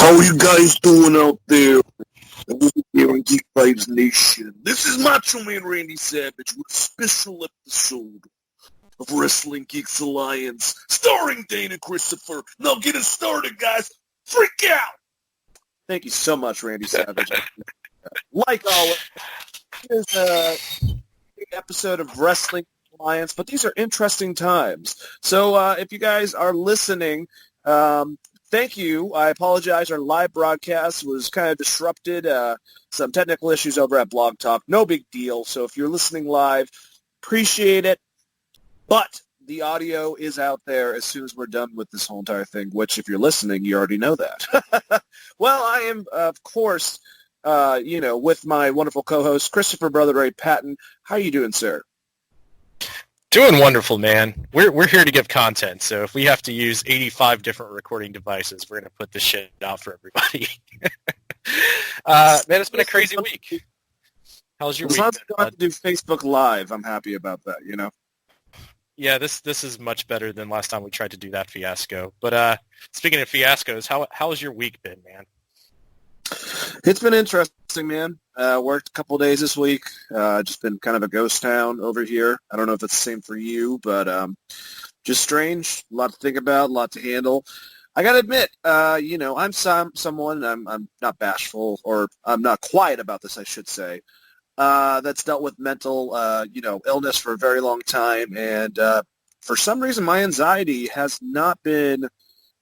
How you guys doing out there? Over here in Geek Vibes Nation. This is Macho Man Randy Savage with a special episode of Wrestling Geeks Alliance, starring Dana Christopher. Now get it started, guys. Freak out! Thank you so much, Randy Savage. Like always, here's a episode of Wrestling Alliance, but these are interesting times. So if you guys are listening, thank you. I apologize. Our live broadcast was kind of disrupted. Some technical issues over at Blog Talk. No big deal. So if you're listening live, appreciate it. But the audio is out there as soon as we're done with this whole entire thing, which if you're listening, you already know that. Well, I am, of course, with my wonderful co-host, Christopher Brother Ray Patton. How are you doing, sir? Doing wonderful, man. We're here to give content, so if we have to use 85 different recording devices, we're going to put this shit out for everybody. Man, it's been a crazy week. How's your week? As long as we don't have to do Facebook Live, I'm happy about that, you know? Yeah, this is much better than last time we tried to do that fiasco. But speaking of fiascos, how's your week been, man? It's been interesting, man. Worked a couple days this week. Just been kind of a ghost town over here. I don't know if it's the same for you, but just strange. A lot to think about, a lot to handle. I got to admit, I'm someone, I'm not bashful, or I'm not quiet about this, I should say, that's dealt with mental, illness for a very long time. And for some reason, my anxiety has not been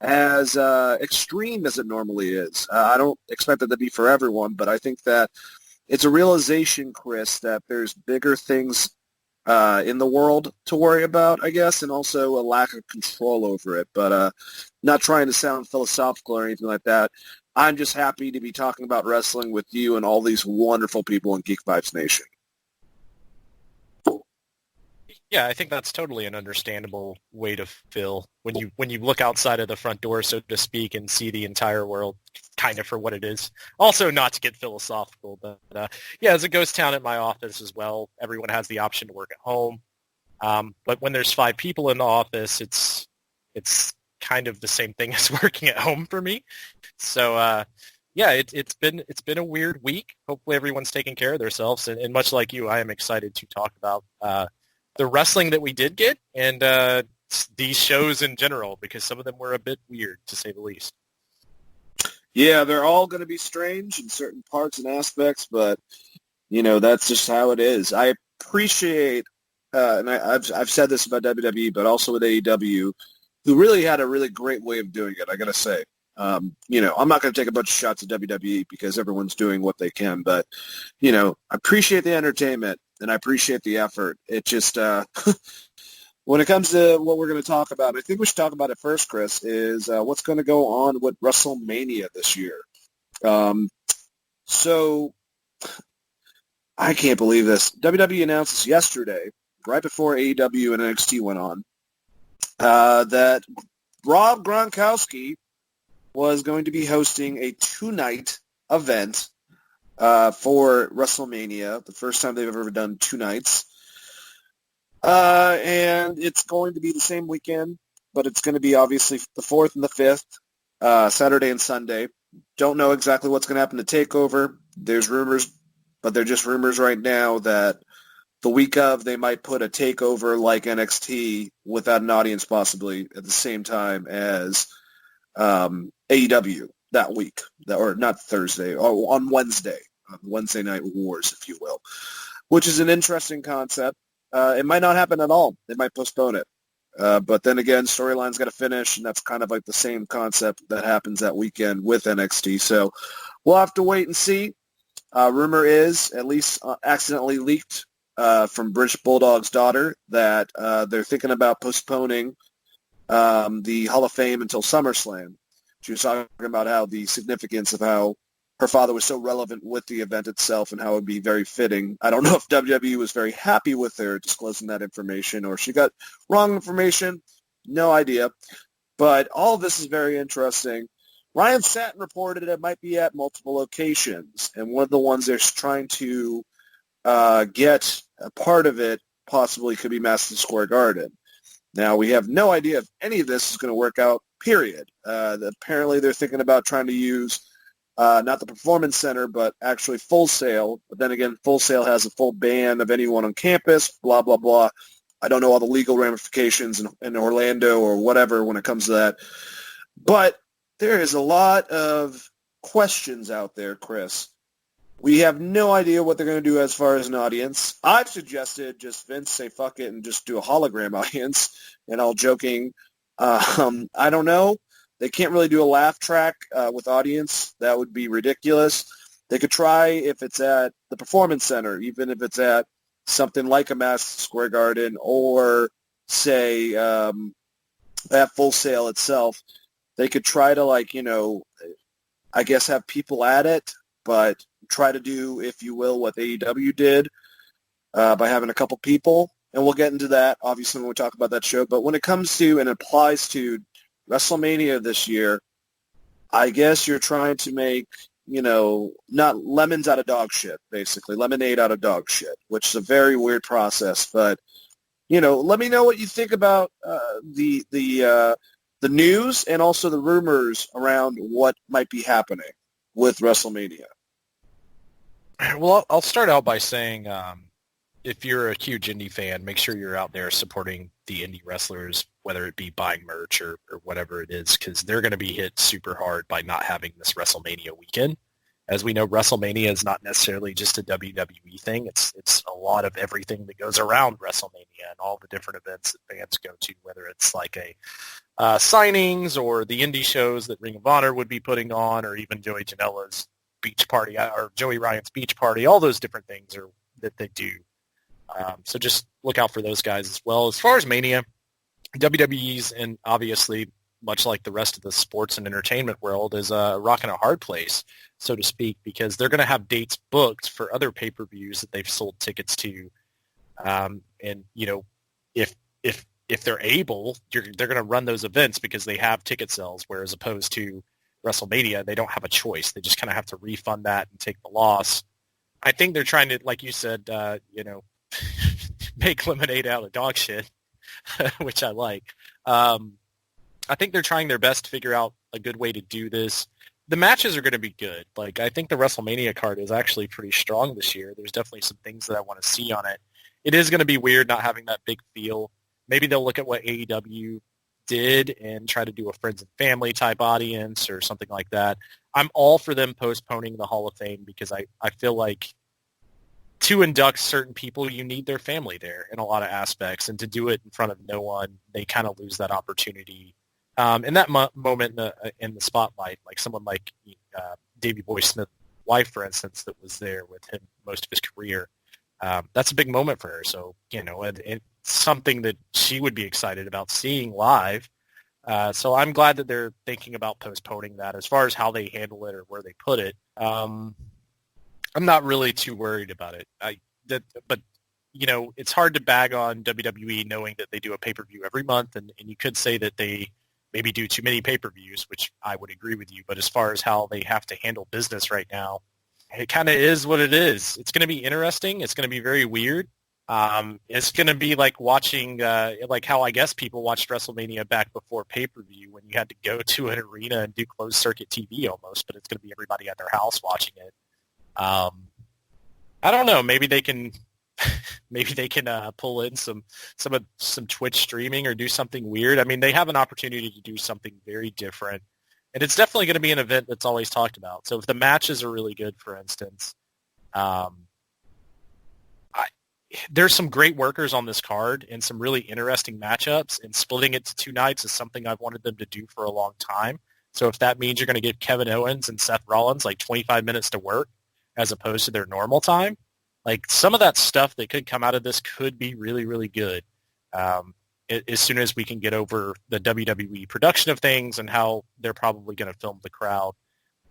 as extreme as it normally is. I don't expect it to be for everyone, but I think that it's a realization, Chris, that there's bigger things in the world to worry about, I guess, and also a lack of control over it. But not trying to sound philosophical or anything like that. I'm just happy to be talking about wrestling with you and all these wonderful people in Geek Vibes Nation. Yeah, I think that's totally an understandable way to feel when you look outside of the front door, so to speak, and see the entire world kind of for what it is. Also, not to get philosophical, but as a ghost town at my office as well, everyone has the option to work at home. But when there's 5 people in the office, it's kind of the same thing as working at home for me. So it's been a weird week. Hopefully, everyone's taking care of themselves, and much like you, I am excited to talk about the wrestling that we did get, and these shows in general, because some of them were a bit weird, to say the least. Yeah, they're all going to be strange in certain parts and aspects, but, that's just how it is. I appreciate, and I've said this about WWE, but also with AEW, who really had a really great way of doing it, I got to say. I'm not going to take a bunch of shots at WWE because everyone's doing what they can, but, I appreciate the entertainment. And I appreciate the effort. It just, when it comes to what we're going to talk about, I think we should talk about it first, Chris, is what's going to go on with Wrestlemania this year. So I can't believe this. WWE announced this yesterday, right before AEW and NXT went on, that Rob Gronkowski was going to be hosting a 2-night event for Wrestlemania, the first time they've ever done 2 nights. And it's going to be the same weekend, but it's going to be obviously the 4th and the 5th, Saturday and Sunday. Don't know exactly what's going to happen to TakeOver. There's rumors, but they're just rumors right now that the week of they might put a TakeOver like NXT without an audience possibly at the same time as AEW that week, or not Thursday, or on Wednesday. Wednesday Night Wars, if you will, which is an interesting concept. It might not happen at all. They might postpone it. But then again, storyline's got to finish, and that's kind of like the same concept that happens that weekend with NXT. So we'll have to wait and see. Rumor is, at least accidentally leaked from British Bulldog's daughter, that they're thinking about postponing the Hall of Fame until SummerSlam. She was talking about how the significance of how her father was so relevant with the event itself and how it would be very fitting. I don't know if WWE was very happy with her disclosing that information or she got wrong information. No idea. But all of this is very interesting. Ryan Satin reported it might be at multiple locations, and one of the ones they're trying to get a part of it possibly could be Madison Square Garden. Now, we have no idea if any of this is going to work out period. Apparently they're thinking about trying to use not the Performance Center, but actually Full Sail. But then again, Full Sail has a full ban of anyone on campus, blah, blah, blah. I don't know all the legal ramifications in Orlando or whatever when it comes to that. But there is a lot of questions out there, Chris. We have no idea what they're going to do as far as an audience. I've suggested just Vince say fuck it and just do a hologram audience, and all joking. I don't know. They can't really do a laugh track with audience. That would be ridiculous. They could try if it's at the Performance Center, even if it's at something like a Madison Square Garden or, say, at Full Sail itself. They could try to, I guess have people at it, but try to do, if you will, what AEW did by having a couple people. And we'll get into that, obviously, when we talk about that show. But when it comes to and applies to Wrestlemania this year, I guess you're trying to make, not lemons out of dog shit, basically. Lemonade out of dog shit, which is a very weird process. But, let me know what you think about the news and also the rumors around what might be happening with WrestleMania. Well, I'll start out by saying if you're a huge indie fan, make sure you're out there supporting the indie wrestlers, whether it be buying merch or whatever it is, because they're going to be hit super hard by not having this WrestleMania weekend. As we know, WrestleMania is not necessarily just a WWE thing. It's a lot of everything that goes around WrestleMania and all the different events that fans go to, whether it's like a signings or the indie shows that Ring of Honor would be putting on, or even Joey Janela's beach party or Joey Ryan's beach party. All those different things that they do. So just look out for those guys as well. As far as Mania, WWE's, and obviously much like the rest of the sports and entertainment world, is rocking a hard place, so to speak, because they're going to have dates booked for other pay-per-views that they've sold tickets to. And, if they're able, they're going to run those events because they have ticket sales, whereas opposed to WrestleMania, they don't have a choice. They just kind of have to refund that and take the loss. I think they're trying to, like you said, make lemonade out of dog shit, which I like. I think they're trying their best to figure out a good way to do this. The matches are going to be good. I think the WrestleMania card is actually pretty strong this year. There's definitely some things that I want to see on it. It is going to be weird not having that big feel. Maybe they'll look at what AEW did and try to do a friends and family type audience or something like that. I'm all for them postponing the Hall of Fame because I feel like to induct certain people, you need their family there in a lot of aspects, and to do it in front of no one, they kind of lose that opportunity. In that moment in the spotlight, like someone like Davey Boy Smith's wife, for instance, that was there with him most of his career, that's a big moment for her. So, it's something that she would be excited about seeing live. So I'm glad that they're thinking about postponing that. As far as how they handle it or where they put it, I'm not really too worried about it. But it's hard to bag on WWE knowing that they do a pay-per-view every month, and you could say that they maybe do too many pay-per-views, which I would agree with you. But as far as how they have to handle business right now, it kind of is what it is. It's going to be interesting. It's going to be very weird. It's going to be like watching, like how I guess people watched WrestleMania back before pay-per-view when you had to go to an arena and do closed-circuit TV almost, but it's going to be everybody at their house watching it. I don't know. Maybe they can pull in some Twitch streaming or do something weird. I mean, they have an opportunity to do something very different, and it's definitely going to be an event that's always talked about. So if the matches are really good, for instance, there's some great workers on this card and some really interesting matchups, and splitting it to two nights is something I've wanted them to do for a long time. So if that means you're going to give Kevin Owens and Seth Rollins like 25 minutes to work as opposed to their normal time, like some of that stuff that could come out of this could be really, really good. As soon as we can get over the WWE production of things and how they're probably going to film the crowd.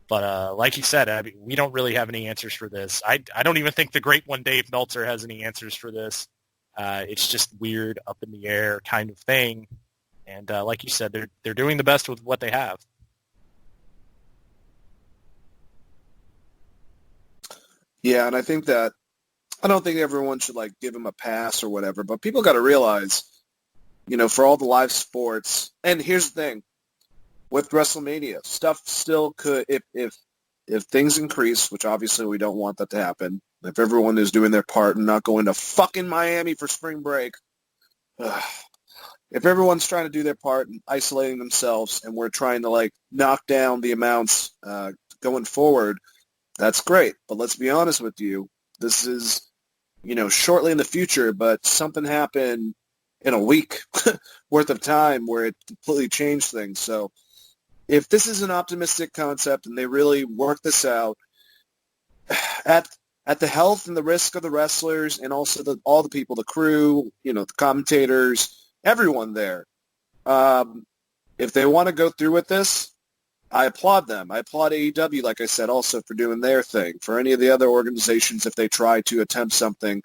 But like you said, I mean, we don't really have any answers for this. I don't even think the great one Dave Meltzer has any answers for this. It's just weird, up in the air kind of thing. And like you said, they're doing the best with what they have. Yeah, and I don't think everyone should give him a pass or whatever, but people got to realize, for all the live sports, and here's the thing, with WrestleMania. Stuff still could, if things increase, which obviously we don't want that to happen, if everyone is doing their part and not going to fucking Miami for spring break, if everyone's trying to do their part and isolating themselves and we're trying to like knock down the amounts going forward, that's great. But let's be honest with you, this is, shortly in the future, but something happened in a week worth of time where it completely changed things. So if this is an optimistic concept and they really work this out at the health and the risk of the wrestlers and also all the people, the crew, the commentators, everyone there, if they want to go through with this, I applaud them. I applaud AEW, like I said, also for doing their thing. For any of the other organizations, if they try to attempt something,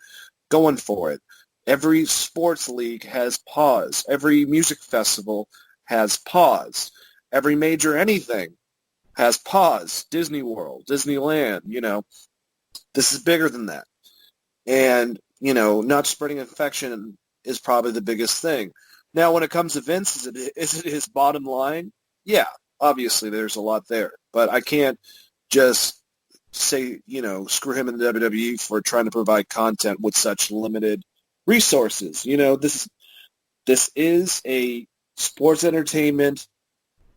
going for it. Every sports league has pause. Every music festival has pause. Every major anything has pause. Disney World, Disneyland, this is bigger than that. And, not spreading infection is probably the biggest thing. Now, when it comes to Vince, is it his bottom line? Yeah, obviously there's a lot there. But I can't just say, screw him in the WWE for trying to provide content with such limited resources. This is a sports entertainment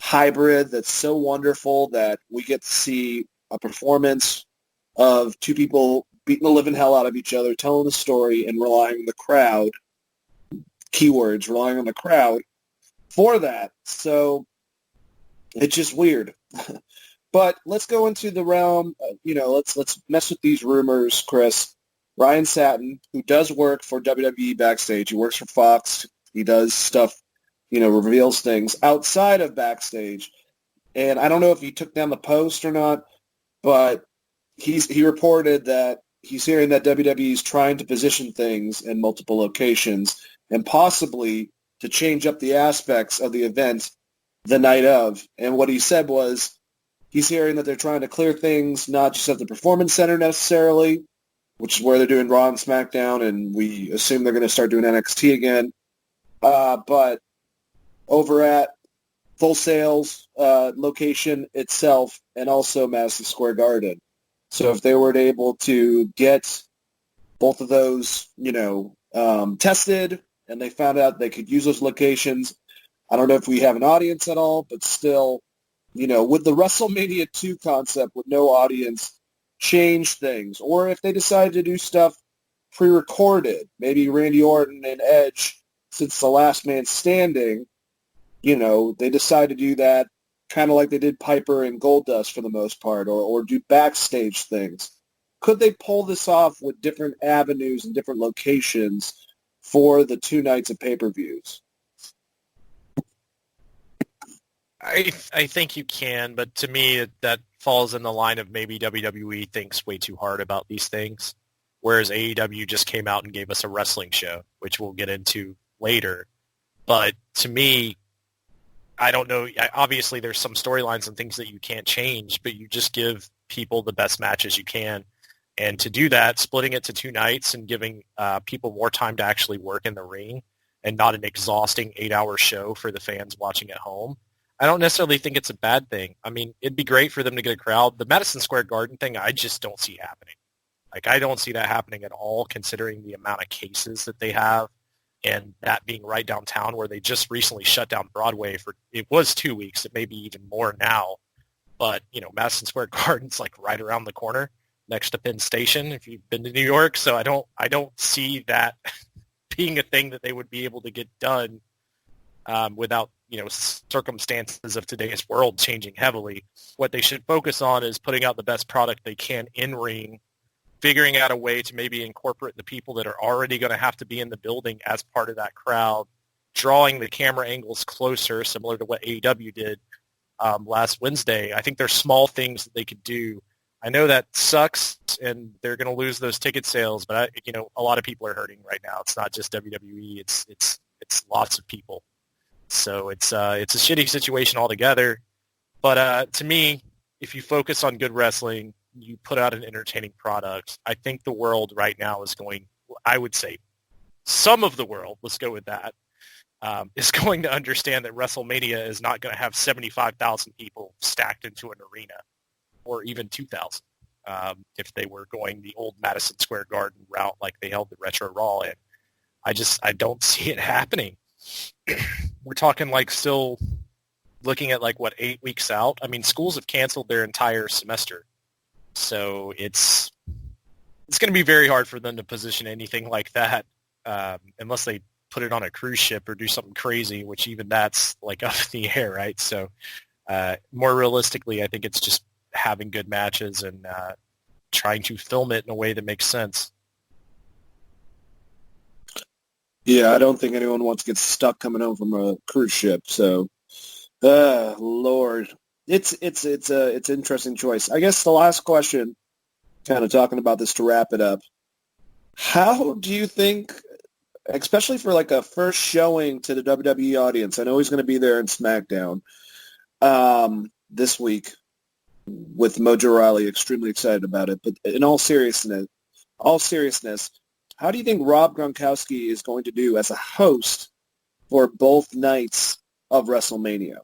hybrid that's so wonderful that we get to see a performance of two people beating the living hell out of each other, telling the story, and relying on the crowd, keywords, relying on the crowd for that. So it's just weird. But let's go into the realm, let's mess with these rumors, Chris. Ryan Satin, who does work for WWE backstage, he works for Fox, he does stuff, reveals things outside of backstage. And I don't know if he took down the post or not, but he reported that he's hearing that WWE is trying to position things in multiple locations and possibly to change up the aspects of the event the night of. And what he said was he's hearing that they're trying to clear things not just at the Performance Center necessarily, which is where they're doing Raw and SmackDown, and we assume they're going to start doing NXT again, but over at Full Sail's location itself and also Madison Square Garden. So if they were able to get both of those, tested, and they found out they could use those locations, I don't know if we have an audience at all, but still, with the WrestleMania 2 concept with no audience, change things. Or if they decide to do stuff pre-recorded, maybe Randy Orton and Edge, since the last man standing, they decide to do that kind of like they did Piper and Goldust for the most part, or do backstage things. Could they pull this off with different avenues and different locations for the 2 nights of pay-per-views? I think you can, but to me that falls in the line of maybe WWE thinks way too hard about these things, whereas AEW just came out and gave us a wrestling show, which we'll get into later. But to me, I don't know. Obviously, there's some storylines and things that you can't change, but you just give people the best matches you can. And to do that, splitting it to 2 nights and giving people more time to actually work in the ring and not an exhausting 8-hour show for the fans watching at home, I don't necessarily think it's a bad thing. I mean, it'd be great for them to get a crowd. The Madison Square Garden thing, I just don't see happening. I don't see that happening at all, considering the amount of cases that they have, and that being right downtown where they just recently shut down Broadway for, it was 2 weeks, it may be even more now. But, Madison Square Garden's right around the corner next to Penn Station, if you've been to New York. So I don't see that being a thing that they would be able to get done without, circumstances of today's world changing heavily. What they should focus on is putting out the best product they can in ring, figuring out a way to maybe incorporate the people that are already going to have to be in the building as part of that crowd, drawing the camera angles closer, similar to what AEW did last Wednesday. I think there's small things that they could do. I know that sucks, and they're going to lose those ticket sales, but a lot of people are hurting right now. It's not just WWE; it's lots of people. So it's a shitty situation altogether. But to me, if you focus on good wrestling, you put out an entertaining product. I think the world right now is going, I would say some of the world, let's go with that, is going to understand that WrestleMania is not going to have 75,000 people stacked into an arena, or even 2,000 if they were going the old Madison Square Garden route like they held the Retro Raw in. I don't see it happening. We're talking like still looking at 8 weeks out. I mean, schools have canceled their entire semester. So it's going to be very hard for them to position anything like that unless they put it on a cruise ship or do something crazy, which even that's up in the air, right? So more realistically, I think it's just having good matches and trying to film it in a way that makes sense. Yeah, I don't think anyone wants to get stuck coming home from a cruise ship. So, Lord, it's an interesting choice. I guess the last question, kind of talking about this to wrap it up. How do you think, especially for a first showing to the WWE audience, I know he's going to be there in SmackDown this week with Mojo Rawley, extremely excited about it. But in all seriousness, how do you think Rob Gronkowski is going to do as a host for both nights of WrestleMania?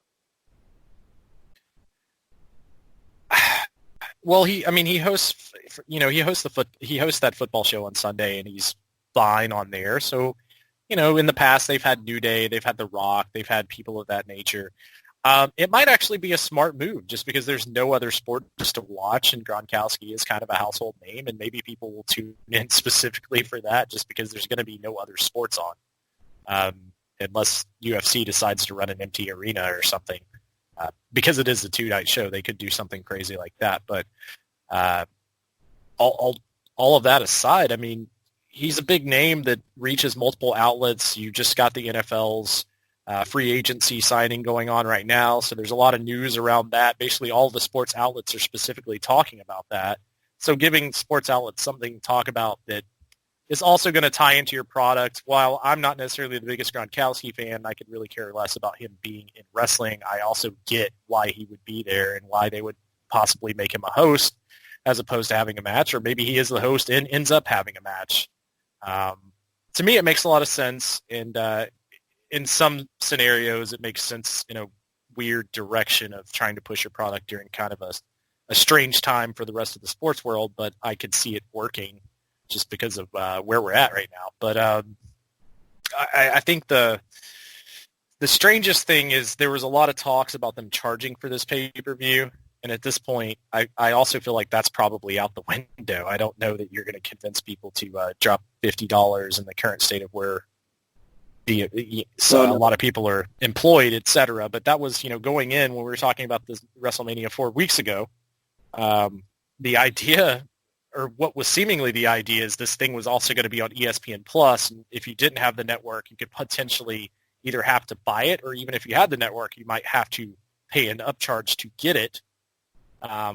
Well, he hosts that football show on Sunday, and he's fine on there. So, in the past they've had New Day, they've had The Rock, they've had people of that nature. It might actually be a smart move just because there's no other sport just to watch, and Gronkowski is kind of a household name, and maybe people will tune in specifically for that just because there's going to be no other sports on, unless UFC decides to run an empty arena or something. Because it is a 2-night show, they could do something crazy like that. But all of that aside, I mean, he's a big name that reaches multiple outlets. You just got the NFL's free agency signing going on right now, so there's a lot of news around that. Basically, all the sports outlets are specifically talking about that. So giving sports outlets something to talk about that is also going to tie into your product. While I'm not necessarily the biggest Gronkowski fan, I could really care less about him being in wrestling. I also get why he would be there and why they would possibly make him a host as opposed to having a match, or maybe he is the host and ends up having a match. To me, it makes a lot of sense, and in some scenarios, it makes sense in a weird direction of trying to push your product during kind of a strange time for the rest of the sports world, but I could see it working just because of where we're at right now. But I think the strangest thing is there was a lot of talks about them charging for this pay-per-view, and at this point, I also feel like that's probably out the window. I don't know that you're going to convince people to drop $50 in the current state of where a lot of people are employed, et cetera. But that was, going in when we were talking about this WrestleMania 4 weeks ago, the idea, or what was seemingly the idea, is this thing was also going to be on ESPN Plus. And if you didn't have the network, you could potentially either have to buy it, or even if you had the network, you might have to pay an upcharge to get it,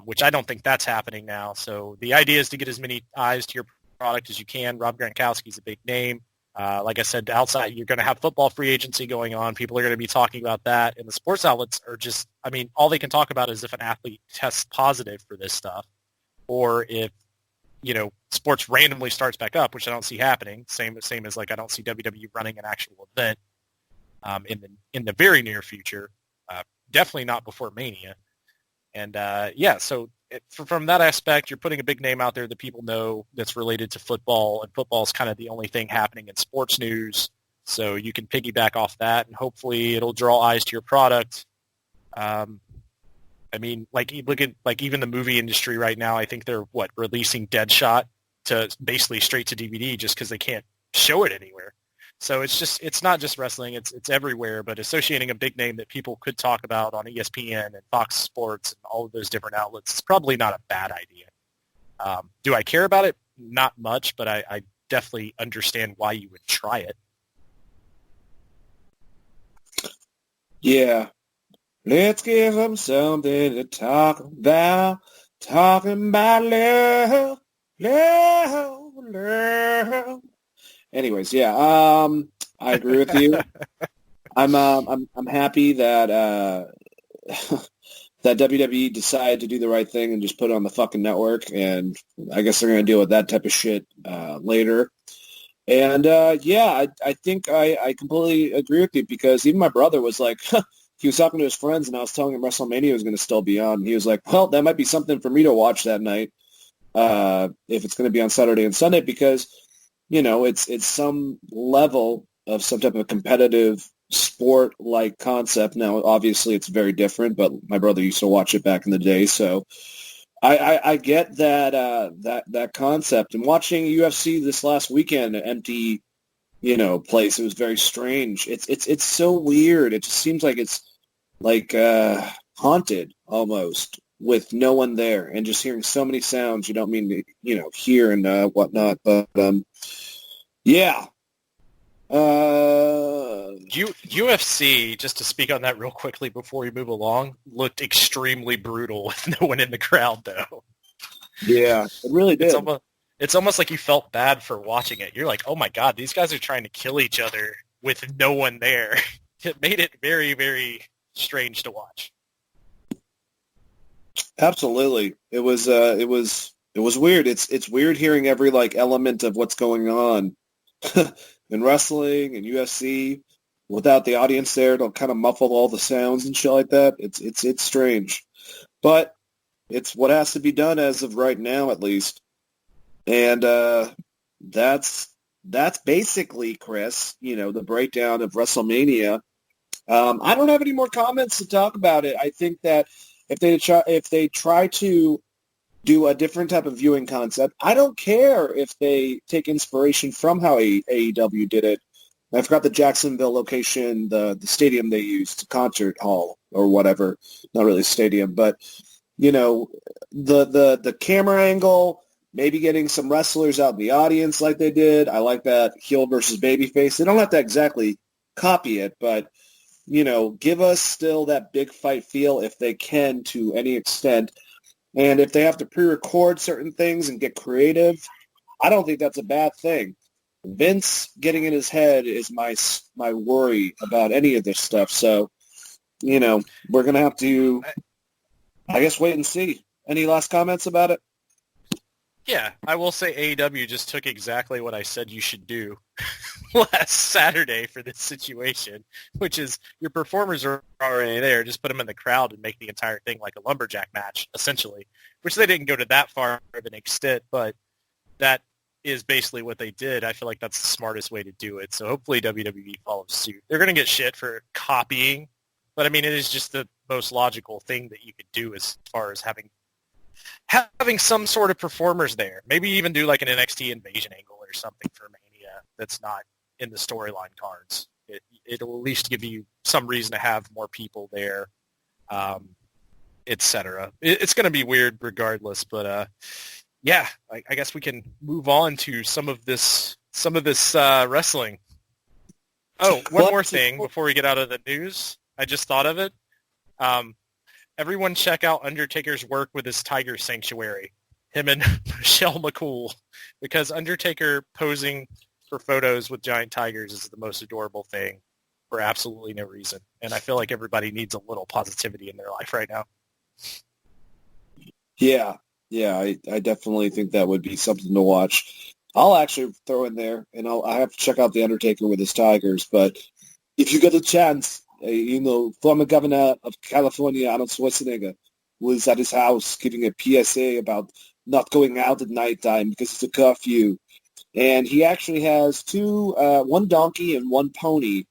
which I don't think that's happening now. So the idea is to get as many eyes to your product as you can. Rob Gronkowski's a big name. Like I said, outside, you're going to have football free agency going on. People are going to be talking about that. And the sports outlets are just, all they can talk about is if an athlete tests positive for this stuff, or if, sports randomly starts back up, which I don't see happening. Same as I don't see WWE running an actual event in the very near future. Definitely not before Mania. And so from that aspect, you're putting a big name out there that people know that's related to football, and football is kind of the only thing happening in sports news. So you can piggyback off that, and hopefully it'll draw eyes to your product. Look at even the movie industry right now. I think they're releasing Deadshot to basically straight to DVD just because they can't show it anywhere. So it's not just wrestling; it's everywhere. But associating a big name that people could talk about on ESPN and Fox Sports and all of those different outlets is probably not a bad idea. Do I care about it? Not much, but I definitely understand why you would try it. Yeah. Let's give them something to talk about. Talking about love, love, love. Anyways, yeah, I agree with you. I'm happy that that WWE decided to do the right thing and just put it on the fucking network, and I guess they're going to deal with that type of shit later. And I think I completely agree with you because even my brother was like, he was talking to his friends and I was telling him WrestleMania was going to still be on. And he was like, well, that might be something for me to watch that night if it's going to be on Saturday and Sunday because, it's some level of some type of competitive sport-like concept. Now, obviously, it's very different, but my brother used to watch it back in the day, so I get that that concept. And watching UFC this last weekend, an empty, place, it was very strange. It's so weird. It just seems like it's like haunted almost with no one there and just hearing so many sounds you don't mean to, hear and whatnot. But yeah. UFC, just to speak on that real quickly before we move along, looked extremely brutal with no one in the crowd, though. Yeah, it really did. It's almost like you felt bad for watching it. You're like, oh my God, these guys are trying to kill each other with no one there. It made it very, very strange to watch. Absolutely. It was weird. It's weird hearing every element of what's going on in wrestling and UFC without the audience there. It'll kind of muffle all the sounds and shit like that. It's strange, but it's what has to be done as of right now, at least. And that's basically, Chris, the breakdown of WrestleMania. I don't have any more comments to talk about it. I think that if they try to do a different type of viewing concept, I don't care if they take inspiration from how AEW did it. I forgot the Jacksonville location, the stadium they used, concert hall or whatever. Not really a stadium, but the camera angle, maybe getting some wrestlers out in the audience like they did. I like that heel versus babyface. They don't have to exactly copy it, but give us still that big fight feel if they can to any extent. And if they have to pre-record certain things and get creative, I don't think that's a bad thing. Vince getting in his head is my worry about any of this stuff. So, we're going to have to, I guess, wait and see. Any last comments about it? Yeah, I will say AEW just took exactly what I said you should do last Saturday for this situation, which is your performers are already there. Just put them in the crowd and make the entire thing like a lumberjack match, essentially, which they didn't go to that far of an extent, but that is basically what they did. I feel like that's the smartest way to do it. So hopefully WWE follows suit. They're going to get shit for copying, but I mean, it is just the most logical thing that you could do as far as having some sort of performers there. Maybe even do like an NXT invasion angle or something for Mania that's not in the storyline cards. It'll at least give you some reason to have more people there, etc. It's going to be weird regardless, but yeah, I guess we can move on to some of this wrestling. Oh, one more thing before we get out of the news. I just thought of it. Everyone check out Undertaker's work with his tiger sanctuary, him and Michelle McCool, because Undertaker posing for photos with giant tigers is the most adorable thing for absolutely no reason. And I feel like everybody needs a little positivity in their life right now. Yeah, I definitely think that would be something to watch. I'll actually throw in there, and I have to check out The Undertaker with his tigers, but if you get a chance, former governor of California, Arnold Schwarzenegger, was at his house giving a PSA about not going out at nighttime because it's a curfew. And he actually has one donkey and one pony,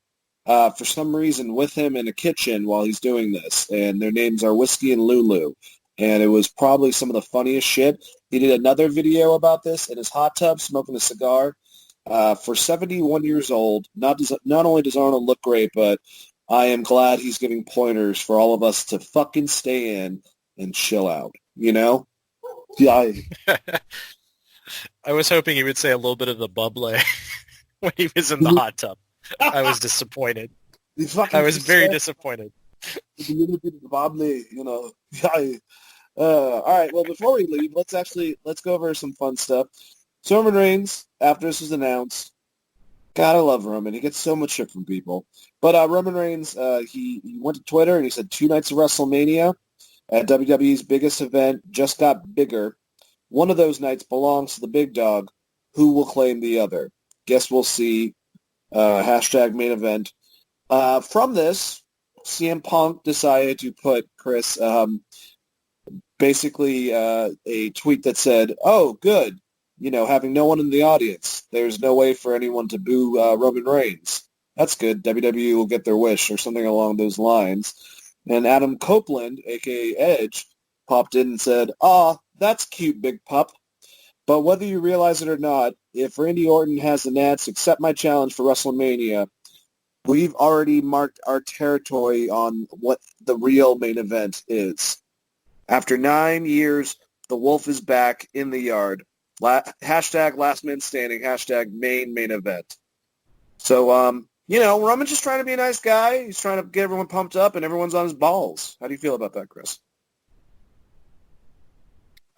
for some reason, with him in a kitchen while he's doing this. And their names are Whiskey and Lulu. And it was probably some of the funniest shit. He did another video about this in his hot tub smoking a cigar. For 71 years old, not only does Arnold look great, but I am glad he's giving pointers for all of us to fucking stay in and chill out, Yeah. I was hoping he would say a little bit of the bubbly when he was in the hot tub. I was disappointed. I was very disappointed. A little bit of the bubbly, All right, well, before we leave, let's go over some fun stuff. So Roman Reigns, after this was announced, God, I love Roman. He gets so much shit from people. But Roman Reigns, he went to Twitter and he said 2 nights of WrestleMania at WWE's biggest event just got bigger. One of those nights belongs to the big dog. Who will claim the other? Guess we'll see. Hashtag main event. From this, CM Punk decided to put Chris basically a tweet that said, "Oh, good. Having no one in the audience, there's no way for anyone to boo Roman Reigns. That's good. WWE will get their wish," or something along those lines. And Adam Copeland, a.k.a. Edge, popped in and said, "Ah, that's cute, big pup. But whether you realize it or not, if Randy Orton has the nats accept my challenge for WrestleMania, we've already marked our territory on what the real main event is. After 9 years, the wolf is back in the yard. Hashtag last man standing, hashtag main event." So, Roman's just trying to be a nice guy. He's trying to get everyone pumped up, and everyone's on his balls. How do you feel about that, Chris?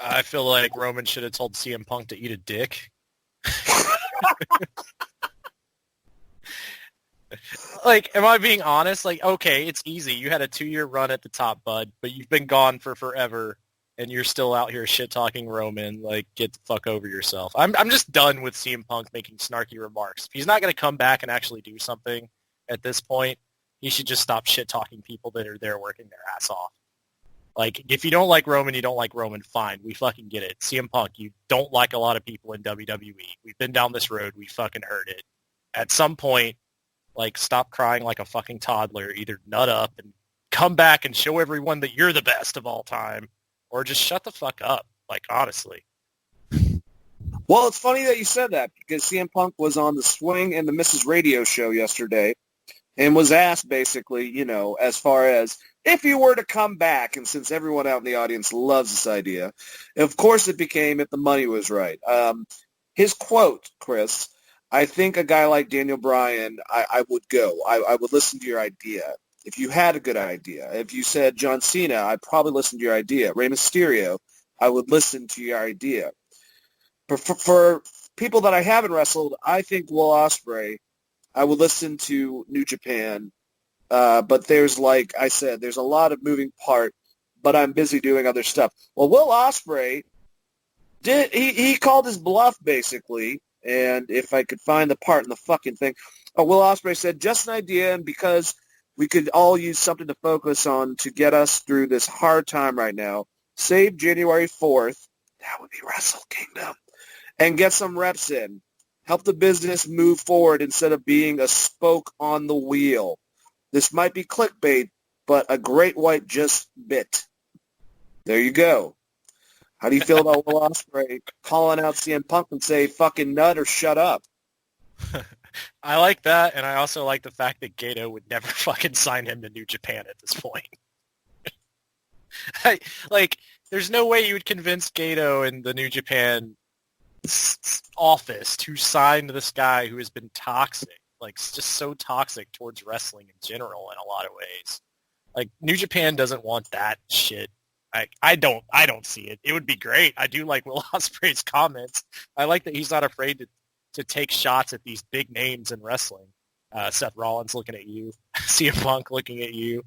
I feel like Roman should have told CM Punk to eat a dick. Like, am I being honest? Like, okay, it's easy. You had a 2-year run at the top, bud, but you've been gone for forever, and you're still out here shit-talking Roman. Like, get the fuck over yourself. I'm just done with CM Punk making snarky remarks. If he's not going to come back and actually do something at this point, he should just stop shit-talking people that are there working their ass off. Like, if you don't like Roman, you don't like Roman, fine. We fucking get it. CM Punk, you don't like a lot of people in WWE. We've been down this road. We fucking heard it. At some point, like, stop crying like a fucking toddler. Either nut up and come back and show everyone that you're the best of all time, or just shut the fuck up, like, honestly. Well, it's funny that you said that, because CM Punk was on the Swing and the Mrs. Radio show yesterday and was asked, basically, as far as if he were to come back, and since everyone out in the audience loves this idea, of course it became if the money was right. His quote, Chris, "I think a guy like Daniel Bryan, I would go. I would listen to your idea. If you had a good idea. If you said John Cena, I'd probably listen to your idea. Rey Mysterio, I would listen to your idea. For people that I haven't wrestled, I think Will Ospreay, I would listen to New Japan. But there's, like I said, there's a lot of moving part, but I'm busy doing other stuff." Well, Will Ospreay he called his bluff, basically, and if I could find the part in the fucking thing, Will Ospreay said, "Just an idea, and because we could all use something to focus on to get us through this hard time right now, save January 4th, that would be Wrestle Kingdom, and get some reps in. Help the business move forward instead of being a spoke on the wheel. This might be clickbait, but a great white just bit." There you go. How do you feel about Will Ospreay calling out CM Punk and say, "Fucking nut" or "shut up"? I like that, and I also like the fact that Gato would never fucking sign him to New Japan at this point. There's no way you would convince Gato in the New Japan office to sign this guy who has been toxic, like, just so toxic towards wrestling in general in a lot of ways. Like, New Japan doesn't want that shit. I don't see it. It would be great. I do like Will Ospreay's comments. I like that he's not afraid to take shots at these big names in wrestling. Seth Rollins looking at you, CM Punk looking at you.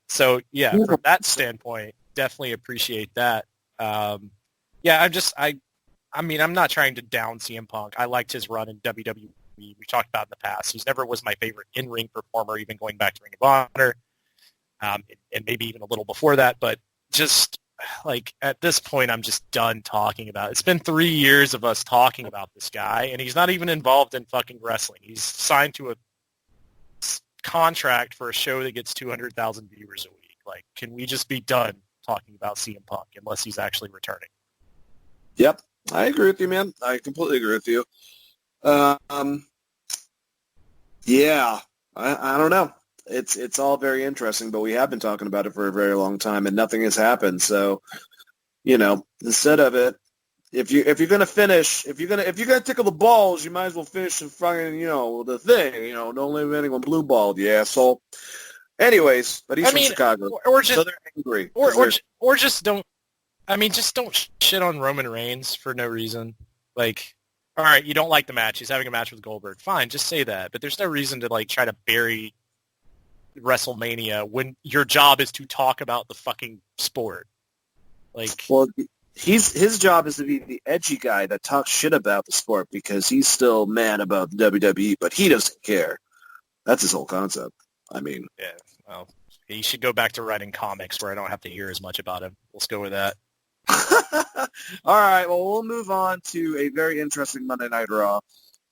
So yeah, from that standpoint, definitely appreciate that. Yeah, I'm not trying to down CM Punk. I liked his run in WWE. We talked about in the past. He never was my favorite in-ring performer, even going back to Ring of Honor, and maybe even a little before that. But just, like, at this point, I'm just done talking about it. It's been 3 years of us talking about this guy, and he's not even involved in fucking wrestling. He's signed to a contract for a show that gets 200,000 viewers a week. Like, can we just be done talking about CM Punk unless he's actually returning? Yep, I agree with you, man. I completely agree with you. Yeah, I don't know. It's all very interesting, but we have been talking about it for a very long time, and nothing has happened. So, instead of it, if you're gonna finish, if you're gonna tickle the balls, you might as well finish the fucking the thing. Don't leave anyone blue balled, you asshole. Anyways, but he's from Chicago, or just, so they're angry, or just don't. Just don't shit on Roman Reigns for no reason. Like, all right, you don't like the match. He's having a match with Goldberg. Fine, just say that. But there's no reason to, like, try to bury WrestleMania when your job is to talk about the fucking sport. Like, well, his job is to be the edgy guy that talks shit about the sport because he's still mad about the WWE, but he doesn't care. That's his whole concept. I mean, Yeah, well, he should go back to writing comics where I don't have to hear as much about him. Let's go with that. all right. Well, we'll move on to a very interesting Monday Night Raw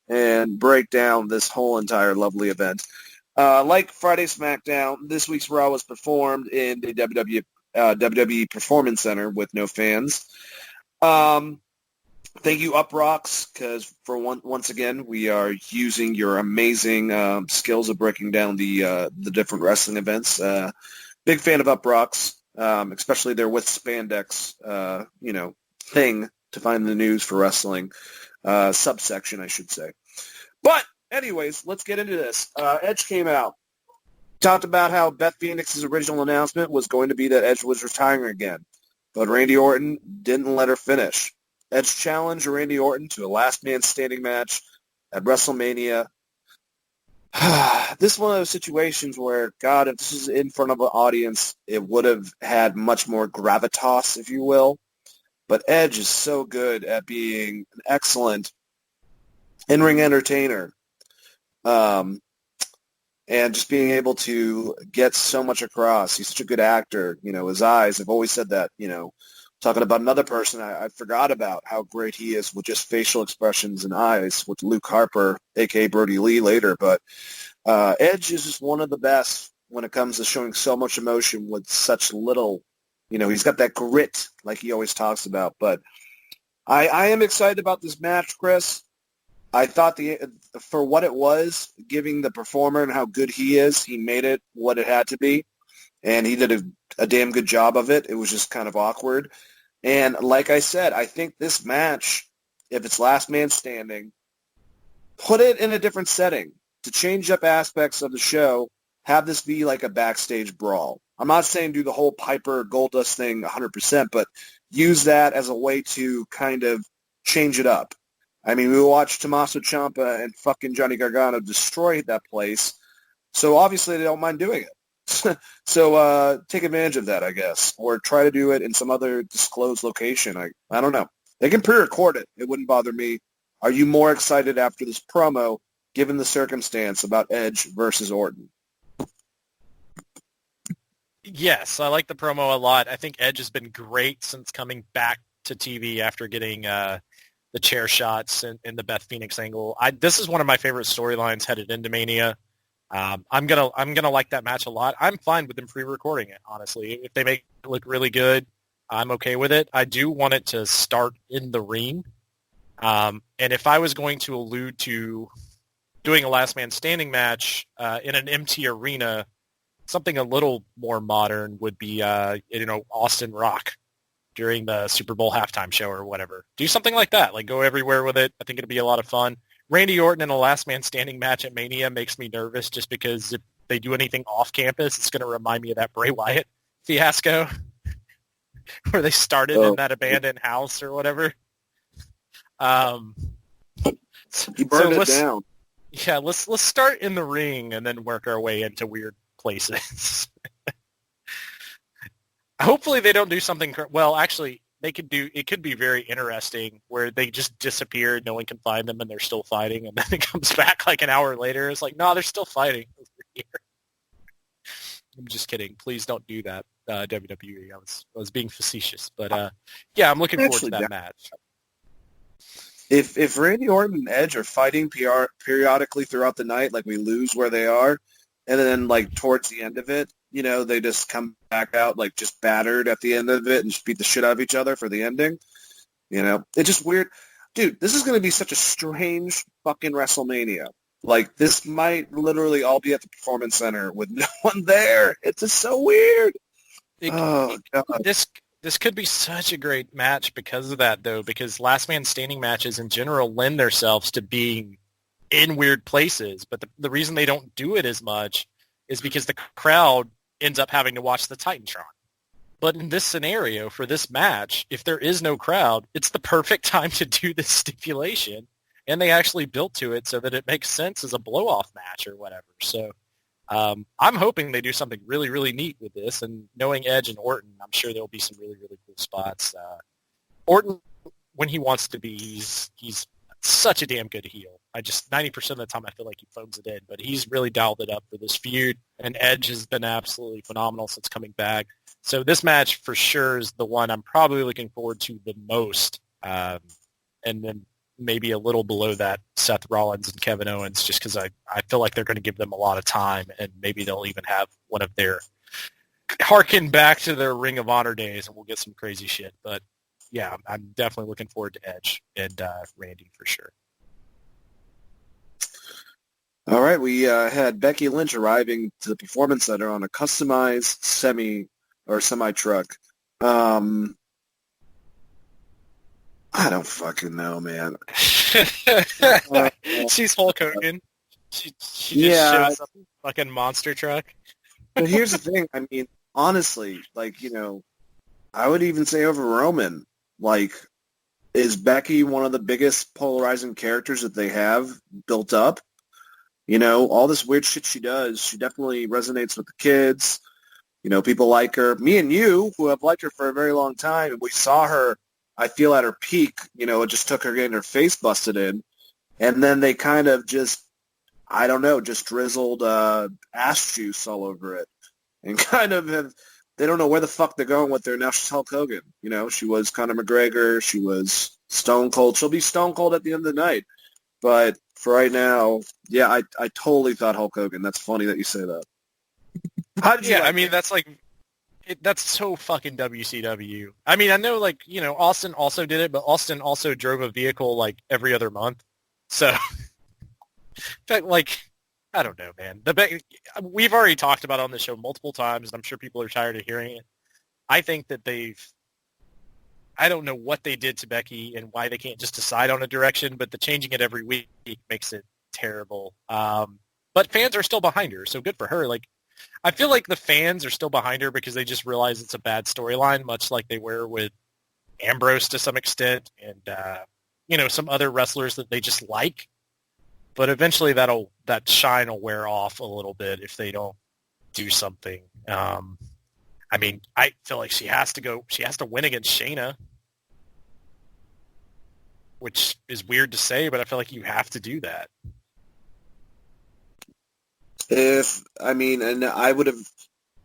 and break down this whole entire lovely event. Like Friday SmackDown, this week's Raw was performed in the WWE Performance Center with no fans. Thank you, Uprocks, because for once again, we are using your amazing skills of breaking down the different wrestling events. Big fan of Uprocks, especially their with spandex, thing to find the news for wrestling, subsection, I should say. But anyways, let's get into this. Edge came out, talked about how Beth Phoenix's original announcement was going to be that Edge was retiring again, but Randy Orton didn't let her finish. Edge challenged Randy Orton to a last man standing match at WrestleMania. This is one of those situations where, God, if this is in front of an audience, it would have had much more gravitas, if you will. But Edge is so good at being an excellent in-ring entertainer. And just being able to get so much across. He's such a good actor. His eyes, I've always said that, talking about another person I forgot about how great he is with just facial expressions and eyes with Luke Harper, a.k.a. Brody Lee later. But Edge is just one of the best when it comes to showing so much emotion with such little. He's got that grit like he always talks about. But I am excited about this match, Chris. I thought for what it was, giving the performer and how good he is, he made it what it had to be. And he did a damn good job of it. It was just kind of awkward. And like I said, I think this match, if it's last man standing, put it in a different setting to change up aspects of the show. Have this be like a backstage brawl. I'm not saying do the whole Piper Goldust thing 100%, but use that as a way to kind of change it up. I mean, we watched Tommaso Ciampa and fucking Johnny Gargano destroy that place, so obviously they don't mind doing it. So take advantage of that, I guess, or try to do it in some other disclosed location. I don't know. They can pre-record it. It wouldn't bother me. Are you more excited after this promo, given the circumstance, about Edge versus Orton? Yes, I like the promo a lot. I think Edge has been great since coming back to TV after getting the chair shots and the Beth Phoenix angle. This is one of my favorite storylines headed into Mania. I'm gonna like that match a lot. I'm fine with them pre-recording it, honestly. If they make it look really good, I'm okay with it. I do want it to start in the ring. And if I was going to allude to doing a last man standing match in an empty arena, something a little more modern would be Austin Rock during the Super Bowl halftime show or whatever. Do something like that. Like, go everywhere with it. I think it'd be a lot of fun. Randy Orton in a last man standing match at Mania makes me nervous just because if they do anything off campus, it's going to remind me of that Bray Wyatt fiasco where they started in that abandoned house or whatever. You burned it down. Yeah, let's start in the ring and then work our way into weird places. Hopefully they don't do something. Well, actually, it could be very interesting where they just disappear, no one can find them, and they're still fighting, and then it comes back like an hour later. It's like, no, they're still fighting over here. I'm just kidding. Please don't do that, WWE. I was being facetious, but yeah, I'm looking forward to that match. If Randy Orton and Edge are fighting periodically throughout the night, like we lose where they are, and then like towards the end of it, they just come back out like just battered at the end of it and just beat the shit out of each other for the ending. It's just weird. Dude, this is going to be such a strange fucking WrestleMania. Like, this might literally all be at the Performance Center with no one there. It's just so weird. This could be such a great match because of that, though, because last man standing matches in general lend themselves to being in weird places. But the reason they don't do it as much is because the crowd ends up having to watch the Titantron. But in this scenario, for this match, if there is no crowd, it's the perfect time to do this stipulation. And they actually built to it so that it makes sense as a blow-off match or whatever. So I'm hoping they do something really, really neat with this. And knowing Edge and Orton, I'm sure there'll be some really, really cool spots. Orton, when he wants to be, he's such a damn good heel. 90% of the time I feel like he phones it in, but he's really dialed it up for this feud, and Edge has been absolutely phenomenal since coming back. So this match for sure is the one I'm probably looking forward to the most. And then maybe a little below that, Seth Rollins and Kevin Owens, just because I feel like they're going to give them a lot of time, and maybe they'll even have one of their harken back to their Ring of Honor days, and we'll get some crazy shit. But yeah, I'm definitely looking forward to Edge and Randy for sure. All right, we had Becky Lynch arriving to the Performance Center on a customized semi truck. I don't fucking know, man. She's Hulk Hogan. She just shows up in a fucking monster truck. But here's the thing. I mean, honestly, like, I would even say over Roman. Like, is Becky one of the biggest polarizing characters that they have built up? All this weird shit she does, she definitely resonates with the kids. People like her. Me and you, who have liked her for a very long time, and we saw her, I feel, at her peak. It just took her getting her face busted in. And then they kind of just, I don't know, just drizzled ass juice all over it. And kind of they don't know where the fuck they're going with her. Now she's Hulk Hogan. She was Conor McGregor. She was Stone Cold. She'll be Stone Cold at the end of the night. But for right now, yeah, I totally thought Hulk Hogan. That's funny that you say that. How did you I mean, that's like, that's so fucking WCW. I mean, I know, like, Austin also did it, but Austin also drove a vehicle like every other month. So, in fact, like, I don't know, man. We've already talked about it on the show multiple times, and I'm sure people are tired of hearing it. I think that I don't know what they did to Becky and why they can't just decide on a direction, but the changing it every week makes it terrible. But fans are still behind her, so good for her. Like, I feel like the fans are still behind her because they just realize it's a bad storyline, much like they were with Ambrose to some extent and, some other wrestlers that they just like. But eventually that shine will wear off a little bit if they don't do something. I mean, I feel like she has to win against Shayna, which is weird to say, but I feel like you have to do that. And I would have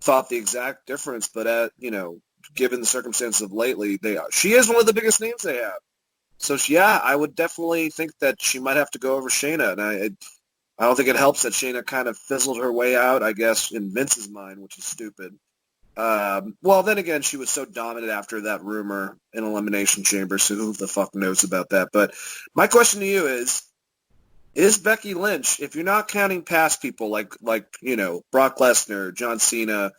thought the exact difference, but given the circumstances of lately, she is one of the biggest names they have. So I would definitely think that she might have to go over Shayna, and I don't think it helps that Shayna kind of fizzled her way out, I guess, in Vince's mind, which is stupid. Well, then again, she was so dominant after that rumor in Elimination Chamber, so who the fuck knows about that? But my question to you is Becky Lynch, if you're not counting past people like Brock Lesnar, John Cena,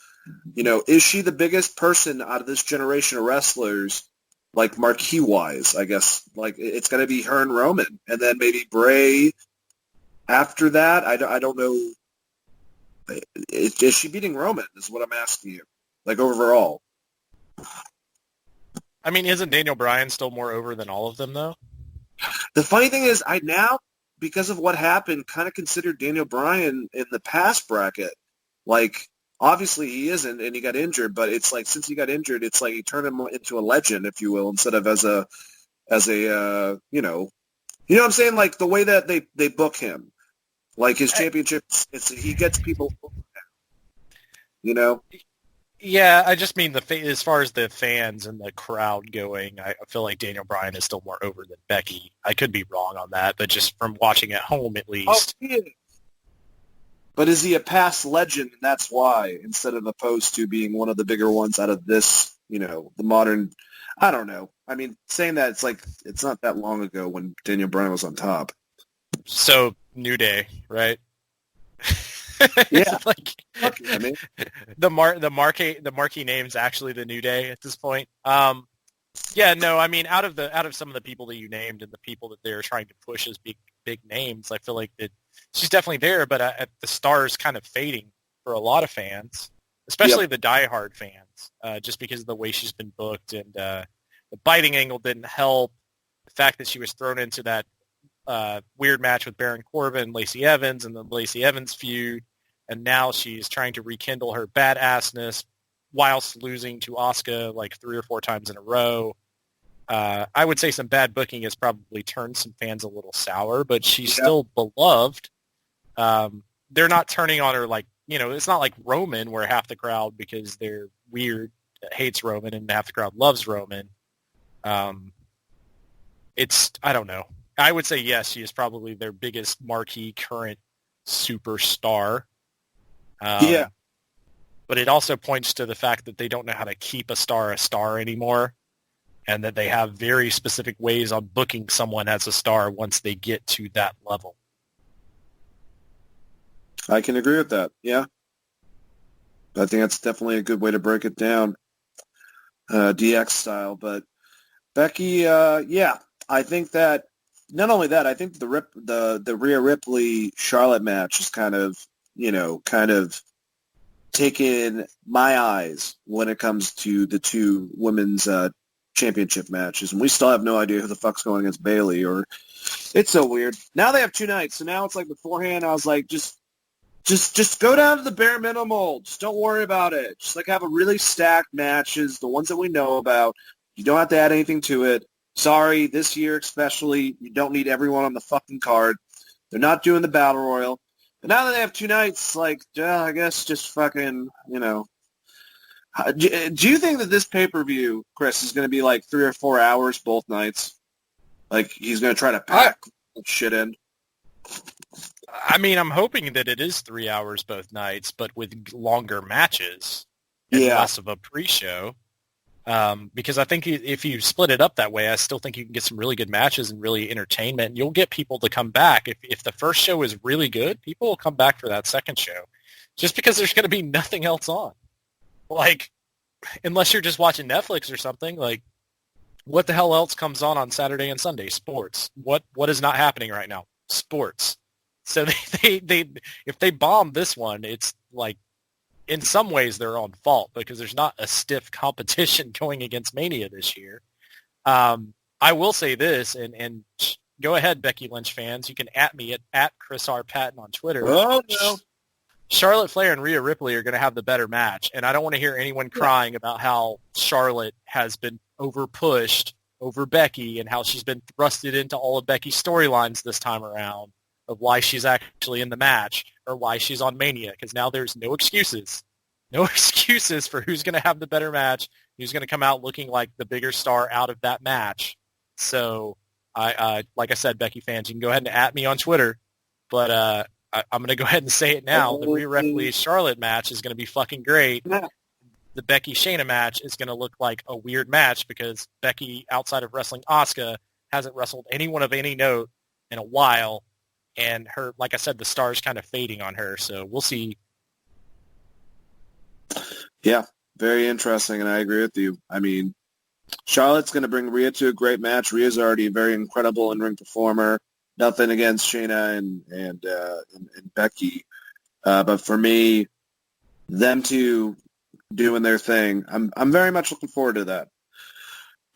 is she the biggest person out of this generation of wrestlers, like marquee-wise, I guess? Like, it's going to be her and Roman, and then maybe Bray after that? I don't know. Is she beating Roman is what I'm asking you, like, overall? I mean, isn't Daniel Bryan still more over than all of them, though? The funny thing is, I now, because of what happened, kind of consider Daniel Bryan in the past bracket. Like, obviously he isn't, and he got injured, but it's like, since he got injured, it's like he turned him into a legend, if you will, instead of as a you know what I'm saying? Like, the way that they book him, like his championship, he gets people, Yeah, I just mean as far as the fans and the crowd going, I feel like Daniel Bryan is still more over than Becky. I could be wrong on that, but just from watching at home at least. Oh, he is. But is he a past legend, and that's why, instead of opposed to being one of the bigger ones out of this, the modern, I don't know. I mean, saying that, it's like, it's not that long ago when Daniel Bryan was on top. So, New Day, right? Yeah. Like, I mean, the marquee name's actually the New Day at this point. Yeah, no, I mean, out of some of the people that you named and the people that they're trying to push as big names, I feel like that she's definitely there, but the star is kind of fading for a lot of fans, especially the diehard fans, just because of the way she's been booked, and the biting angle didn't help. The fact that she was thrown into that weird match with Baron Corbin and Lacey Evans, and the Lacey Evans feud, and now she's trying to rekindle her badassness whilst losing to Asuka like 3 or 4 times in a row. I would say some bad booking has probably turned some fans a little sour, but she's still beloved. They're not turning on her like, it's not like Roman where half the crowd, because they're weird, hates Roman and half the crowd loves Roman. I don't know. I would say yes, she is probably their biggest marquee current superstar. But it also points to the fact that they don't know how to keep a star anymore, and that they have very specific ways on booking someone as a star once they get to that level. I can agree with that. Yeah. I think that's definitely a good way to break it down, DX style. But Becky, I think that not only that, I think the Rhea Ripley Charlotte match is kind of taken my eyes when it comes to the two women's championship matches, and we still have no idea who the fuck's going against Bayley. Or it's so weird. Now they have 2 nights, so now it's like beforehand I was like, just go down to the bare minimal. Just don't worry about it. Just like have a really stacked matches, the ones that we know about. You don't have to add anything to it. Sorry, this year especially, you don't need everyone on the fucking card. They're not doing the Battle Royal. But now that they have 2 nights, like, I guess just fucking, Do you think that this pay-per-view, Chris, is going to be like 3 or 4 hours both nights? Like, he's going to try to pack shit in? I mean, I'm hoping that it is 3 hours both nights, but with longer matches and less of a pre-show. Because I think if you split it up that way, I still think you can get some really good matches and really entertainment. You'll get people to come back. If the first show is really good, people will come back for that second show, just because there's going to be nothing else on. Like, unless you're just watching Netflix or something, like, what the hell else comes on Saturday and Sunday? Sports. What is not happening right now? Sports. So they if they bomb this one, it's like, in some ways they're on fault, because there's not a stiff competition going against Mania this year. I will say this, and go ahead, Becky Lynch fans. You can at me at Chris R. Patton on Twitter. Oh, no. Charlotte Flair and Rhea Ripley are going to have the better match, and I don't want to hear anyone crying about how Charlotte has been over-pushed over Becky and how she's been thrusted into all of Becky's storylines this time around, of why she's actually in the match or why she's on Mania, because now there's no excuses. No excuses for who's going to have the better match, who's going to come out looking like the bigger star out of that match. So, like I said, Becky fans, you can go ahead and at me on Twitter, but I'm going to go ahead and say it now. The Rhea Ripley-Charlotte match is going to be fucking great. The Becky-Shayna match is going to look like a weird match, because Becky, outside of wrestling Asuka, hasn't wrestled anyone of any note in a while. And her, like I said, the star's kind of fading on her, so we'll see. Yeah, very interesting, and I agree with you. I mean, Charlotte's going to bring Rhea to a great match. Rhea's already a very incredible in-ring performer. Nothing against Shayna and Becky, but for me, them two doing their thing, I'm very much looking forward to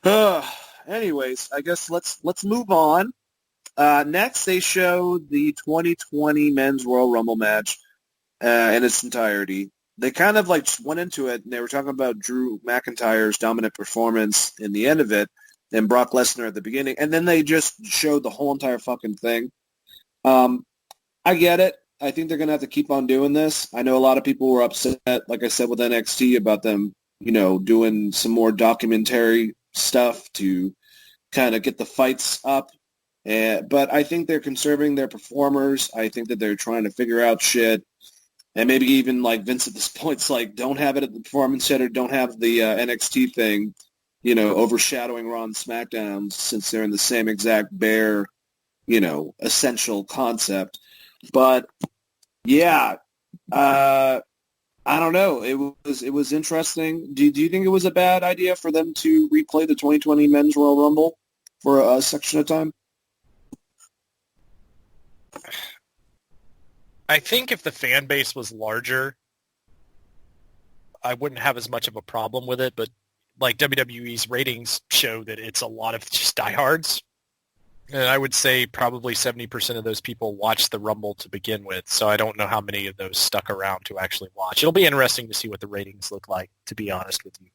that. Anyways, I guess let's move on. Next, they showed the 2020 Men's Royal Rumble match in its entirety. They kind of like just went into it, and they were talking about Drew McIntyre's dominant performance in the end of it, and Brock Lesnar at the beginning, and then they just showed the whole entire fucking thing. I get it. I think they're going to have to keep on doing this. I know a lot of people were upset, like I said, with NXT about them, doing some more documentary stuff to kind of get the fights up. But I think they're conserving their performers. I think that they're trying to figure out shit. And maybe even like Vince at this point's like, don't have it at the Performance Center, don't have the NXT thing, overshadowing Raw and SmackDown, since they're in the same exact bare, essential concept. But yeah, I don't know. It was interesting. Do you think it was a bad idea for them to replay the 2020 Men's Royal Rumble for a section of time? I think if the fan base was larger, I wouldn't have as much of a problem with it. But like WWE's ratings show that it's a lot of just diehards. And I would say probably 70% of those people watched the Rumble to begin with. So I don't know how many of those stuck around to actually watch. It'll be interesting to see what the ratings look like, to be honest with you.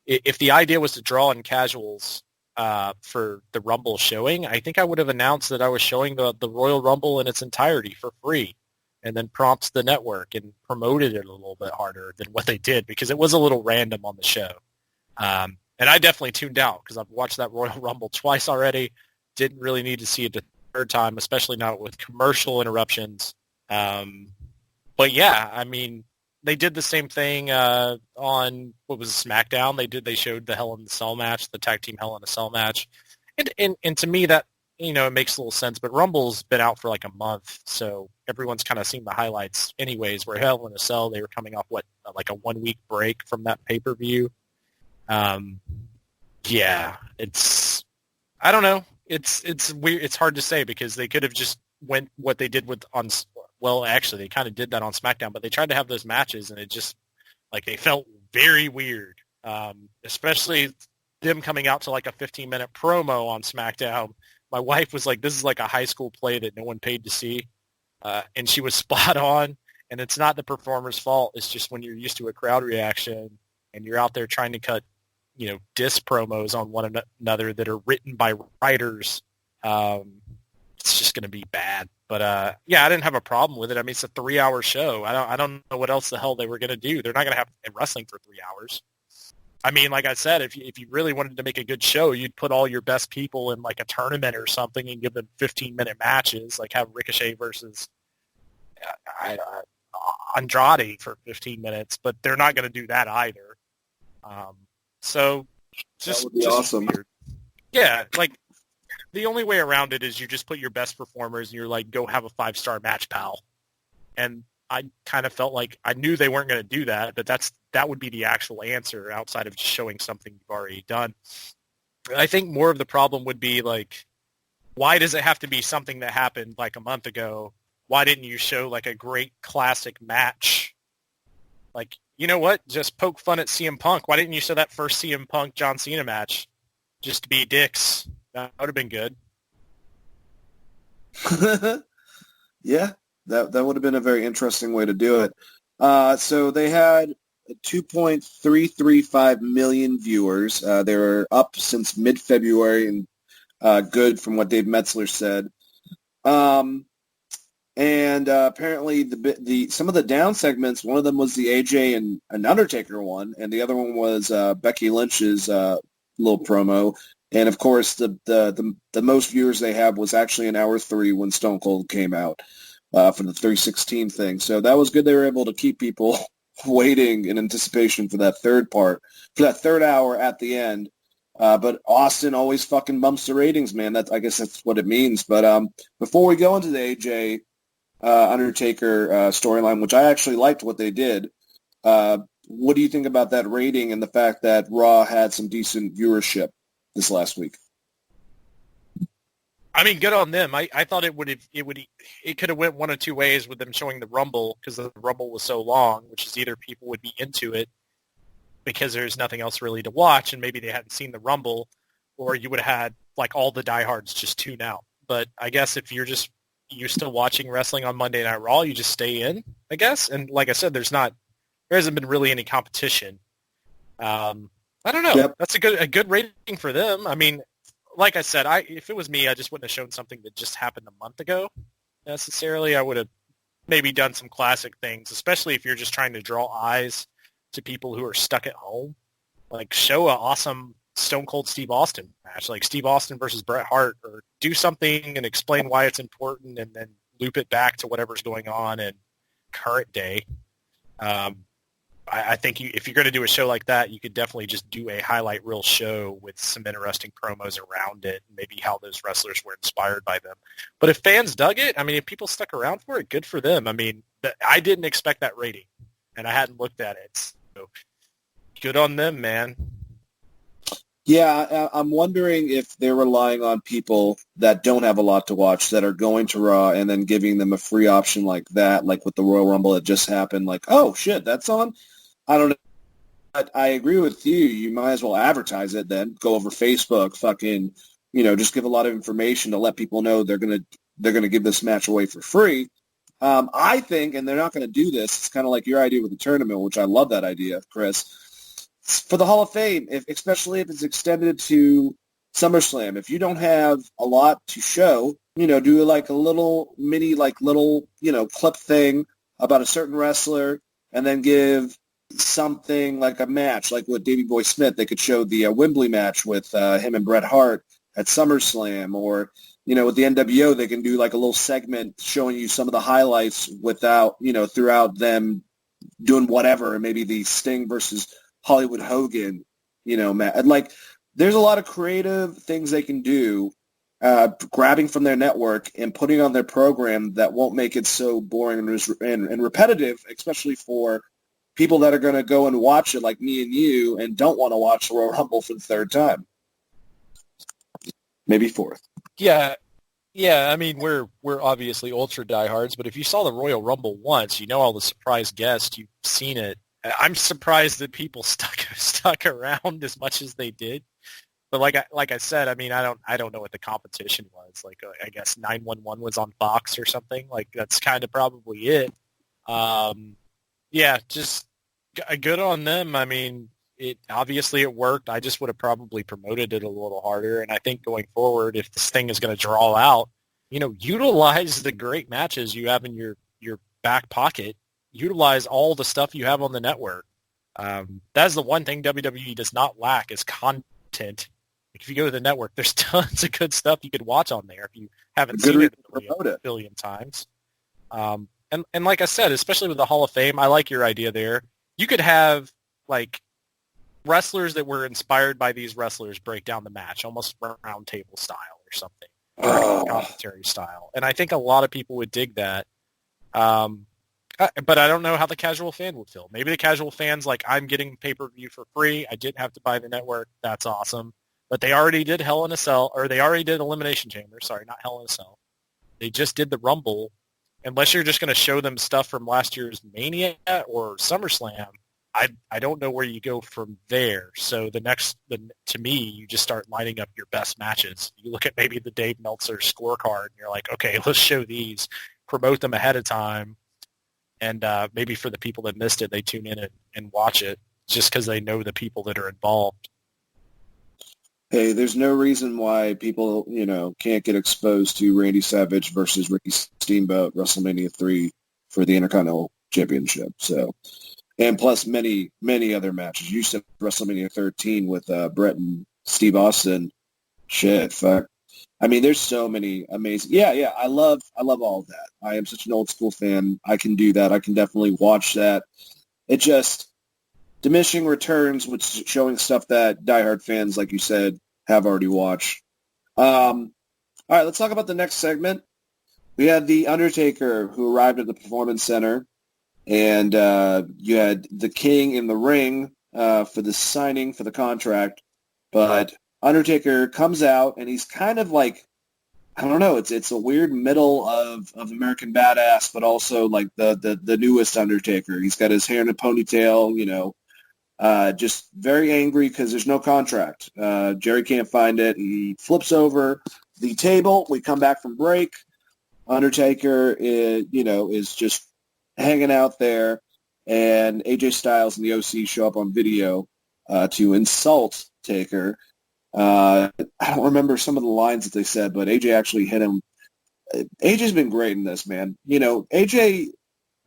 If the idea was to draw in casuals, for the Rumble showing, I think I would have announced that I was showing the Royal Rumble in its entirety for free, and then prompts the network and promoted it a little bit harder than what they did, because it was a little random on the show. And I definitely tuned out because I've watched that Royal Rumble twice already. Didn't really need to see it a third time, especially not with commercial interruptions. But yeah, I mean, they did the same thing on, what was it, SmackDown. They showed the Hell in a Cell match, the tag team Hell in a Cell match, and to me that, you know, it makes a little sense. But Rumble's been out for like a month, so everyone's kind of seen the highlights anyways. Where Hell in a Cell, they were coming off like a 1 week break from that pay-per-view. Yeah, I don't know. It's weird. It's hard to say because they could have just went what they did well, actually, they kind of did that on SmackDown, but they tried to have those matches, and it just, like, they felt very weird, especially them coming out to, like, a 15-minute promo on SmackDown. My wife was like, this is like a high school play that no one paid to see, and she was spot on, and it's not the performer's fault. It's just when you're used to a crowd reaction and you're out there trying to cut, you know, diss promos on one another that are written by writers, it's just going to be bad. But yeah, I didn't have a problem with it. I mean, it's a 3-hour show. I don't know what else the hell they were going to do. They're not going to have wrestling for 3 hours. I mean, like I said, if you really wanted to make a good show, you'd put all your best people in like a tournament or something and give them 15-minute matches, like have Ricochet versus Andrade for 15 minutes. But they're not going to do that either. So just awesome. Weird. Yeah, like, the only way around it is you just put your best performers and you're like, go have a 5-star match, pal. And I kind of felt like I knew they weren't going to do that, but that would be the actual answer outside of just showing something you've already done. I think more of the problem would be like, why does it have to be something that happened like a month ago? Why didn't you show like a great classic match? Like, you know what? Just poke fun at CM Punk. Why didn't you show that first CM Punk John Cena match just to be dicks? That would have been good. Yeah, that would have been a very interesting way to do it. So they had 2.335 million viewers. They were up since mid-February and good from what Dave Metzler said. And apparently the some of the down segments, one of them was the AJ and Undertaker one, and the other one was Becky Lynch's little promo. And of course, the most viewers they had was actually in hour 3 when Stone Cold came out for the 316 thing. So that was good. They were able to keep people waiting in anticipation for that third hour at the end. But Austin always fucking bumps the ratings, man. I guess that's what it means. But before we go into the AJ Undertaker storyline, which I actually liked what they did, what do you think about that rating and the fact that Raw had some decent viewership this last week? I mean, good on them. I thought it could have went one of two ways with them showing the Rumble, because the Rumble was so long, which is either people would be into it because there's nothing else really to watch and maybe they hadn't seen the Rumble, or you would have had like all the diehards just tune out. But I guess if you're still watching wrestling on Monday Night Raw, you just stay in, I guess. And like I said, there hasn't been really any competition. I don't know. Yep. That's a good rating for them. I mean, like I said, if it was me, I just wouldn't have shown something that just happened a month ago necessarily. I would have maybe done some classic things, especially if you're just trying to draw eyes to people who are stuck at home. Like, show an awesome Stone Cold Steve Austin match, like Steve Austin versus Bret Hart, or do something and explain why it's important and then loop it back to whatever's going on in current day. I think if you're going to do a show like that, you could definitely just do a highlight reel show with some interesting promos around it, and maybe how those wrestlers were inspired by them. But if fans dug it, I mean, if people stuck around for it, good for them. I mean, I didn't expect that rating, and I hadn't looked at it. So good on them, man. Yeah, I'm wondering if they're relying on people that don't have a lot to watch, that are going to Raw and then giving them a free option like that, like with the Royal Rumble that just happened. Like, oh, shit, that's on? I don't know. But I agree with you. You might as well advertise it then. Go over Facebook, fucking, just give a lot of information to let people know they're gonna give this match away for free. I think, and they're not going to do this, it's kind of like your idea with the tournament, which I love that idea, Chris. For the Hall of Fame, especially if it's extended to SummerSlam. If you don't have a lot to show, do like a little mini, clip thing about a certain wrestler, and then give something like a match, like with Davey Boy Smith. They could show the Wembley match with him and Bret Hart at SummerSlam, or with the NWO, they can do like a little segment showing you some of the highlights without, throughout them doing whatever, and maybe the Sting versus Hollywood Hogan, match. And like, there's a lot of creative things they can do, grabbing from their network and putting on their program that won't make it so boring and repetitive, especially for people that are going to go and watch it like me and you and don't want to watch the Royal Rumble for the third time. Maybe fourth. Yeah. I mean, we're obviously ultra diehards, but if you saw the Royal Rumble once, all the surprise guests, you've seen it. I'm surprised that people stuck around as much as they did. But like I said, I mean, I don't know what the competition was. Like, I guess 911 was on Fox or something. Like, that's kind of probably it. Yeah, just good on them. I mean, it worked. I just would have probably promoted it a little harder. And I think going forward, if this thing is going to draw out, utilize the great matches you have in your back pocket. Utilize all the stuff you have on the network. That's the one thing WWE does not lack is content. If you go to the network, there's tons of good stuff you could watch on there if you haven't seen it a billion times. And like I said, especially with the Hall of Fame, I like your idea there. You could have like wrestlers that were inspired by these wrestlers break down the match, almost round table style or something, or commentary style. And I think a lot of people would dig that. But I don't know how the casual fan would feel. Maybe the casual fan's like, I'm getting pay-per-view for free. I didn't have to buy the network. That's awesome. But they already did Hell in a Cell, or they already did Elimination Chamber. Sorry, not Hell in a Cell. They just did the Rumble. Unless you're just going to show them stuff from last year's Mania or SummerSlam, I don't know where you go from there. So to me, you just start lining up your best matches. You look at maybe the Dave Meltzer scorecard, and you're like, okay, let's show these, promote them ahead of time. And maybe for the people that missed it, they tune in and watch it just because they know the people that are involved. Hey, there's no reason why people, can't get exposed to Randy Savage versus Ricky Steamboat WrestleMania 3 for the Intercontinental Championship. So, and plus many, many other matches. You said WrestleMania 13 with Brett and Steve Austin. Shit, fuck. I mean, there's so many amazing. Yeah. I love all of that. I am such an old school fan. I can do that. I can definitely watch that. It just diminishing returns with showing stuff that diehard fans, like you said, have already watched. All right, let's talk about the next segment. We had The Undertaker, who arrived at the Performance Center, and you had the King in the ring for the signing for the contract, but Undertaker comes out, and he's kind of like, I don't know, it's a weird middle of American Badass, but also like the newest Undertaker. He's got his hair in a ponytail, just very angry because there's no contract. Jerry can't find it. He flips over the table. We come back from break. Undertaker is just hanging out there, and AJ Styles and the OC show up on video to insult Taker. I don't remember some of the lines that they said, but AJ actually hit him. AJ's been great in this, man. AJ,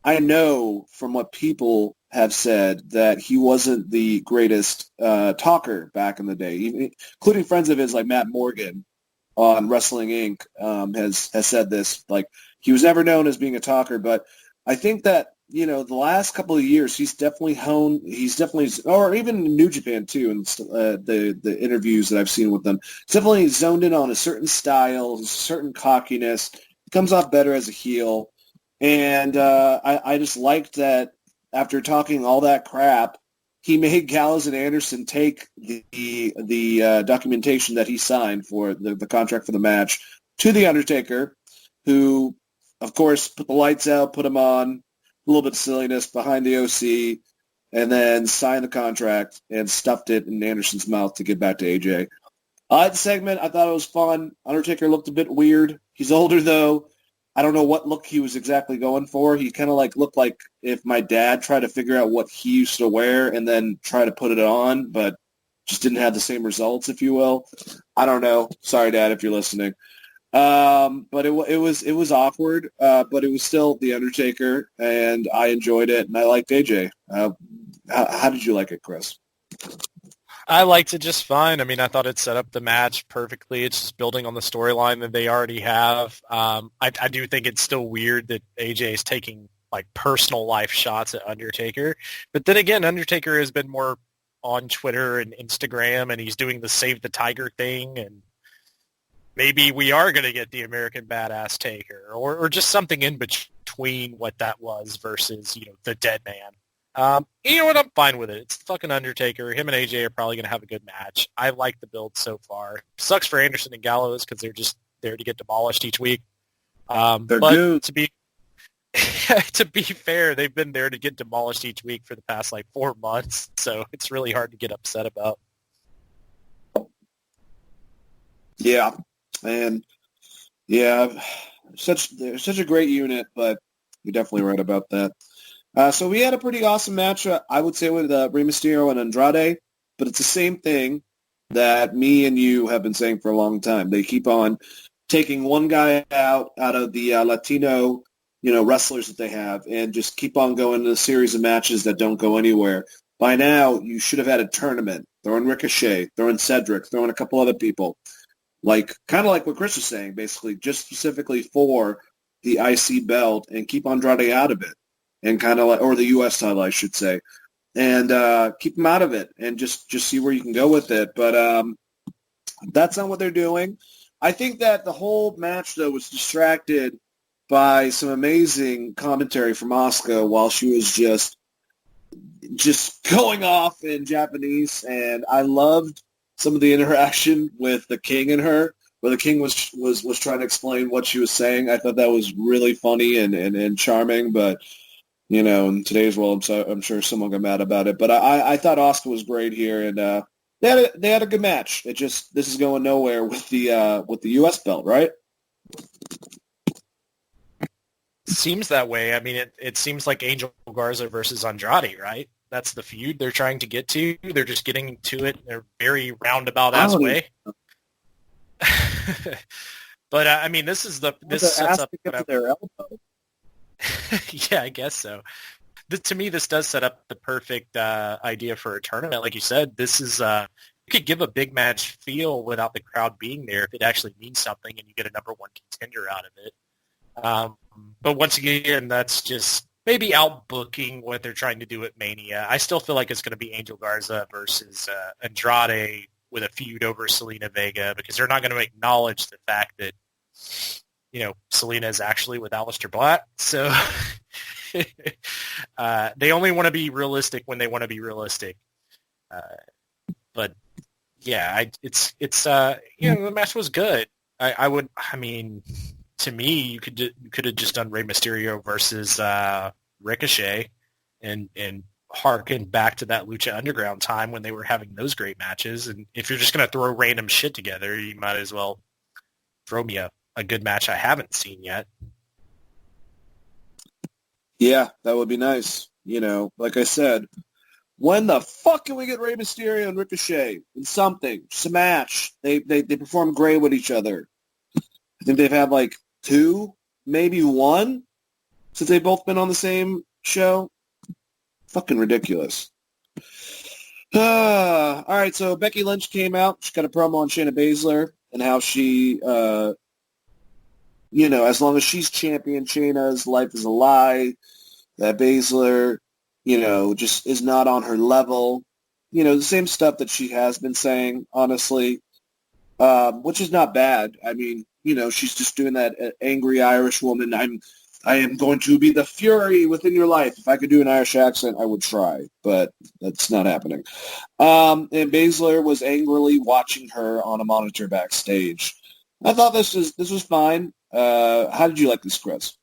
I know from what people have said that he wasn't the greatest talker back in the day, including friends of his like Matt Morgan on Wrestling Inc. Has said this. Like, he was never known as being a talker, but I think that the last couple of years he's definitely honed. He's definitely, or even in New Japan too, and the interviews that I've seen with them, he's definitely zoned in on a certain style, a certain cockiness. He comes off better as a heel, and I just liked that. After talking all that crap, he made Gallows and Anderson take the documentation that he signed for the contract for the match to The Undertaker, who, of course, put the lights out, put him on, a little bit of silliness behind the OC, and then signed the contract and stuffed it in Anderson's mouth to get back to AJ. The segment, I thought it was fun. Undertaker looked a bit weird. He's older, though. I don't know what look he was exactly going for. He kind of looked like if my dad tried to figure out what he used to wear and then try to put it on, but just didn't have the same results, if you will. I don't know. Sorry, Dad, if you're listening. But it was awkward, but it was still The Undertaker, and I enjoyed it, and I liked AJ. How did you like it, Chris? I liked it just fine. I mean, I thought it set up the match perfectly. It's just building on the storyline that they already have. I do think it's still weird that AJ is taking like personal life shots at Undertaker. But then again, Undertaker has been more on Twitter and Instagram, and he's doing the Save the Tiger thing, and maybe we are going to get the American Badass Taker, or just something in between what that was versus, the Dead Man. You know what? I'm fine with it. It's the fucking Undertaker. Him and AJ are probably going to have a good match. I like the build so far. Sucks for Anderson and Gallows because they're just there to get demolished each week. They're but good. to be fair, they've been there to get demolished each week for the past 4 months, so it's really hard to get upset about. Yeah, and they're such a great unit, but you're definitely right about that. So we had a pretty awesome match, I would say, with Rey Mysterio and Andrade, but it's the same thing that me and you have been saying for a long time. They keep on taking one guy out of the Latino, wrestlers that they have, and just keep on going to a series of matches that don't go anywhere. By now, you should have had a tournament. Throw in Ricochet, throw in Cedric, throw in a couple other people. Kind of like what Chris was saying, basically, just specifically for the IC belt, and keep Andrade out of it. And kind of or the U.S. title, I should say, and keep them out of it, and just see where you can go with it. But that's not what they're doing. I think that the whole match, though, was distracted by some amazing commentary from Asuka while she was just going off in Japanese, and I loved some of the interaction with the King and her, where the King was trying to explain what she was saying. I thought that was really funny and charming, but in today's world, I'm sure someone got mad about it. But I thought Asuka was great here, and they had a good match. This is going nowhere with the U.S. belt, right? Seems that way. I mean, it seems like Angel Garza versus Andrade, right? That's the feud they're trying to get to. They're just getting to it in a very roundabout-ass way. But I mean, this sets up their elbow. Yeah, I guess so. To me, this does set up the perfect idea for a tournament. Like you said, this is you could give a big match feel without the crowd being there if it actually means something and you get a number one contender out of it. But once again, that's just maybe outbooking what they're trying to do at Mania. I still feel like it's going to be Angel Garza versus Andrade with a feud over Selena Vega, because they're not going to acknowledge the fact that Selena is actually with Aleister Black. So they only want to be realistic when they want to be realistic. But yeah, the match was good. To me, you could have just done Rey Mysterio versus Ricochet and harken back to that Lucha Underground time when they were having those great matches. And if you're just going to throw random shit together, you might as well throw me a good match I haven't seen yet. Yeah, that would be nice. Like I said, when the fuck can we get Rey Mysterio and Ricochet in something? Just a match. They perform great with each other. I think they've had 2, maybe 1, since they've both been on the same show. Fucking ridiculous. All right, so Becky Lynch came out. She got a promo on Shayna Baszler and how she, as long as she's champion, Shayna's life is a lie. That Baszler, just is not on her level. The same stuff that she has been saying, honestly, which is not bad. I mean, she's just doing that angry Irish woman. I am going to be the fury within your life. If I could do an Irish accent, I would try, but that's not happening. And Baszler was angrily watching her on a monitor backstage. I thought this was fine. How did you like this, Chris?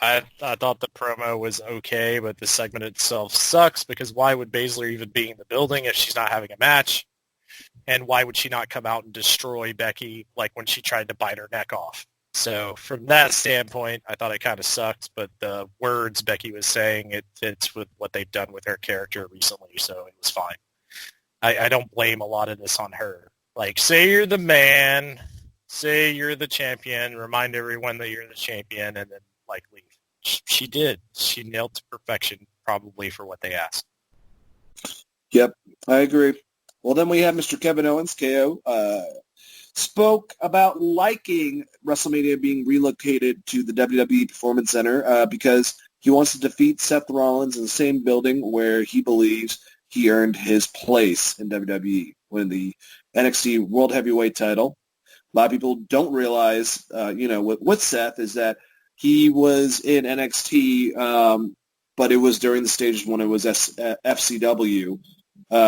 I thought the promo was okay, but the segment itself sucks, because why would Baszler even be in the building if she's not having a match? And why would she not come out and destroy Becky like when she tried to bite her neck off? So from that standpoint, I thought it kind of sucked, but the words Becky was saying, it fits with what they've done with her character recently, so it was fine. I don't blame a lot of this on her. Like, say you're the man, say you're the champion, remind everyone that you're the champion, and then, like, leave. She did. She nailed to perfection, probably for what they asked. Yep, I agree. Well, then we have Mr. Kevin Owens, KO, spoke about liking WrestleMania being relocated to the WWE Performance Center because he wants to defeat Seth Rollins in the same building where he believes he earned his place in WWE, winning the NXT World Heavyweight title. A lot of people don't realize, with Seth is that he was in NXT, but it was during the stages when it was FCW,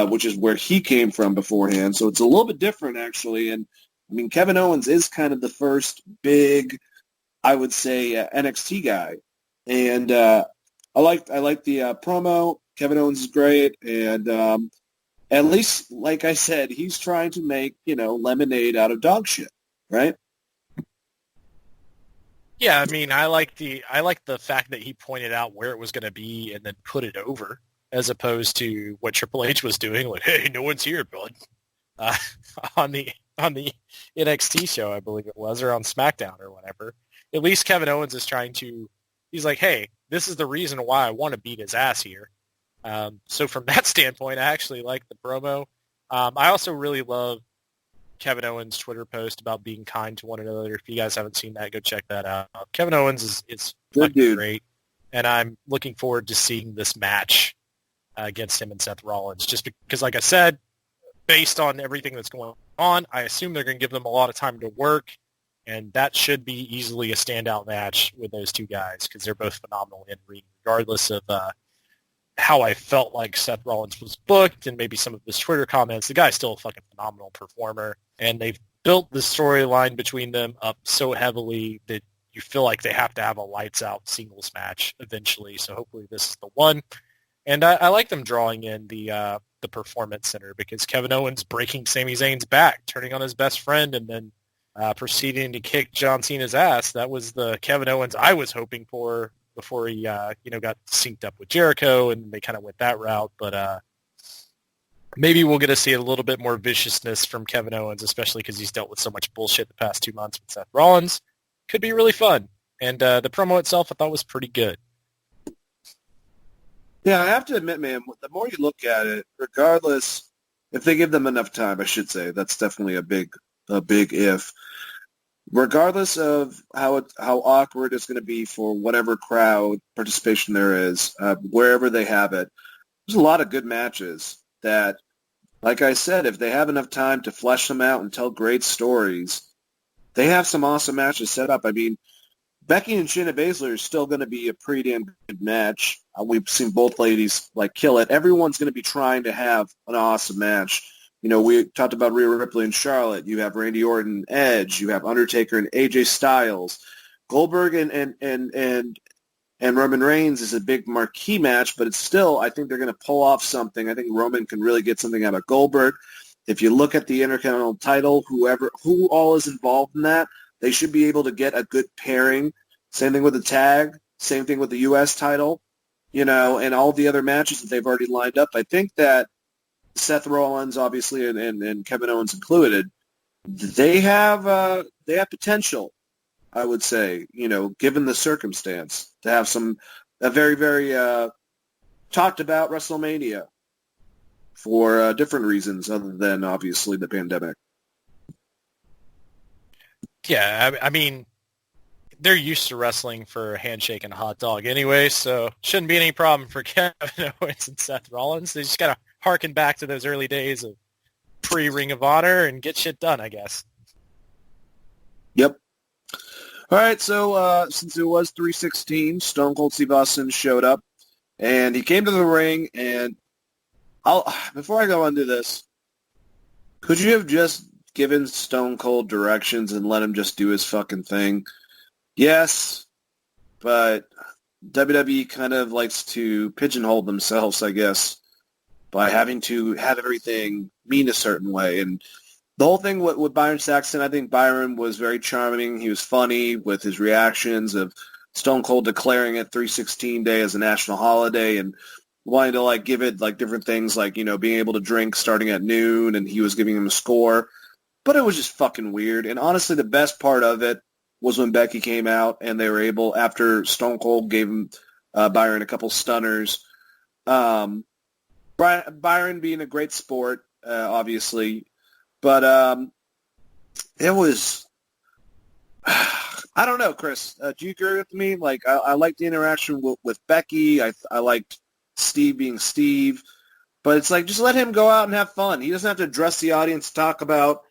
which is where he came from beforehand. So it's a little bit different, actually. And I mean, Kevin Owens is kind of the first big, I would say, NXT guy. And I like the promo. Kevin Owens is great. And at least, like I said, he's trying to make, lemonade out of dog shit, right? Yeah, I mean, I like the fact that he pointed out where it was going to be and then put it over, as opposed to what Triple H was doing, like, hey, no one's here, bud, on the NXT show, I believe it was, or on SmackDown or whatever. At least Kevin Owens is trying to, he's like, hey, this is the reason why I want to beat his ass here. So from that standpoint, I actually like the promo. I also really love Kevin Owens' Twitter post about being kind to one another. If you guys haven't seen that, go check that out. Kevin Owens is fucking great, and I'm looking forward to seeing this match against him and Seth Rollins, just because, like I said, based on everything that's going on, I assume they're going to give them a lot of time to work, and that should be easily a standout match with those two guys, because they're both phenomenal in ring, regardless of how I felt like Seth Rollins was booked and maybe some of his Twitter comments. The guy's still a fucking phenomenal performer, and they've built the storyline between them up so heavily that you feel like they have to have a lights-out singles match eventually, so hopefully this is the one. And I like them drawing in the Performance Center, because Kevin Owens breaking Sami Zayn's back, turning on his best friend, and then proceeding to kick John Cena's ass. That was the Kevin Owens I was hoping for before he, got synced up with Jericho, and they kind of went that route. But maybe we'll get to see a little bit more viciousness from Kevin Owens, especially because he's dealt with so much bullshit the past 2 months with Seth Rollins. Could be really fun. And the promo itself I thought was pretty good. Yeah, I have to admit, man, the more you look at it, regardless, if they give them enough time, I should say, that's definitely a big if. Regardless of how awkward it's going to be for whatever crowd participation there is, wherever they have it, there's a lot of good matches that, like I said, if they have enough time to flesh them out and tell great stories, they have some awesome matches set up. I mean, Becky and Shayna Baszler is still going to be a pretty damn good match. We've seen both ladies kill it. Everyone's going to be trying to have an awesome match. We talked about Rhea Ripley and Charlotte. You have Randy Orton and Edge. You have Undertaker and AJ Styles. Goldberg and Roman Reigns is a big marquee match, but it's still, I think they're going to pull off something. I think Roman can really get something out of Goldberg. If you look at the Intercontinental title, who all is involved in that, they should be able to get a good pairing. Same thing with the tag. Same thing with the U.S. title, and all the other matches that they've already lined up. I think that Seth Rollins, obviously, and Kevin Owens included, they have potential, I would say, given the circumstance, to have a very, very talked about WrestleMania for different reasons other than, obviously, the pandemic. Yeah, I mean, they're used to wrestling for a handshake and a hot dog anyway, so shouldn't be any problem for Kevin Owens and Seth Rollins. They just got to harken back to those early days of pre-Ring of Honor and get shit done, I guess. Yep. All right, so since it was 316, Stone Cold Steve Austin showed up, and he came to the ring, and before I go into this, could you have just given Stone Cold directions and let him just do his fucking thing? Yes, but WWE kind of likes to pigeonhole themselves, I guess, by having to have everything mean a certain way. And The whole thing with Byron Saxton, I think Byron was very charming. He was funny with his reactions of Stone Cold declaring it 316 Day as a national holiday and wanting to like give it like different things like, you know, being able to drink starting at noon, and he was giving him a score. But it was just fucking weird. And honestly, the best part of it was when Becky came out and they were able, after Stone Cold gave him Byron a couple stunners. Byron being a great sport, obviously. But it was, I don't know, Chris. Do you agree with me? Like, I liked the interaction with Becky. I liked Steve being Steve. But it's like, just let him go out and have fun. He doesn't have to address the audience, talk about,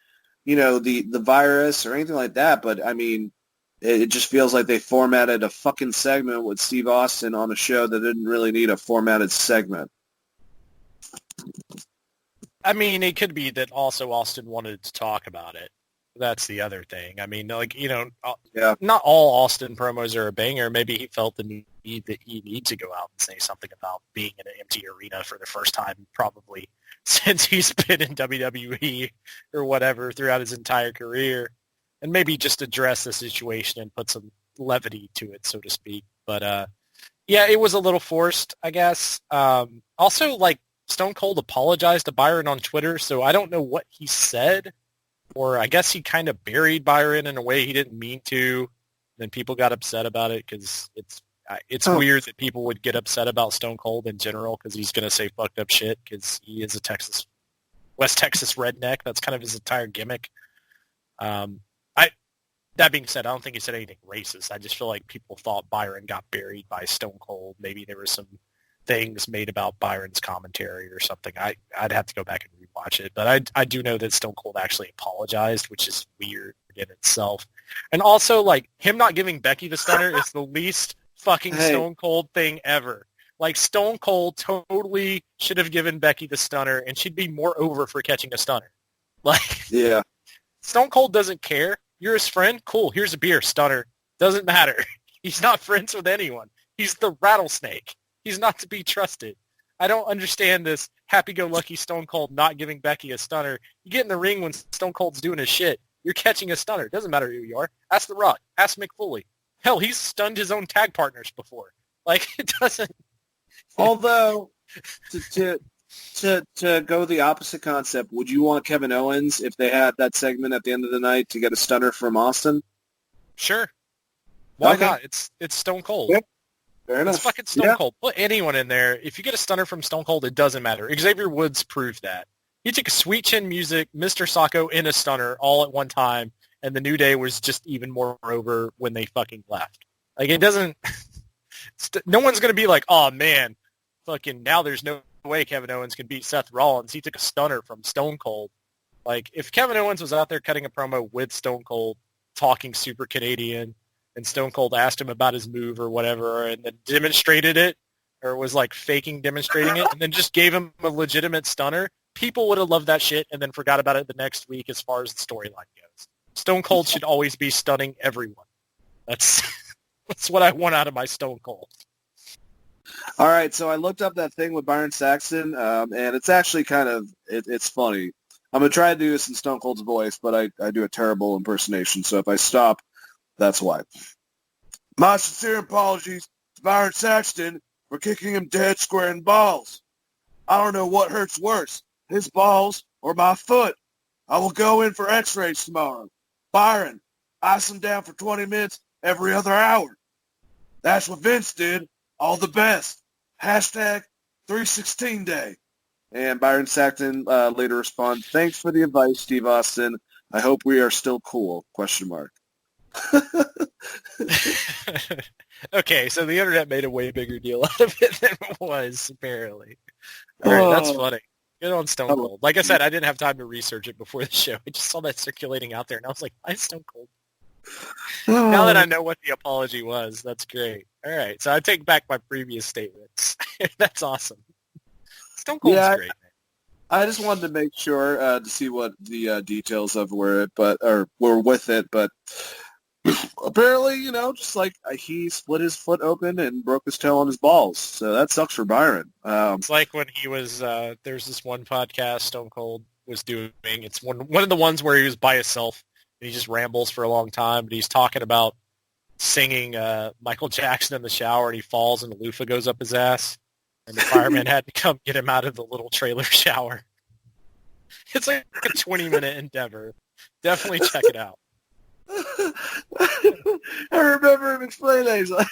you know, the virus or anything like that. But, I mean, it just feels like they formatted a fucking segment with Steve Austin on a show that didn't really need a formatted segment. I mean, it could be that also Austin wanted to talk about it. That's the other thing. I mean, like, you know, not all Austin promos are a banger. Maybe he felt the need that he needs to go out and say something about being in an empty arena for the first time probably since he's been in WWE or whatever throughout his entire career, and maybe just address the situation and put some levity to it, so to speak. But, yeah, it was a little forced, I guess. Also, like, Stone Cold apologized to Byron on Twitter, so I don't know what he said. Or I guess he kind of buried Byron in a way he didn't mean to. Then people got upset about it because it's weird that people would get upset about Stone Cold in general because he's going to say fucked up shit because he is a West Texas redneck. That's kind of his entire gimmick. That being said, I don't think he said anything racist. I just feel like people thought Byron got buried by Stone Cold. Maybe there were some things made about Byron's commentary or something. I'd have to go back and rewatch it, but I do know that Stone Cold actually apologized, which is weird in itself. And also, like, him not giving Becky the stunner is the least fucking Stone Cold thing ever. Like, Stone Cold totally should have given Becky the stunner, and she'd be more over for catching a stunner. Like, yeah, Stone Cold doesn't care. You're his friend? Cool, here's a beer, stunner. Doesn't matter. He's not friends with anyone. He's the rattlesnake. He's not to be trusted. I don't understand this happy-go-lucky Stone Cold not giving Becky a stunner. You get in the ring when Stone Cold's doing his shit. You're catching a stunner. Doesn't matter who you are. Ask The Rock. Ask Mick Foley. Hell, he's stunned his own tag partners before. Like, it doesn't... Although, to go the opposite concept, would you want Kevin Owens, if they had that segment at the end of the night, to get a stunner from Austin? Sure. Why not? It's Stone Cold. Yep. Fair enough. It's fucking Stone Cold. Put anyone in there. If you get a stunner from Stone Cold, it doesn't matter. Xavier Woods proved that. He took a Sweet Chin Music, Mr. Sacco, and a stunner all at one time, and the New Day was just even more over when they fucking left. Like, it doesn't... no one's going to be like, oh, man, fucking now there's no way Kevin Owens can beat Seth Rollins. He took a stunner from Stone Cold. Like, if Kevin Owens was out there cutting a promo with Stone Cold, talking super Canadian, and Stone Cold asked him about his move or whatever, and then demonstrated it, or was like faking demonstrating it, and then just gave him a legitimate stunner, people would have loved that shit and then forgot about it the next week as far as the storyline goes. Stone Cold should always be stunning everyone. That's what I want out of my Stone Cold. All right, so I looked up that thing with Byron Saxton, and it's actually kind of, it's funny. I'm going to try to do this in Stone Cold's voice, but I do a terrible impersonation, so if I stop, that's why. My sincere apologies to Byron Saxton for kicking him dead square in balls. I don't know what hurts worse, his balls or my foot. I will go in for x-rays tomorrow. Byron, ice him down for 20 minutes every other hour. That's what Vince did. All the best. Hashtag 316 day. And Byron Saxton later responded, thanks for the advice, Steve Austin. I hope we are still cool, ? Okay, so the internet made a way bigger deal out of it than it was, apparently. All right, that's funny. Good on Stone Cold. Like I said, I didn't have time to research it before the show. I just saw that circulating out there, and I was like, why is Stone Cold? Now that I know what the apology was, that's great. All right, so I take back my previous statements. That's awesome. Stone Cold's great, man. I just wanted to make sure to see what the details of were with it, but apparently, you know, just like he split his foot open and broke his toe on his balls. So that sucks for Byron. It's like when he was, there's this one podcast, Stone Cold was doing. It's one of the ones where he was by himself and he just rambles for a long time. But he's talking about singing Michael Jackson in the shower, and he falls and the loofah goes up his ass, and the fireman had to come get him out of the little trailer shower. It's like a 20-minute endeavor. Definitely check it out. I remember him explaining that. He's like,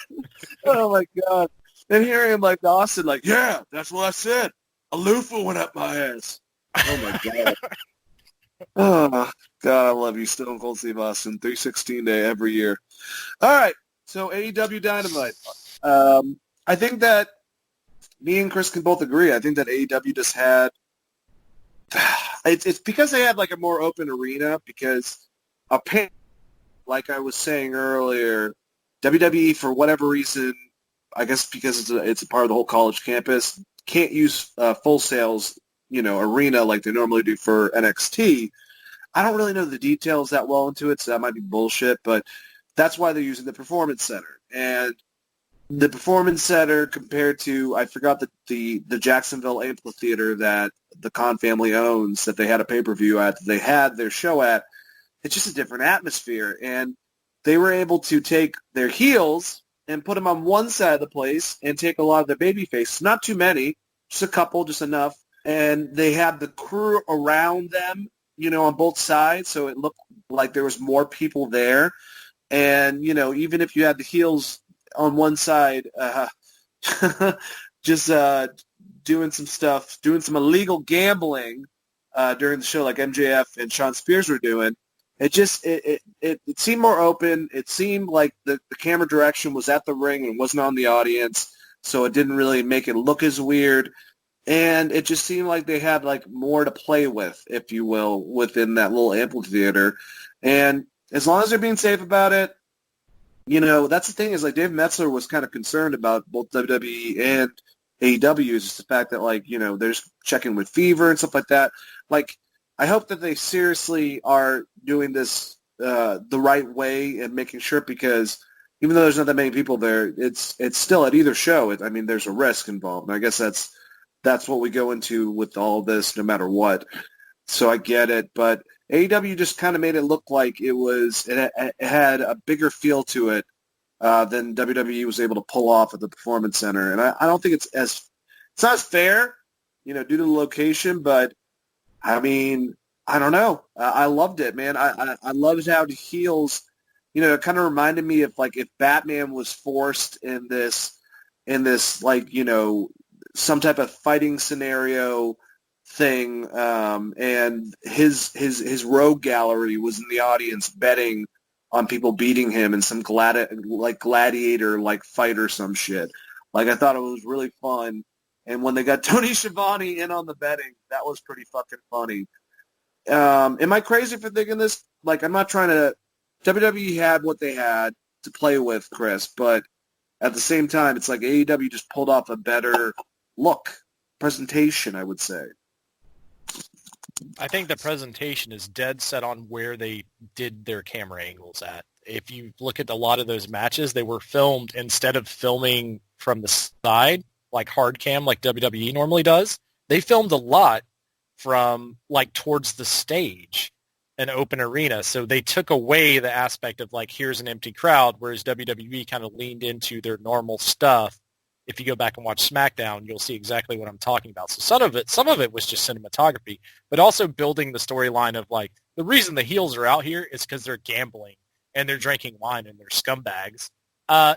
oh my God. And hearing him like Austin, like, yeah, that's what I said. A loofah went up my ass. Oh my God. Oh God, I love you, Stone Cold Steve Austin. 316 day every year. All right. So AEW Dynamite. I think that me and Chris can both agree. I think that AEW just had it's because they had like a more open arena, because apparently, like I was saying earlier, WWE, for whatever reason, I guess because it's a part of the whole college campus, can't use Full Sail's, arena like they normally do for NXT. I don't really know the details that well into it, so that might be bullshit, but that's why they're using the Performance Center. And the Performance Center compared to, I forgot the Jacksonville Amphitheater that the Khan family owns, that they had a pay-per-view at, that they had their show at, it's just a different atmosphere. And they were able to take their heels and put them on one side of the place and take a lot of their baby faces. Not too many, just a couple, just enough. And they had the crew around them, on both sides, so it looked like there was more people there. And, even if you had the heels on one side, just doing some stuff, doing some illegal gambling during the show like MJF and Sean Spears were doing, it seemed more open. It seemed like the camera direction was at the ring and wasn't on the audience, so it didn't really make it look as weird. And it just seemed like they had like more to play with, if you will, within that little amphitheater. And as long as they're being safe about it, that's the thing, is like Dave Metzler was kind of concerned about both WWE and AEW, is just the fact that like, there's checking with fever and stuff like that. Like, I hope that they seriously are doing this the right way and making sure, because even though there's not that many people there, it's still at either show. There's a risk involved. And I guess that's what we go into with all of this, no matter what. So I get it, but AEW just kind of made it look like it had a bigger feel to it than WWE was able to pull off at the Performance Center. And I don't think it's not as fair, due to the location, but I don't know. I loved it, man. I loved how the heels, it kind of reminded me of like if Batman was forced in this like, some type of fighting scenario thing, and his rogue gallery was in the audience betting on people beating him in some gladiator like fight or some shit. Like, I thought it was really fun. And when they got Tony Schiavone in on the betting, that was pretty fucking funny. Am I crazy for thinking this? Like, I'm not trying to... WWE had what they had to play with, Chris, but at the same time, it's like AEW just pulled off a better presentation, I would say. I think the presentation is dead set on where they did their camera angles at. If you look at a lot of those matches, they were filmed, instead of filming from the side, like hard cam, like WWE normally does, they filmed a lot from like towards the stage, an open arena. So they took away the aspect of like, here's an empty crowd, whereas WWE kind of leaned into their normal stuff. If you go back and watch SmackDown, you'll see exactly what I'm talking about. So some of it was just cinematography, but also building the storyline of like, the reason the heels are out here is because they're gambling and they're drinking wine and they're scumbags.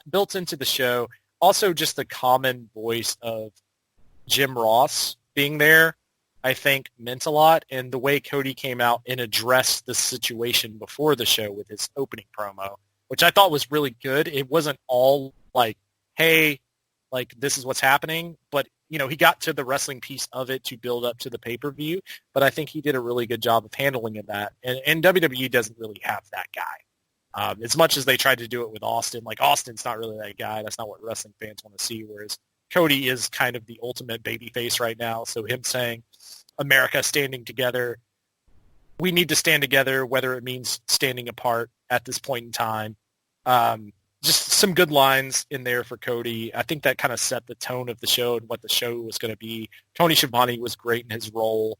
Built into the show. Also just the common voice of Jim Ross being there, I think meant a lot. And the way Cody came out and addressed the situation before the show with his opening promo, which I thought was really good. It wasn't all like, hey, like, this is what's happening. But, he got to the wrestling piece of it to build up to the pay-per-view. But I think he did a really good job of handling that. And WWE doesn't really have that guy. As much as they tried to do it with Austin, like, Austin's not really that guy. That's not what wrestling fans want to see. Whereas Cody is kind of the ultimate babyface right now. So him saying, America standing together, we need to stand together, whether it means standing apart at this point in time. Just some good lines in there for Cody. I think that kind of set the tone of the show and what the show was going to be. Tony Schiavone was great in his role.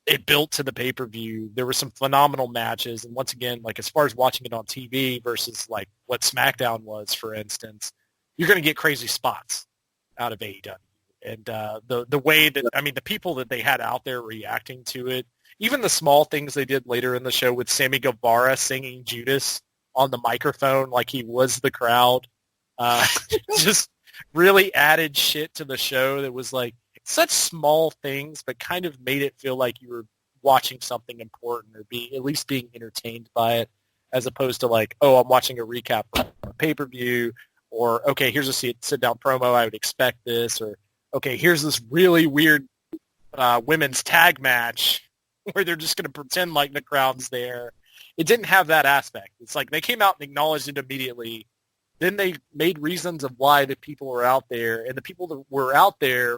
it built to the pay-per-view. There were some phenomenal matches. And once again, like as far as watching it on TV versus like what SmackDown was, for instance, you're going to get crazy spots out of AEW. And the way that, I mean, the people that they had out there reacting to it, even the small things they did later in the show with Sammy Guevara singing Judas on the microphone like he was the crowd, just really added shit to the show that was like such small things, but kind of made it feel like you were watching something important or at least being entertained by it, as opposed to like, oh, I'm watching a recap of a pay-per-view, or, okay, here's a sit-down promo, I would expect this, or, okay, here's this really weird women's tag match where they're just going to pretend like the crowd's there. It didn't have that aspect. It's like they came out and acknowledged it immediately. Then they made reasons of why the people were out there, and the people that were out there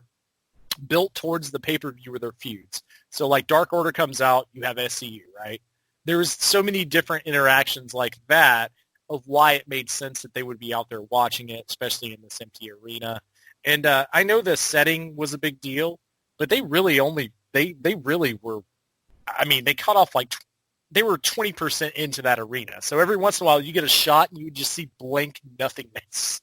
built towards the pay-per-view with their feuds. So like Dark Order comes out, you have SCU, right? There was so many different interactions like that of why it made sense that they would be out there watching it, especially in this empty arena. And I know the setting was a big deal, but they really were, I mean, they cut off like, they were 20% into that arena. So every once in a while you get a shot and you would just see blank nothingness.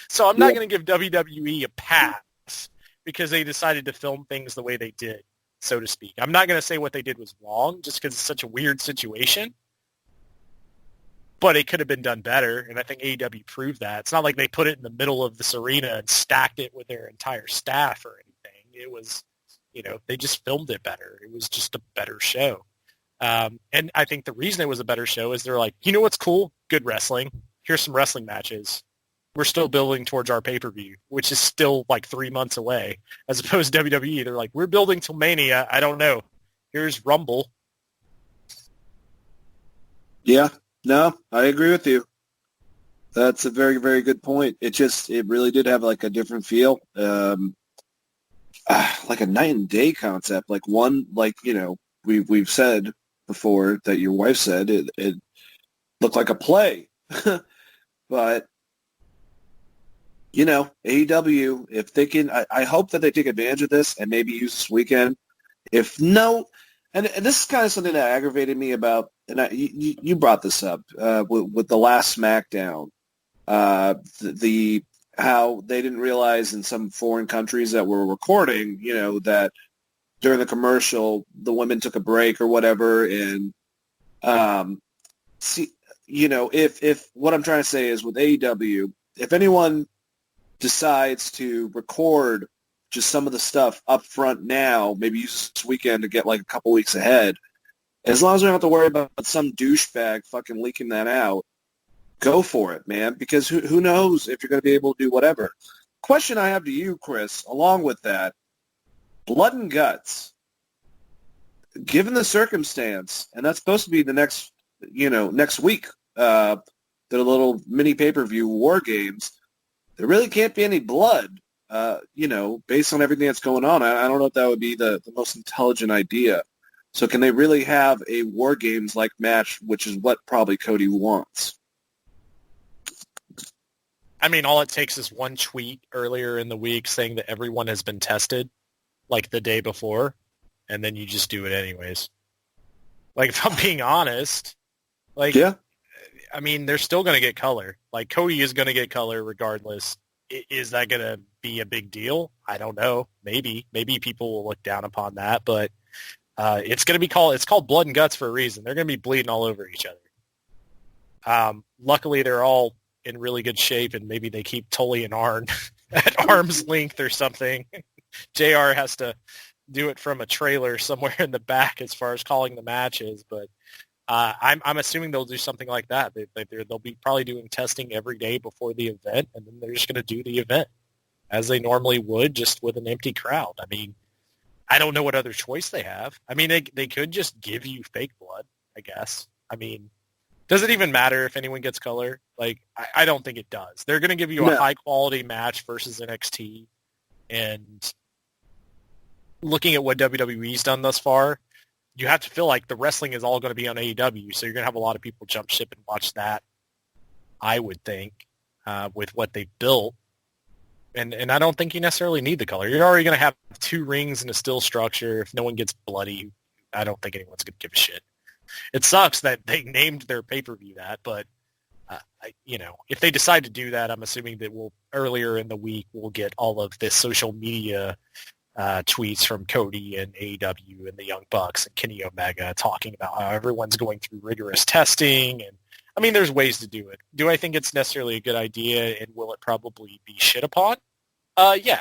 So I'm not going to give WWE a pass because they decided to film things the way they did, so to speak. I'm not going to say what they did was wrong just because it's such a weird situation, but it could have been done better, and I think AEW proved that. It's not like they put it in the middle of this arena and stacked it with their entire staff or anything. It was, they just filmed it better. It was just a better show. And I think the reason it was a better show is they're like, you know what's cool? Good wrestling. Here's some wrestling matches. We're still building towards our pay-per-view, which is still like 3 months away, as opposed to WWE. They're like, we're building till Mania. I don't know. Here's Rumble. Yeah, no, I agree with you. That's a very, very good point. It really did have like a different feel, like a night and day concept. Like one, like, we've said before that your wife said it looked like a play, but AEW, if they can, I hope that they take advantage of this and maybe use this weekend. If no, and this is kind of something that aggravated me about, and you brought this up with the last SmackDown, the how they didn't realize in some foreign countries that were recording, that during the commercial the women took a break or whatever, and if what I'm trying to say is with AEW, if anyone decides to record just some of the stuff up front now, maybe use this weekend to get like a couple weeks ahead, as long as we don't have to worry about some douchebag fucking leaking that out, go for it, man, because who knows if you're going to be able to do whatever. Question I have to you, Chris, along with that, Blood and Guts, given the circumstance, and that's supposed to be the next week, the little mini pay-per-view War Games, there really can't be any blood, based on everything that's going on. I don't know if that would be the most intelligent idea. So can they really have a War Games-like match, which is what probably Cody wants? I mean, all it takes is one tweet earlier in the week saying that everyone has been tested, like the day before, and then you just do it anyways. Like, if I'm being honest, like, yeah. I mean, they're still going to get color. Like, Cody is going to get color regardless. Is that going to be a big deal? I don't know. Maybe people will look down upon that, but it's going to be it's called Blood and Guts for a reason. They're going to be bleeding all over each other. Luckily, they're all in really good shape, and maybe they keep Tully and Arn at arm's length or something. JR has to do it from a trailer somewhere in the back as far as calling the matches, but I'm assuming they'll do something like that. They'll be probably doing testing every day before the event, and then they're just going to do the event as they normally would, just with an empty crowd. I mean, I don't know what other choice they have. I mean, they could just give you fake blood, I guess. I mean, does it even matter if anyone gets color? Like, I don't think it does. They're going to give you a high-quality match versus NXT, and looking at what WWE's done thus far, you have to feel like the wrestling is all going to be on AEW, so you're going to have a lot of people jump ship and watch that, I would think, with what they've built. And I don't think you necessarily need the color. You're already going to have 2 rings and a still structure. If no one gets bloody, who I don't think anyone's going to give a shit. It sucks that they named their pay-per-view that, but if they decide to do that, I'm assuming that earlier in the week we'll get all of this social media tweets from Cody and AEW and the Young Bucks and Kenny Omega talking about how everyone's going through rigorous testing. And I mean, there's ways to do it. Do I think it's necessarily a good idea, and will it probably be shit upon? Yeah,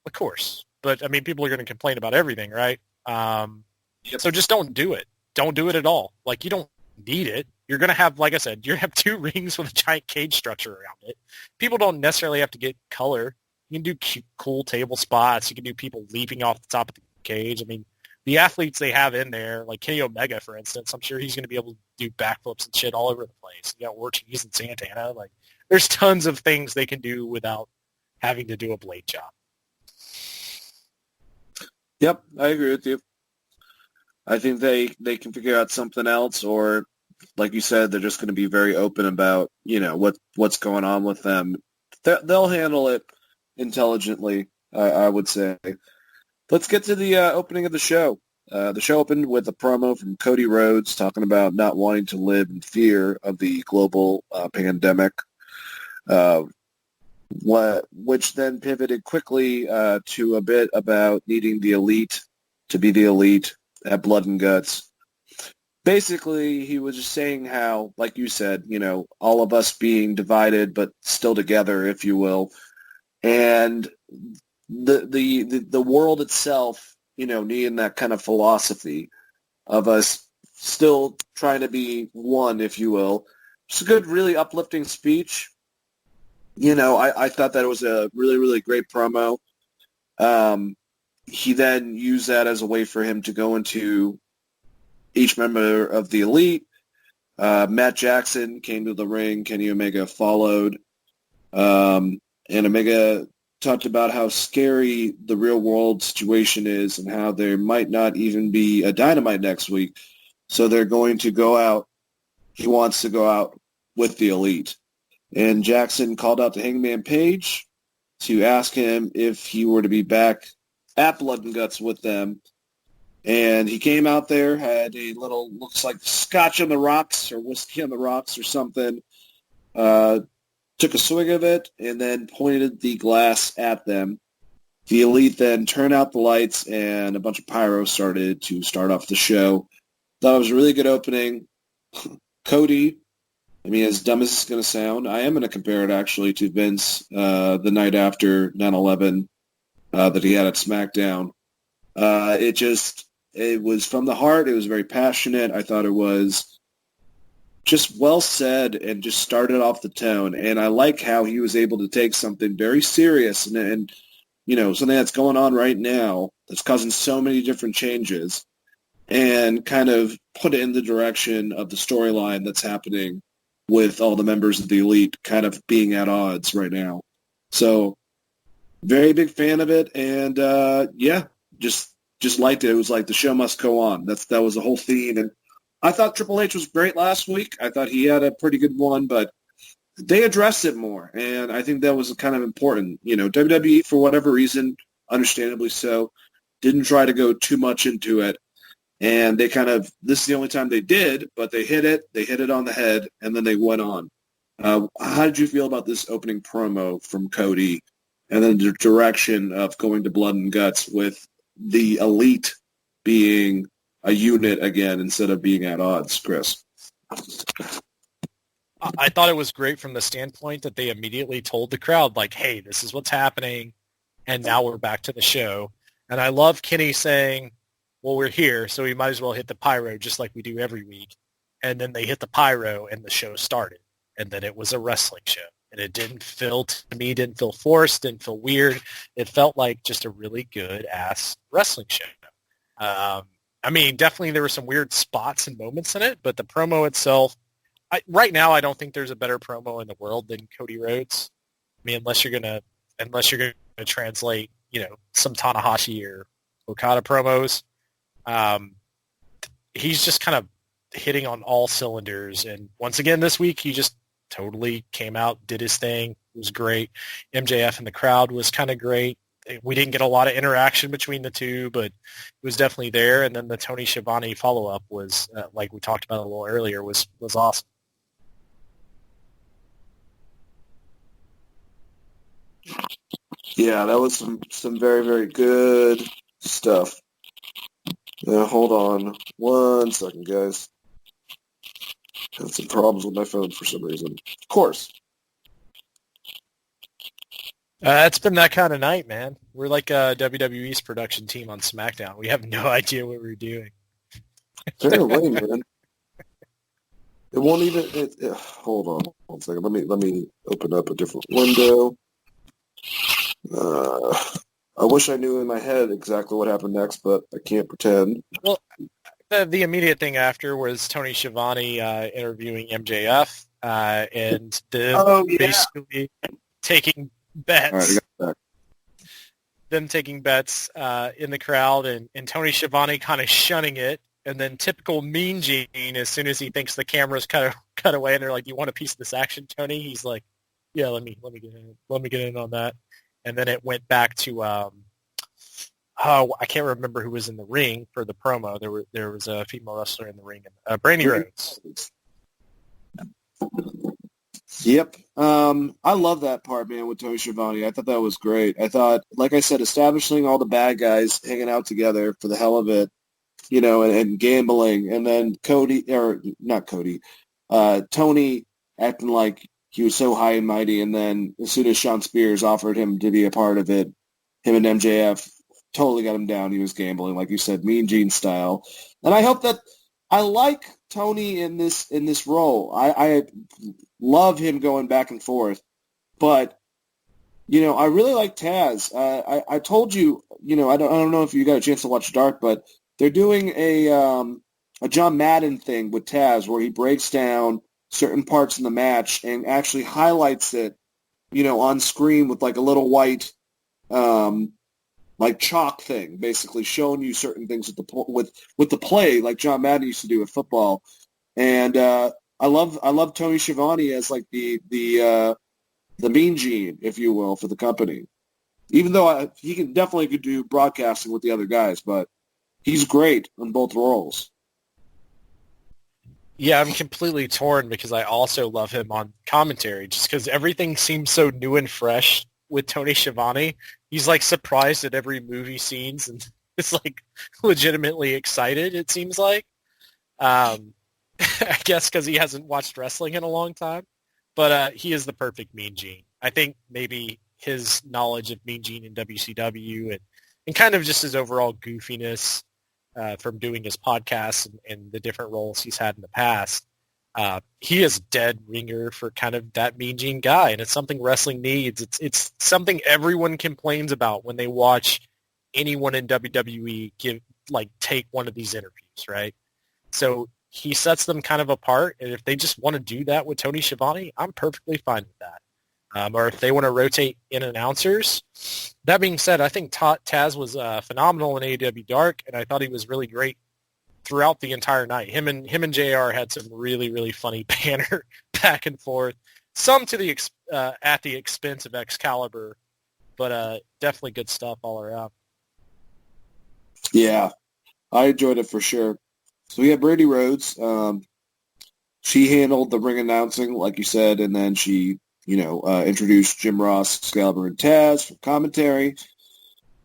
of course. But I mean, people are going to complain about everything, right? So just don't do it. Don't do it at all. Like, you don't need it. You're going to have, like I said, you're going to have 2 rings with a giant cage structure around it. People don't necessarily have to get color. You can do cool table spots. You can do people leaping off the top of the cage. I mean, the athletes they have in there, like Kenny Omega, for instance, I'm sure he's going to be able to do backflips and shit all over the place. You got Ortiz and Santana. Like, there's tons of things they can do without having to do a blade job. Yep, I agree with you. I think they can figure out something else, or like you said, they're just going to be very open about, what's going on with them. They'll handle it intelligently, I would say. Let's get to the opening of the show. The show opened with a promo from Cody Rhodes talking about not wanting to live in fear of the global pandemic, which then pivoted quickly to a bit about needing the elite to be the elite at Blood and Guts. Basically, he was just saying how, like you said, all of us being divided but still together, if you will, and the world itself, needing that kind of philosophy of us still trying to be one, if you will. It's a good, really uplifting speech. I thought that it was a really, really great promo. He then used that as a way for him to go into each member of the elite. Matt Jackson came to the ring. Kenny Omega followed. And Omega talked about how scary the real world situation is and how there might not even be a Dynamite next week. So they're going to go out. He wants to go out with the elite. And Jackson called out to Hangman Page to ask him if he were to be back at Blood and Guts with them. And he came out there, had a little, looks like scotch on the rocks or whiskey on the rocks or something, took a swig of it, and then pointed the glass at them. The elite then turned out the lights, and a bunch of pyro started to start off the show. Thought it was a really good opening. Cody, I mean, as dumb as it's going to sound, I am going to compare it actually to Vince the night after 9/11 that he had at SmackDown. It was from the heart. It was very passionate. I thought it was just well said and just started off the tone. And I like how he was able to take something very serious and something that's going on right now that's causing so many different changes and kind of put it in the direction of the storyline that's happening with all the members of the elite kind of being at odds right now. So very big fan of it. And just liked it. It was like the show must go on. That was the whole theme. And I thought Triple H was great last week. I thought he had a pretty good one, but they addressed it more. And I think that was kind of important. WWE, for whatever reason, understandably so, didn't try to go too much into it. And they this is the only time they did, but they hit it on the head, and then they went on. How did you feel about this opening promo from Cody and then the direction of going to Blood and Guts with the elite being a unit again instead of being at odds, Chris? I thought it was great from the standpoint that they immediately told the crowd, like, hey, this is what's happening, and now we're back to the show. And I love Kenny saying, well, we're here, so we might as well hit the pyro just like we do every week. And then they hit the pyro, and the show started. And then it was a wrestling show. And it didn't feel forced, didn't feel weird. It felt like just a really good-ass wrestling show. I mean, definitely there were some weird spots and moments in it, but the promo itself, right now I don't think there's a better promo in the world than Cody Rhodes. I mean, unless you're gonna translate, some Tanahashi or Okada promos. He's just kind of hitting on all cylinders. And once again this week, he just totally came out, did his thing. It was great. MJF in the crowd was kind of great. we didn't get a lot of interaction between the two, but it was definitely there. And then the Tony Schiavone follow-up was, like we talked about a little earlier, was awesome. Yeah, that was some very, very good stuff. Hold on 1 second, guys. Had some problems with my phone for some reason. Of course. It's been that kind of night, man. We're like WWE's production team on SmackDown. We have no idea what we're doing. Apparently, man. It won't even. Hold on 1 second. Let me open up a different window. I wish I knew in my head exactly what happened next, but I can't pretend. Well, the immediate thing after was Tony Schiavone interviewing MJF and basically taking bets. All right, I got back. Them taking bets in the crowd and Tony Schiavone kind of shunning it. And then typical Mean Gene, as soon as he thinks the camera's cut away and they're like, "You want a piece of this action, Tony?" He's like, "Yeah, let me get in on that." And then it went back to I can't remember who was in the ring for the promo. There was a female wrestler in the ring, Brandy Rhodes. Yep. I love that part, man, with Tony Schiavone. I thought that was great. I thought, like I said, establishing all the bad guys hanging out together for the hell of it, and gambling, and then Tony acting like he was so high and mighty, and then as soon as Sean Spears offered him to be a part of it, him and MJF totally got him down. He was gambling, like you said, Mean Gene style. And I hope that I like Tony in this role. I love him going back and forth, but I really like Taz. I told you, I don't know if you got a chance to watch Dark, but they're doing a John Madden thing with Taz where he breaks down certain parts in the match and actually highlights it, on screen with like a little white, like chalk thing, basically showing you certain things with the play, like John Madden used to do with football. And I love Tony Schiavone as like the Mean Gene, if you will, for the company. Even though he could do broadcasting with the other guys, but he's great in both roles. Yeah, I'm completely torn because I also love him on commentary just because everything seems so new and fresh with Tony Schiavone. He's like surprised at every movie scenes and is like legitimately excited, it seems like. I guess because he hasn't watched wrestling in a long time. But he is the perfect Mean Gene. I think maybe his knowledge of Mean Gene in WCW and kind of just his overall goofiness from doing his podcasts and the different roles he's had in the past, he is dead ringer for kind of that Mean Gene guy, and it's something wrestling needs. It's something everyone complains about when they watch anyone in WWE take one of these interviews, right? So he sets them kind of apart, and if they just want to do that with Tony Schiavone, I'm perfectly fine with that. Or if they want to rotate in announcers. That being said, I think Taz was phenomenal in AEW Dark, and I thought he was really great throughout the entire night. Him and JR had some really, really funny banter back and forth. Some to the at the expense of Excalibur, but definitely good stuff all around. Yeah, I enjoyed it for sure. So we had Brady Rhodes. She handled the ring announcing, like you said, and then she introduced Jim Ross, Excalibur, and Taz for commentary.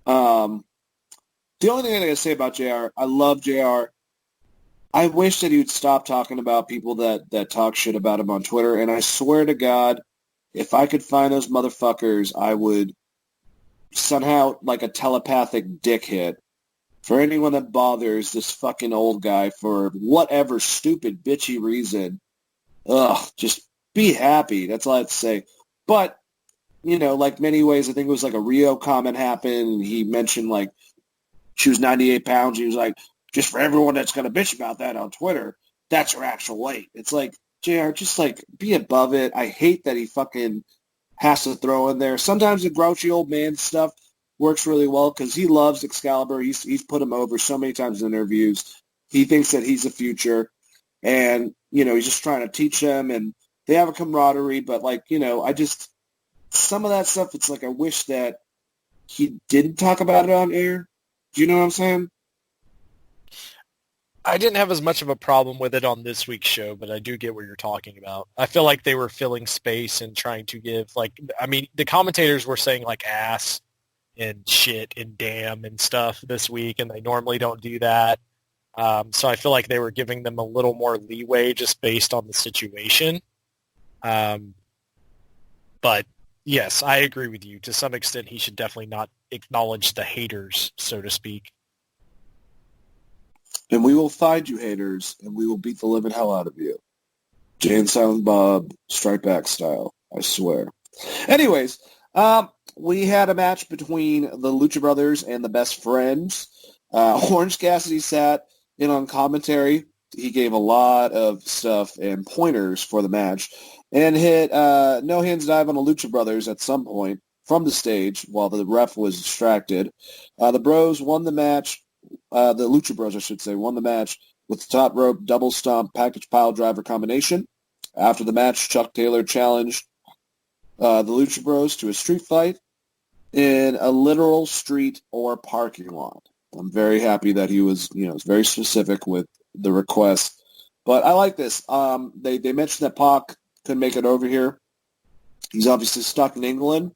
The only thing I got to say about JR, I love JR. I wish that he would stop talking about people that talk shit about him on Twitter, and I swear to God, if I could find those motherfuckers, I would somehow, like a telepathic dick hit for anyone that bothers this fucking old guy for whatever stupid, bitchy reason. Ugh, just be happy. That's all I have to say. But, like many ways, I think it was like a Rio comment happened, and he mentioned, like, she was 98 pounds. He was like, just for everyone that's going to bitch about that on Twitter, that's her actual weight. It's like, JR, just, like, be above it. I hate that he fucking has to throw in there. Sometimes the grouchy old man stuff works really well because he loves Excalibur. He's put him over so many times in interviews. He thinks that he's the future, and, he's just trying to teach them, and they have a camaraderie, but, like, I just, some of that stuff, it's like I wish that he didn't talk about it on air. Do you know what I'm saying? I didn't have as much of a problem with it on this week's show, but I do get what you're talking about. I feel like they were filling space and trying to give, the commentators were saying, ass and shit and damn and stuff this week, and they normally don't do that. So I feel like they were giving them a little more leeway just based on the situation. But yes, I agree with you. To some extent, he should definitely not acknowledge the haters, so to speak. And we will find you, haters, and we will beat the living hell out of you. Jay and Silent Bob, Strike Back style, I swear. Anyways, we had a match between the Lucha Brothers and the Best Friends. Orange Cassidy sat in on commentary. He gave a lot of stuff and pointers for the match and hit no hands dive on the Lucha Brothers at some point from the stage while the ref was distracted. The Bros won the match. The Lucha Bros, I should say, won the match with the top rope double stomp package pile driver combination. After the match, Chuck Taylor challenged the Lucha Bros to a street fight in a literal street or parking lot. I'm very happy that he was, very specific with the request. But I like this. They mentioned that Pac couldn't make it over here. He's obviously stuck in England.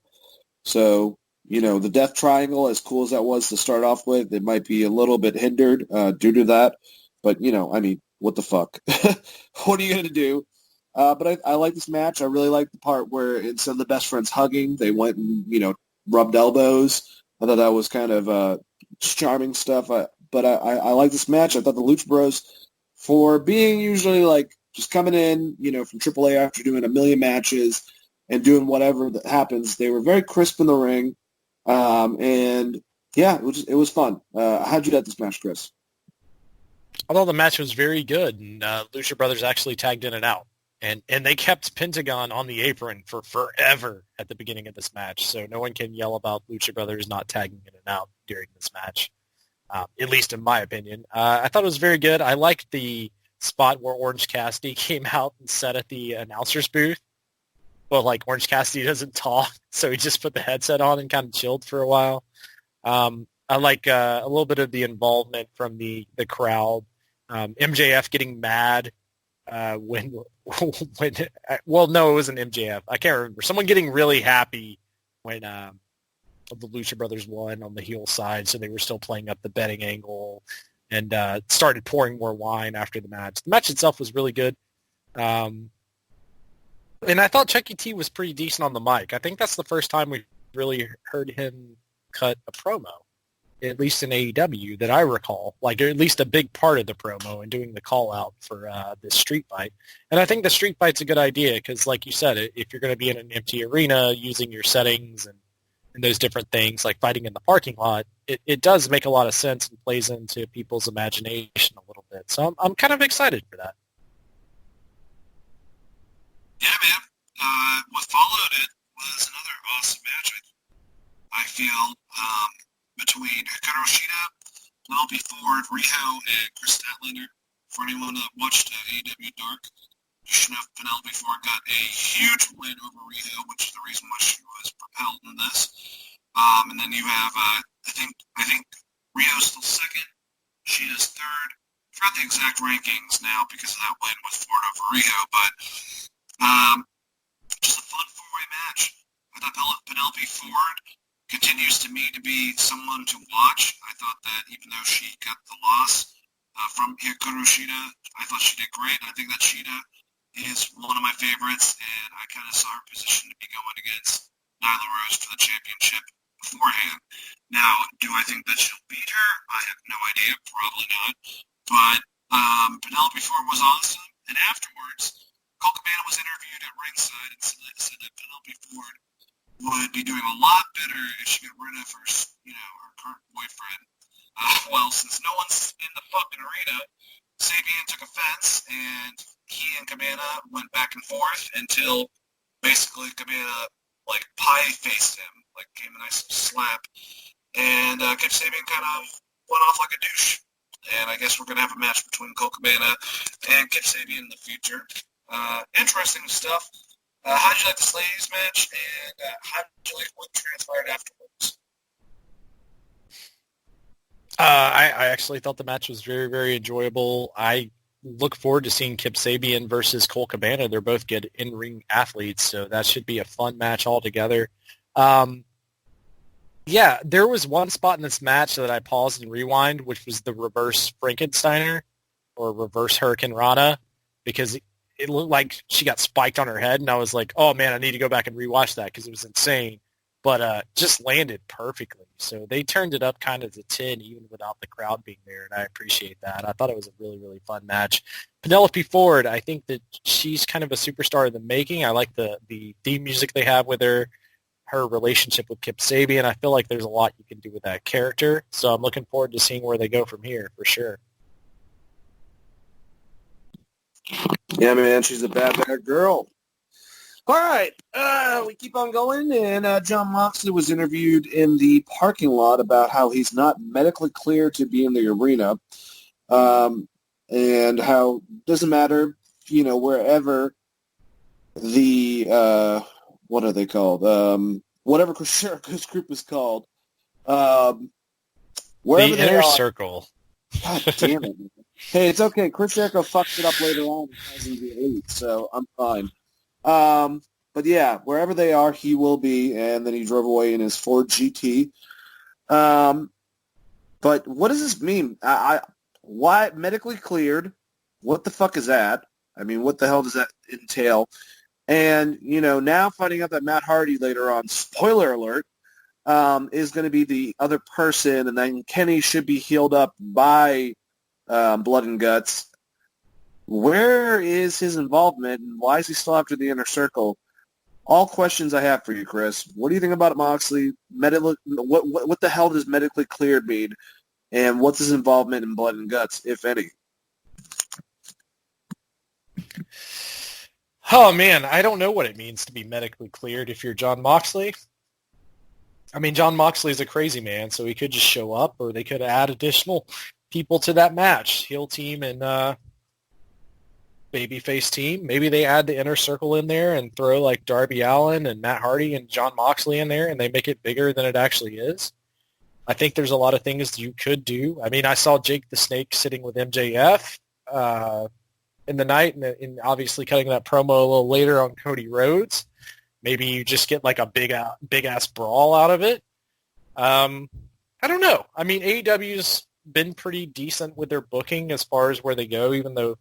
So, the Death Triangle, as cool as that was to start off with, it might be a little bit hindered due to that. But, what the fuck? What are you going to do? But I like this match. I really like the part where instead of the Best Friends hugging, they went and, rubbed elbows. I thought that was kind of charming stuff. But I like this match. I thought the Lucha Bros, for being usually just coming in, from AAA after doing a million matches and doing whatever that happens, they were very crisp in the ring. And yeah, it was fun. How'd you like this match, Chris? I thought the match was very good, and Lucha Brothers actually tagged in and out. And they kept Pentagon on the apron for forever at the beginning of this match, so no one can yell about Lucha Brothers not tagging in and out during this match, at least in my opinion. I thought it was very good. I liked the spot where Orange Cassidy came out and sat at the announcer's booth. Well, Orange Cassidy doesn't talk, so he just put the headset on and kind of chilled for a while. I like a little bit of the involvement from the crowd. MJF getting mad when no, it wasn't MJF. I can't remember. Someone getting really happy when the Lucha Brothers won on the heel side, so they were still playing up the betting angle and started pouring more wine after the match. The match itself was really good. And I thought Chucky T was pretty decent on the mic. I think that's the first time we really heard him cut a promo, at least in AEW that I recall, or at least a big part of the promo and doing the call out for this street fight. And I think the street fight's a good idea because, like you said, if you're going to be in an empty arena using your settings and those different things, like fighting in the parking lot, it does make a lot of sense and plays into people's imagination a little bit. So I'm kind of excited for that. Yeah, man. What followed it was another awesome match, I feel, between Hikaru Shida, Penelope Ford, Riho, and Chris Statlander. For anyone that watched AEW Dark, you should know Penelope Ford got a huge win over Riho, which is the reason why she was propelled in this. And then you have, I think Riho's still second, Shida's third. I forgot the exact rankings now because of that win with Ford over Riho, but just a fun four-way match. I thought Penelope Ford continues to me to be someone to watch. I thought that even though she got the loss from Hikaru Shida, I thought she did great. I think that Shida is one of my favorites, and I kind of saw her position to be going against Nyla Rose for the championship beforehand. Now, do I think that she'll beat her? I have no idea. Probably not. But Penelope Ford was awesome, and afterwards, Colt Cabana was interviewed at ringside and said that Penelope Ford would be doing a lot better if she got rid of her, her current boyfriend. Well, since no one's in the fucking arena, Sabian took offense, and he and Cabana went back and forth until basically Cabana, pie-faced him, gave him a nice slap, and Kip Sabian kind of went off like a douche. And I guess we're going to have a match between Colt Cabana and Kip Sabian in the future. Interesting stuff. How did you like this ladies match, and how did you like what transpired afterwards? I actually thought the match was very, very enjoyable. I look forward to seeing Kip Sabian versus Cole Cabana. They're both good in-ring athletes, so that should be a fun match altogether. Um, yeah, there was one spot in this match that I paused and rewind, which was the reverse Frankensteiner or reverse Hurricane Rana, because it looked like she got spiked on her head, and I was like, oh man, I need to go back and rewatch that because it was insane. But just landed perfectly. So they turned it up kind of to 10 even without the crowd being there, and I appreciate that. I thought it was a really, really fun match. Penelope Ford, I think that she's kind of a superstar in the making. I like the theme music they have with her relationship with Kip Sabian. I feel like there's a lot you can do with that character. So I'm looking forward to seeing where they go from here for sure. Yeah, man, she's a bad girl. All right, we keep on going, and John Moxley was interviewed in the parking lot about how he's not medically cleared to be in the arena, and how it doesn't matter, wherever the, what are they called? Whatever Chris Jericho's group is called. Wherever The they Inner are. Circle. God damn it. Hey, it's okay. Chris Jericho fucks it up later on as in the Elite, so I'm fine. But yeah, wherever they are, he will be, and then he drove away in his Ford GT. But what does this mean? Why medically cleared? What the fuck is that? I mean, what the hell does that entail? And, now finding out that Matt Hardy later on, spoiler alert, is going to be the other person, and then Kenny should be healed up by Blood and Guts. Where is his involvement, and why is he still after the Inner Circle? All questions I have for you, Chris. What do you think about Moxley? What the hell does medically cleared mean, and what's his involvement in Blood and Guts, if any? Oh, man, I don't know what it means to be medically cleared if you're John Moxley. I mean, John Moxley is a crazy man, so he could just show up, or they could add additional people to that match, heel team and babyface team. Maybe they add the Inner Circle in there and throw like Darby Allin and Matt Hardy and John Moxley in there, and they make it bigger than it actually is. I think there's a lot of things you could do. I mean, I saw Jake the Snake sitting with MJF in the night, and obviously cutting that promo a little later on Cody Rhodes. Maybe you just get like a big ass brawl out of it. I don't know. I mean, AEW's been pretty decent with their booking as far as where they go, even though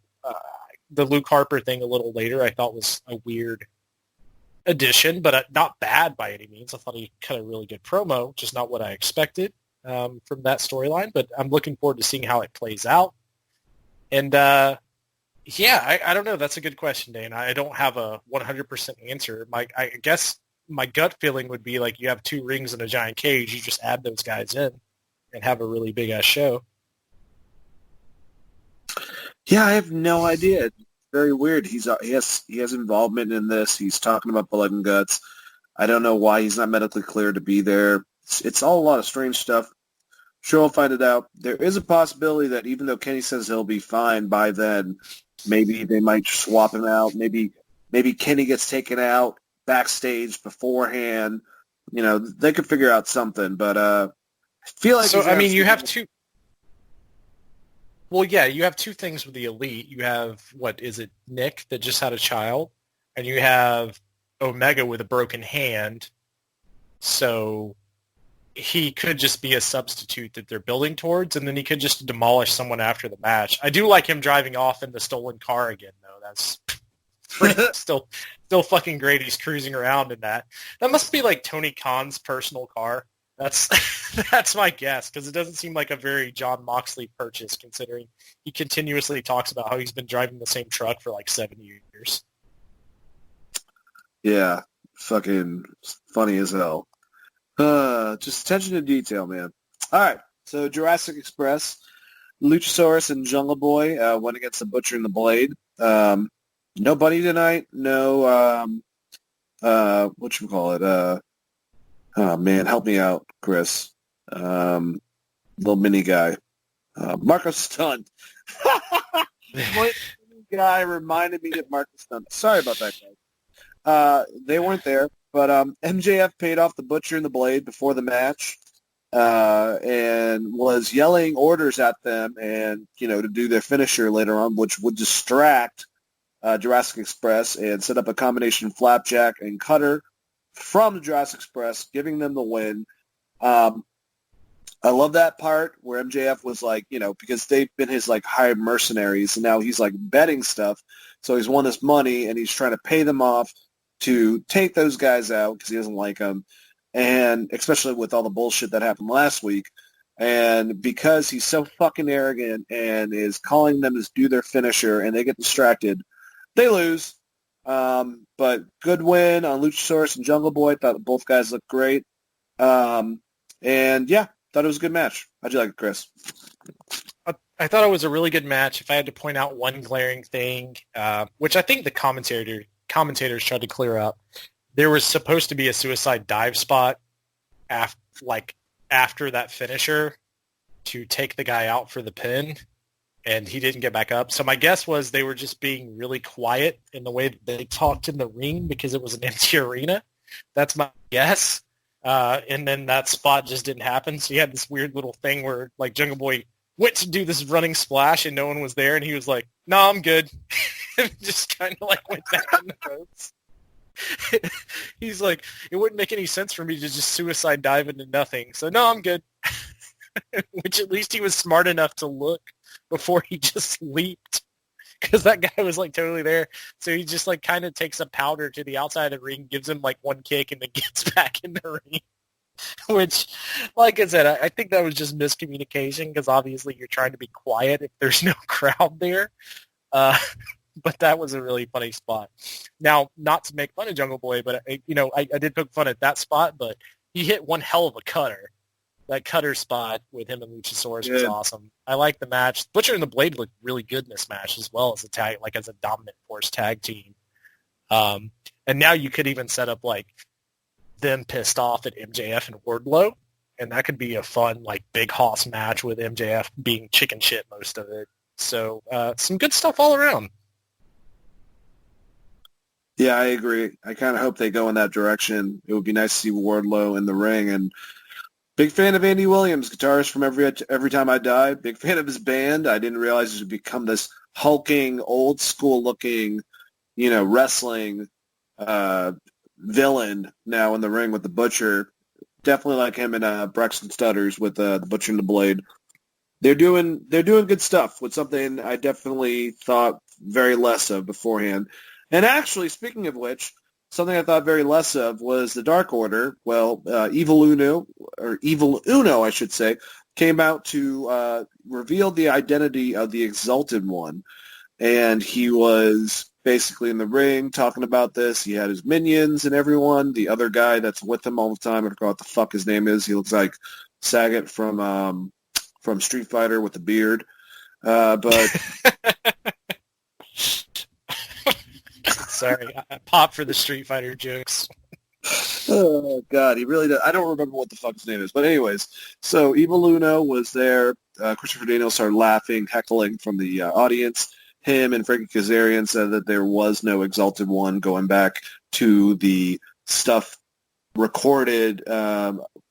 the Luke Harper thing a little later I thought was a weird addition, but not bad by any means. I thought he cut a really good promo, just not what I expected from that storyline, but I'm looking forward to seeing how it plays out. And yeah, I don't know. That's a good question, Dane. I don't have a 100% answer. I guess my gut feeling would be like you have two rings in a giant cage. You just add those guys in and have a really big-ass show. Yeah, I have no idea. It's very weird. He has involvement in this. He's talking about Blood and Guts. I don't know why he's not medically cleared to be there. It's all a lot of strange stuff. Sure, we'll find it out. There is a possibility that even though Kenny says he'll be fine by then, maybe they might swap him out. Maybe Kenny gets taken out backstage beforehand. They could figure out something. But I feel like so. I mean, you have two. Well, yeah, you have two things with the Elite. You have, what is it, Nick, that just had a child, and you have Omega with a broken hand. So he could just be a substitute that they're building towards, and then he could just demolish someone after the match. I do like him driving off in the stolen car again, though. That's still fucking great. He's cruising around in that. That must be like Tony Khan's personal car. That's that's my guess, because it doesn't seem like a very John Moxley purchase, considering he continuously talks about how he's been driving the same truck for like 7 years. Yeah, fucking funny as hell. Just attention to detail, man. All right, so Jurassic Express, Luchasaurus and Jungle Boy went against the Butcher and the Blade. No Bunny tonight. No, whatchamacallit? Oh, man, help me out, Chris. Little mini guy. Marco Stunt. My guy reminded me of Marco Stunt. Sorry about that, guys. They weren't there, but MJF paid off the Butcher and the Blade before the match. and was yelling orders at them and, to do their finisher later on, which would distract Jurassic Express and set up a combination flapjack and cutter from the Jurassic Express, giving them the win. I love that part where MJF was like, because they've been his like hired mercenaries, and now he's like betting stuff. So he's won this money, and he's trying to pay them off to take those guys out because he doesn't like them, and especially with all the bullshit that happened last week. And because he's so fucking arrogant and is calling them to do their finisher, and they get distracted, they lose. But good win on Luchasaurus and Jungle Boy. Thought both guys looked great. And yeah, thought it was a good match. How'd you like it, Chris? I thought it was a really good match. If I had to point out one glaring thing, which I think the commentators tried to clear up, there was supposed to be a suicide dive spot after that finisher to take the guy out for the pin, and he didn't get back up. So my guess was they were just being really quiet in the way that they talked in the ring because it was an empty arena. That's my guess. And then that spot just didn't happen. So you had this weird little thing where like Jungle Boy went to do this running splash and no one was there, and he was like, "No, I'm good." And just kind of like went back in the ropes. He's like, it wouldn't make any sense for me to just suicide dive into nothing. So no, I'm good. Which at least he was smart enough to look before he just leaped, because that guy was like totally there. So he just like kind of takes a powder to the outside of the ring, gives him like one kick, and then gets back in the ring. Which, like I said, I think that was just miscommunication, because obviously you're trying to be quiet if there's no crowd there. But that was a really funny spot. Now, not to make fun of Jungle Boy, but I did poke fun at that spot, but he hit one hell of a cutter. That cutter spot with him and Luchasaurus was awesome. I like the match. Butcher and the Blade looked really good in this match, as well as as a dominant force tag team. And now you could even set up like them pissed off at MJF and Wardlow, and that could be a fun like big hoss match with MJF being chicken shit most of it. So some good stuff all around. Yeah, I agree. I kind of hope they go in that direction. It would be nice to see Wardlow in the ring. And big fan of Andy Williams, guitarist from Every Time I Die. Big fan of his band. I didn't realize it would become this hulking, old school looking, wrestling villain now in the ring with the Butcher. Definitely like him and Braxton Studders with the Butcher and the Blade. They're doing good stuff with something I definitely thought very less of beforehand. And actually, speaking of which, something I thought very less of was the Dark Order. Well, Evil Uno, I should say, came out to reveal the identity of the Exalted One. And he was basically in the ring talking about this. He had his minions and everyone. The other guy that's with him all the time, I forgot what the fuck his name is. He looks like Sagat from Street Fighter with the beard. But... Sorry, I popped for the Street Fighter jokes. Oh, God, he really does. I don't remember what the fuck his name is. But anyways, so Evil Uno was there. Christopher Daniels started laughing, heckling from the audience. Him and Frankie Kazarian said that there was no Exalted One, going back to the stuff recorded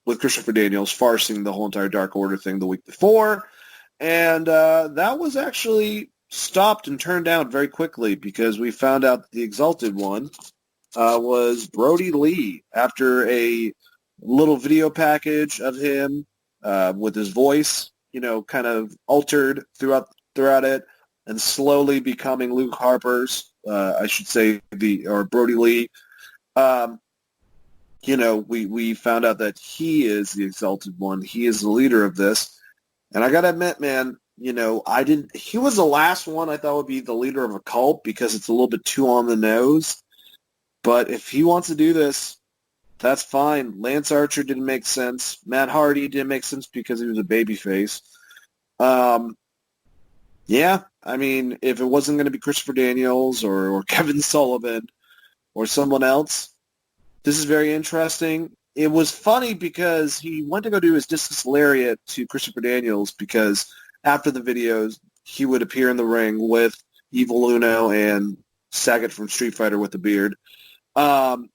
with Christopher Daniels farsing the whole entire Dark Order thing the week before. And that was actually stopped and turned down very quickly, because we found out that the Exalted One was Brody Lee, after a little video package of him with his voice, kind of altered throughout it, and slowly becoming Luke Harper's, I should say, or Brody Lee. We found out that he is the Exalted One. He is the leader of this. And I got to admit, man, he was the last one I thought would be the leader of a cult, because it's a little bit too on the nose. But if he wants to do this, that's fine. Lance Archer didn't make sense. Matt Hardy didn't make sense because he was a babyface. Yeah, I mean, if it wasn't going to be Christopher Daniels or Kevin Sullivan or someone else, this is very interesting. It was funny because he went to go do his discus lariat to Christopher Daniels, because after the videos, he would appear in the ring with Evil Uno and Sagat from Street Fighter with the beard. And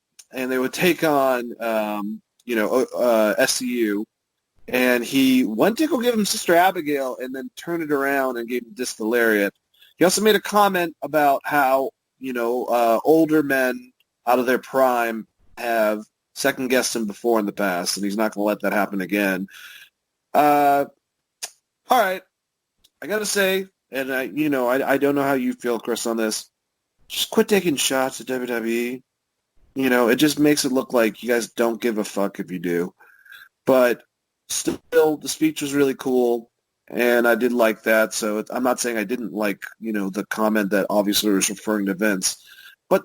they would take on, SCU. and he went to go give him Sister Abigail and then turned it around and gave him Disc the Lariat. He also made a comment about how, older men out of their prime have second-guessed him before in the past, and he's not going to let that happen again. All right. I got to say, and I don't know how you feel, Chris, on this. Just quit taking shots at WWE. It just makes it look like you guys don't give a fuck if you do. But still, the speech was really cool, and I did like that. So I'm not saying I didn't like, the comment that obviously was referring to Vince. But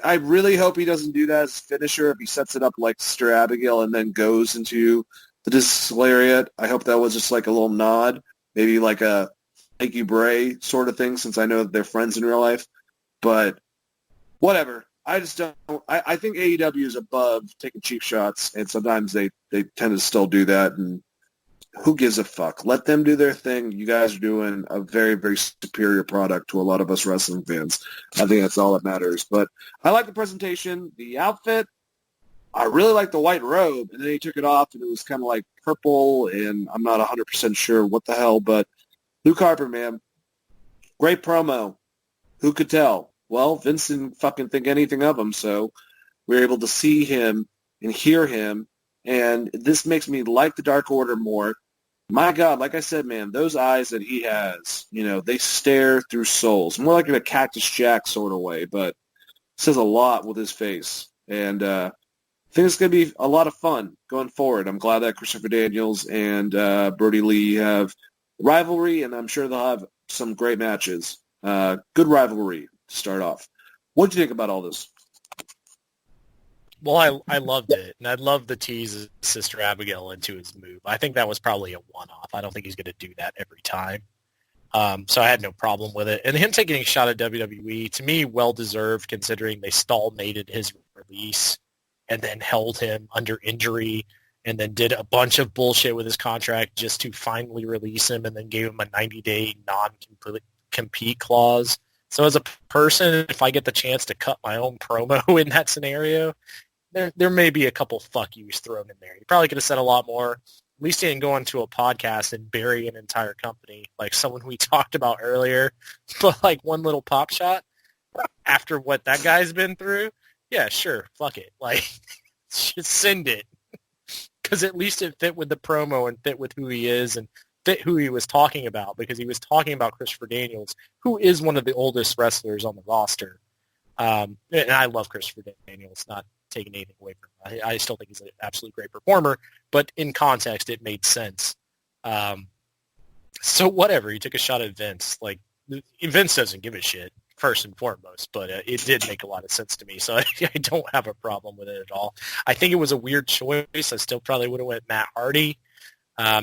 I really hope he doesn't do that as a finisher if he sets it up like Sister Abigail and then goes into the Disc Lariat. I hope that was just like a little nod, maybe like a thank you, Bray sort of thing, since I know that they're friends in real life. But whatever. I just don't. I think AEW is above taking cheap shots, and sometimes they tend to still do that. And who gives a fuck? Let them do their thing. You guys are doing a very, very superior product to a lot of us wrestling fans. I think that's all that matters. But I like the presentation, the outfit. I really like the white robe, and then he took it off, and it was kind of like purple, and I'm not 100% sure what the hell. But Luke Harper, man, great promo. Who could tell? Well, Vince didn't fucking think anything of him, so we were able to see him and hear him, and this makes me like the Dark Order more. My God, like I said, man, those eyes that he has, they stare through souls. More like in a Cactus Jack sort of way, but says a lot with his face. And I think it's going to be a lot of fun going forward. I'm glad that Christopher Daniels and Brody Lee have rivalry, and I'm sure they'll have some great matches. Good rivalry to start off. What do you think about all this? Well, I loved it, and I love the tease of Sister Abigail into his move. I think that was probably a one-off. I don't think he's going to do that every time. So I had no problem with it. And him taking a shot at WWE, to me, well-deserved considering they stallmated his release and then held him under injury and then did a bunch of bullshit with his contract just to finally release him and then gave him a 90-day non-compete clause. So as a person, if I get the chance to cut my own promo in that scenario, there may be a couple fuck yous thrown in there. He probably could have said a lot more. At least he didn't go into a podcast and bury an entire company like someone we talked about earlier. But like one little pop shot after what that guy's been through, yeah, sure, fuck it. Like, just send it. Because at least it fit with the promo and fit with who he is and fit who he was talking about, because he was talking about Christopher Daniels, who is one of the oldest wrestlers on the roster. And I love Christopher Daniels, not taking anything away from him. I still think he's an absolutely great performer, but in context, it made sense. So whatever, he took a shot at Vince. Like, Vince doesn't give a shit, first and foremost, but it did make a lot of sense to me, so I don't have a problem with it at all. I think it was a weird choice. I still probably would have went Matt Hardy.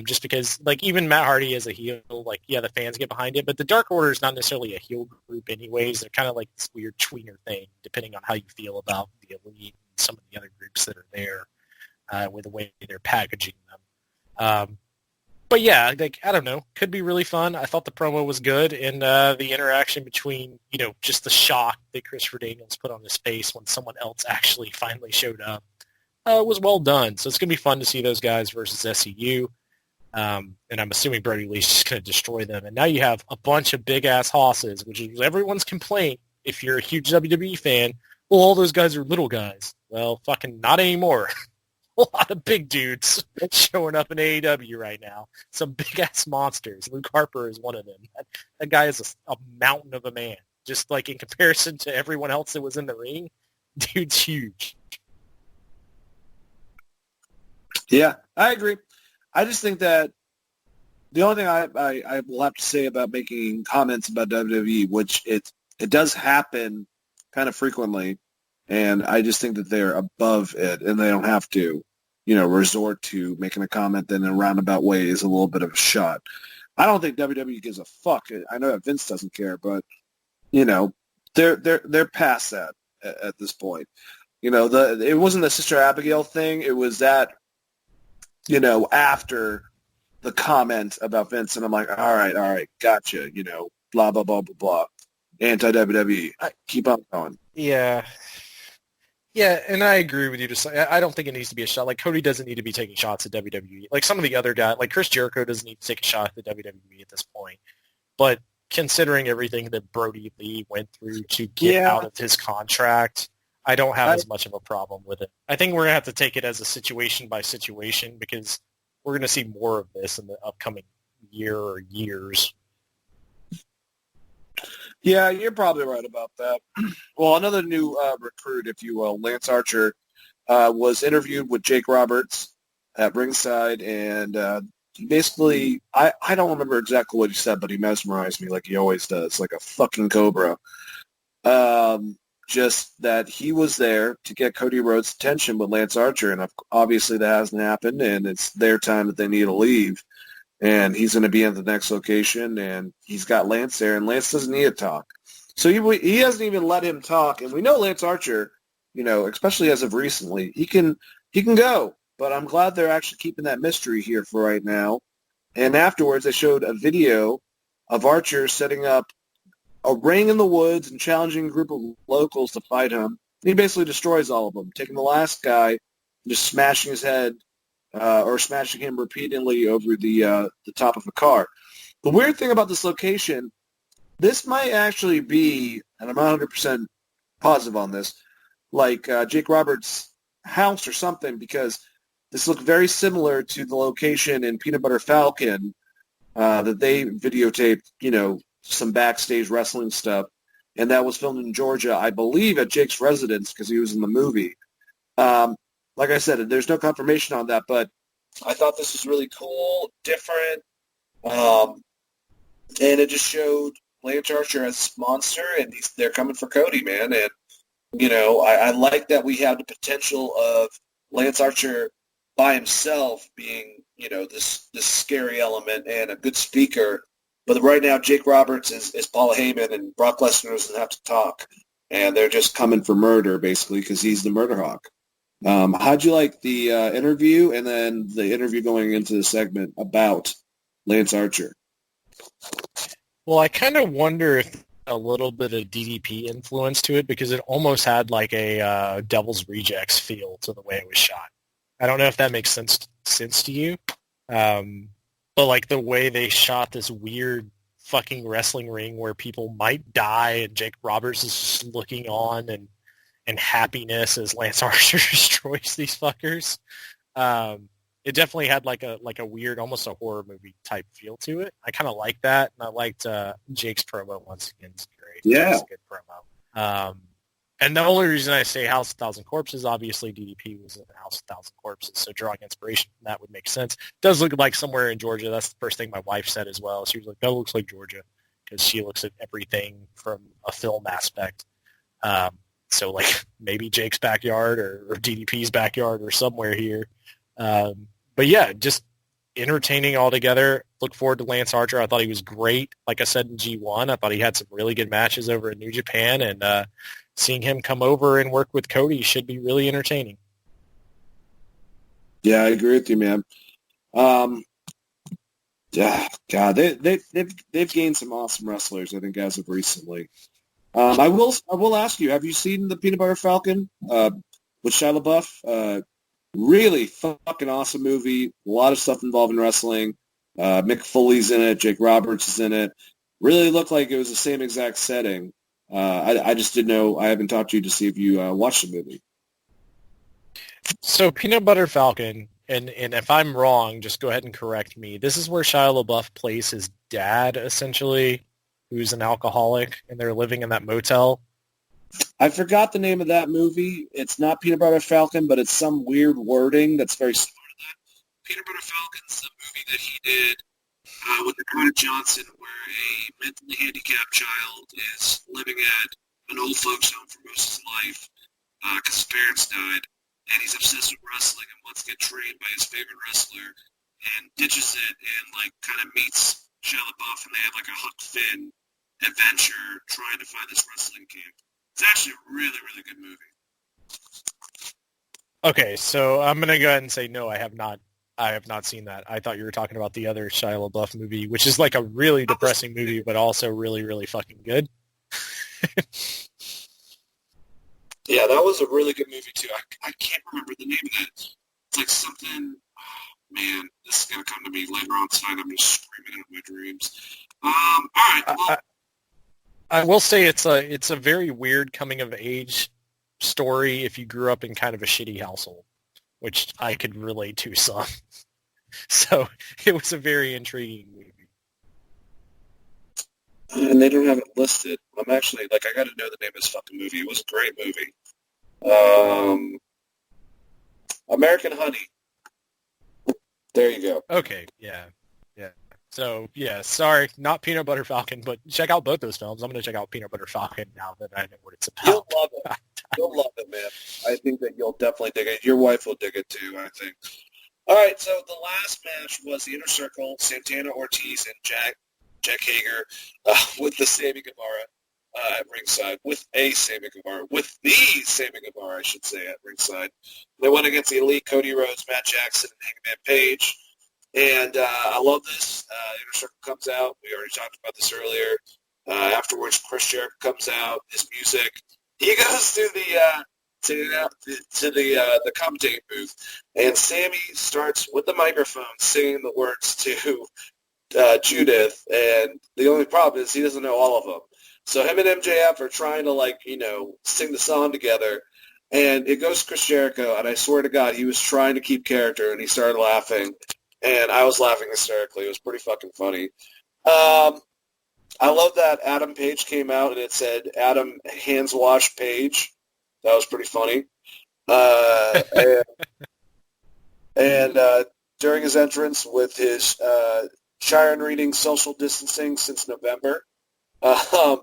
Just because, like, even Matt Hardy as a heel, like, yeah, the fans get behind it, but the Dark Order is not necessarily a heel group anyways. They're kind of like this weird tweener thing, depending on how you feel about the Elite and some of the other groups that are there with the way they're packaging them. But yeah, like, I don't know, could be really fun. I thought the promo was good, and the interaction between, just the shock that Christopher Daniels put on his face when someone else actually finally showed up was well done. So it's going to be fun to see those guys versus SCU. And I'm assuming Brody Lee's just going to destroy them. And now you have a bunch of big-ass hosses, which is everyone's complaint if you're a huge WWE fan. Well, all those guys are little guys. Well, fucking not anymore. A lot of big dudes showing up in AEW right now. Some big-ass monsters. Luke Harper is one of them. That guy is a mountain of a man. Just like in comparison to everyone else that was in the ring, dude's huge. Yeah, I agree. I just think that the only thing I will have to say about making comments about WWE, which it does happen kind of frequently, and I just think that they're above it, and they don't have to, resort to making a comment that in a roundabout way is a little bit of a shot. I don't think WWE gives a fuck. I know that Vince doesn't care, but they're past that at this point. It wasn't the Sister Abigail thing. It was that. After the comment about Vince, and I'm like, all right, gotcha, blah, blah, blah, blah, blah. Anti-WWE. Keep on going. Yeah. Yeah, and I agree with you. I don't think it needs to be a shot. Like, Cody doesn't need to be taking shots at WWE. Like, some of the other guys, like Chris Jericho doesn't need to take a shot at the WWE at this point. But considering everything that Brody Lee went through to get Yeah, out of his contract, I don't have I, as much of a problem with it. I think we're going to have to take it as a situation by situation because we're going to see more of this in the upcoming year or years. yeah, you're probably right about that. Well, another new recruit, if you will, Lance Archer, was interviewed with Jake Roberts at ringside, and basically, I don't remember exactly what he said, but he mesmerized me like he always does, like a fucking cobra. Just that he was there to get Cody Rhodes' attention with Lance Archer, and obviously that hasn't happened, and it's their time that they need to leave. And he's going to be at the next location, and he's got Lance there, and Lance doesn't need to talk. So he hasn't even let him talk, and we know Lance Archer, especially as of recently, he can go. But I'm glad they're actually keeping that mystery here for right now. And afterwards, they showed a video of Archer setting up a ring in the woods and challenging a group of locals to fight him. And he basically destroys all of them, taking the last guy and just smashing his head or smashing him repeatedly over the top of a car. The weird thing about this location, this might actually be, and I'm not 100% positive on this, like Jake Roberts' house or something, because this looked very similar to the location in Peanut Butter Falcon that they videotaped, some backstage wrestling stuff, and that was filmed in Georgia, I believe, at Jake's residence because he was in the movie. Like I said, there's no confirmation on that, but I thought this was really cool, different, and it just showed Lance Archer as a monster, and they're coming for Cody, man. And, I like that we have the potential of Lance Archer by himself being, this scary element and a good speaker. But right now, Jake Roberts is Paul Heyman, and Brock Lesnar doesn't have to talk. And they're just coming for murder, basically, because he's the murder hawk. How'd you like the interview and then the interview going into the segment about Lance Archer? Well, I kind of wonder if a little bit of DDP influence to it because it almost had like a Devil's Rejects feel to the way it was shot. I don't know if that makes sense to you, but like the way they shot this weird fucking wrestling ring where people might die and Jake Roberts is just looking on and happiness as Lance Archer destroys these fuckers. It definitely had like a weird, almost a horror movie type feel to it. I kind of like that, and I liked Jake's promo once again. It's great. Yeah, it's a good promo. And the only reason I say House of Thousand Corpses, obviously DDP was in House of Thousand Corpses, so drawing inspiration from that would make sense. It does look like somewhere in Georgia. That's the first thing my wife said as well. She was like, that looks like Georgia, because she looks at everything from a film aspect. So like maybe Jake's backyard or DDP's backyard or somewhere here. But yeah, just entertaining altogether. Look forward to Lance Archer. I thought he was great. Like I said in G1, I thought he had some really good matches over in New Japan, and seeing him come over and work with Cody should be really entertaining. Yeah, I agree with you, man. Yeah, God, they've gained some awesome wrestlers, I think, as of recently. I will ask you, have you seen the Peanut Butter Falcon with Shia LaBeouf? Really fucking awesome movie. A lot of stuff involving wrestling. Mick Foley's in it. Jake Roberts is in it. Really looked like it was the same exact setting. I just didn't know. I haven't talked to you to see if you watched the movie. So Peanut Butter Falcon, and if I'm wrong, just go ahead and correct me. This is where Shia LaBeouf plays his dad, essentially, who's an alcoholic, and they're living in that motel. I forgot the name of that movie. It's not Peanut Butter Falcon, but it's some weird wording that's very similar to that. Peanut Butter Falcon's the movie that he did with Dakota Johnson, where a mentally handicapped child is living at an old folks home for most of his life because his parents died, and he's obsessed with wrestling and wants to get trained by his favorite wrestler, and ditches it and like kind of meets Shia LaBeouf, and they have like a Huck Finn adventure trying to find this wrestling camp. It's actually a really, really good movie. Okay, so I'm gonna go ahead and say no. I have not seen that. I thought you were talking about the other Shia LaBeouf movie, which is like a really depressing movie, but also really, really fucking good. Yeah, that was a really good movie too. I can't remember the name of that. It's like something. Man, this is gonna come to me later on tonight. I'm just screaming out my dreams. All right. I, Well, I, I will say it's a very weird coming of age story if you grew up in kind of a shitty household, which I could relate to some. So it was a very intriguing movie. and they don't have it listed. I'm actually like, I got to know the name of this fucking movie. It was a great movie. Um, American Honey. There you go. Okay, yeah. Yeah. So, yeah, sorry, not Peanut Butter Falcon, but check out both those films. I'm going to check out Peanut Butter Falcon now that I know what it's about. You'll love it. You'll love it, man. I think that you'll definitely dig it. Your wife will dig it too, I think. All right, so the last match was the Inner Circle, Santana Ortiz and Jack Hager with the Sammy Guevara at ringside, with the Sammy Guevara, I should say, at ringside. They went against the Elite, Cody Rhodes, Matt Jackson, and Hangman Page. And I love this. Inner Circle comes out. We already talked about this earlier. Afterwards, Chris Jericho comes out. His music. He goes to the commentating booth, and Sammy starts with the microphone singing the words to Judith. And the only problem is he doesn't know all of them. So him and MJF are trying to sing the song together. And it goes to Chris Jericho, and I swear to God, he was trying to keep character, and he started laughing. And I was laughing hysterically. It was pretty fucking funny. I love that Adam Page came out and it said Adam Hands Wash Page. That was pretty funny. And during his entrance with his Chiron reading social distancing since November, at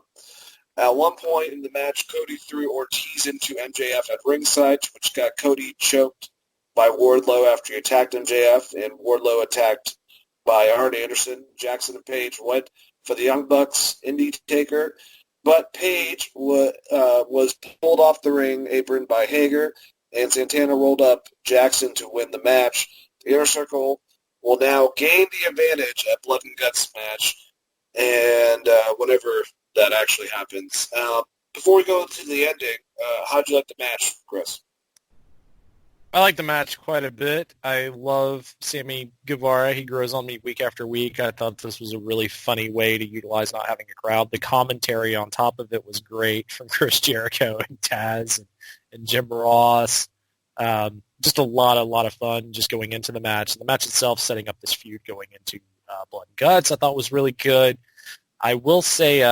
one point in the match, Cody threw Ortiz into MJF at ringside, which got Cody choked by Wardlow after he attacked MJF, and Wardlow attacked by Arn Anderson. Jackson and Page went for the Young Bucks Indie Taker, but Page was pulled off the ring apron by Hager, and Santana rolled up Jackson to win the match. The Inner Circle will now gain the advantage at Blood and Guts match, and whenever that actually happens. Before we go to the ending, how'd you like the match, Chris? I like the match quite a bit. I love Sammy Guevara. He grows on me week after week. I thought this was a really funny way to utilize not having a crowd. The commentary on top of it was great from Chris Jericho and Taz and Jim Ross. Just a lot of fun just going into the match. And the match itself setting up this feud going into Blood and Guts I thought was really good. I will say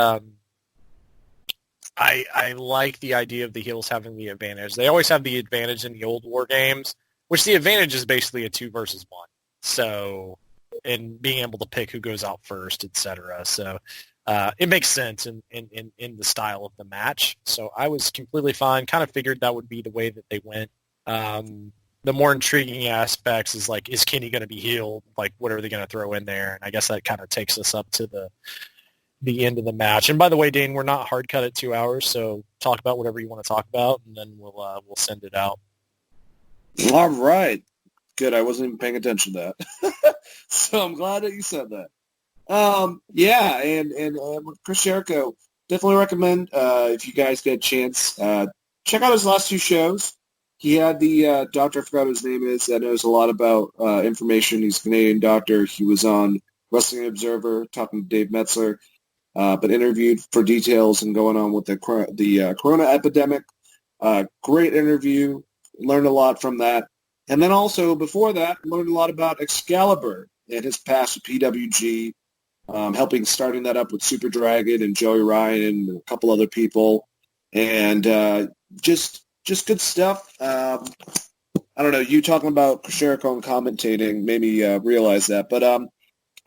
I like the idea of the heels having the advantage. They always have the advantage in the old war games, which the advantage is basically a 2 versus 1. So, and being able to pick who goes out first, etc. So, it makes sense in the style of the match. So I was completely fine. Kind of figured that would be the way that they went. The more intriguing aspects is like, is Kenny going to be healed? Like, what are they going to throw in there? And I guess that kind of takes us up to the end of the match. And by the way, Dane, we're not hard cut at 2 hours, so talk about whatever you want to talk about, and then we'll send it out. All right. Good. I wasn't even paying attention to that. So I'm glad that you said that. Yeah, and with Chris Jericho, definitely recommend, if you guys get a chance, check out his last 2 shows. He had the doctor, I forgot what his name is, that knows a lot about information. He's a Canadian doctor. He was on Wrestling Observer talking to Dave Metzler. But interviewed for details and going on with the corona epidemic. Great interview. Learned a lot from that. And then also before that, learned a lot about Excalibur and his past with PWG, helping starting that up with Super Dragon and Joey Ryan and a couple other people. And just good stuff. I don't know, you talking about Chris Jericho and commentating made me realize that. But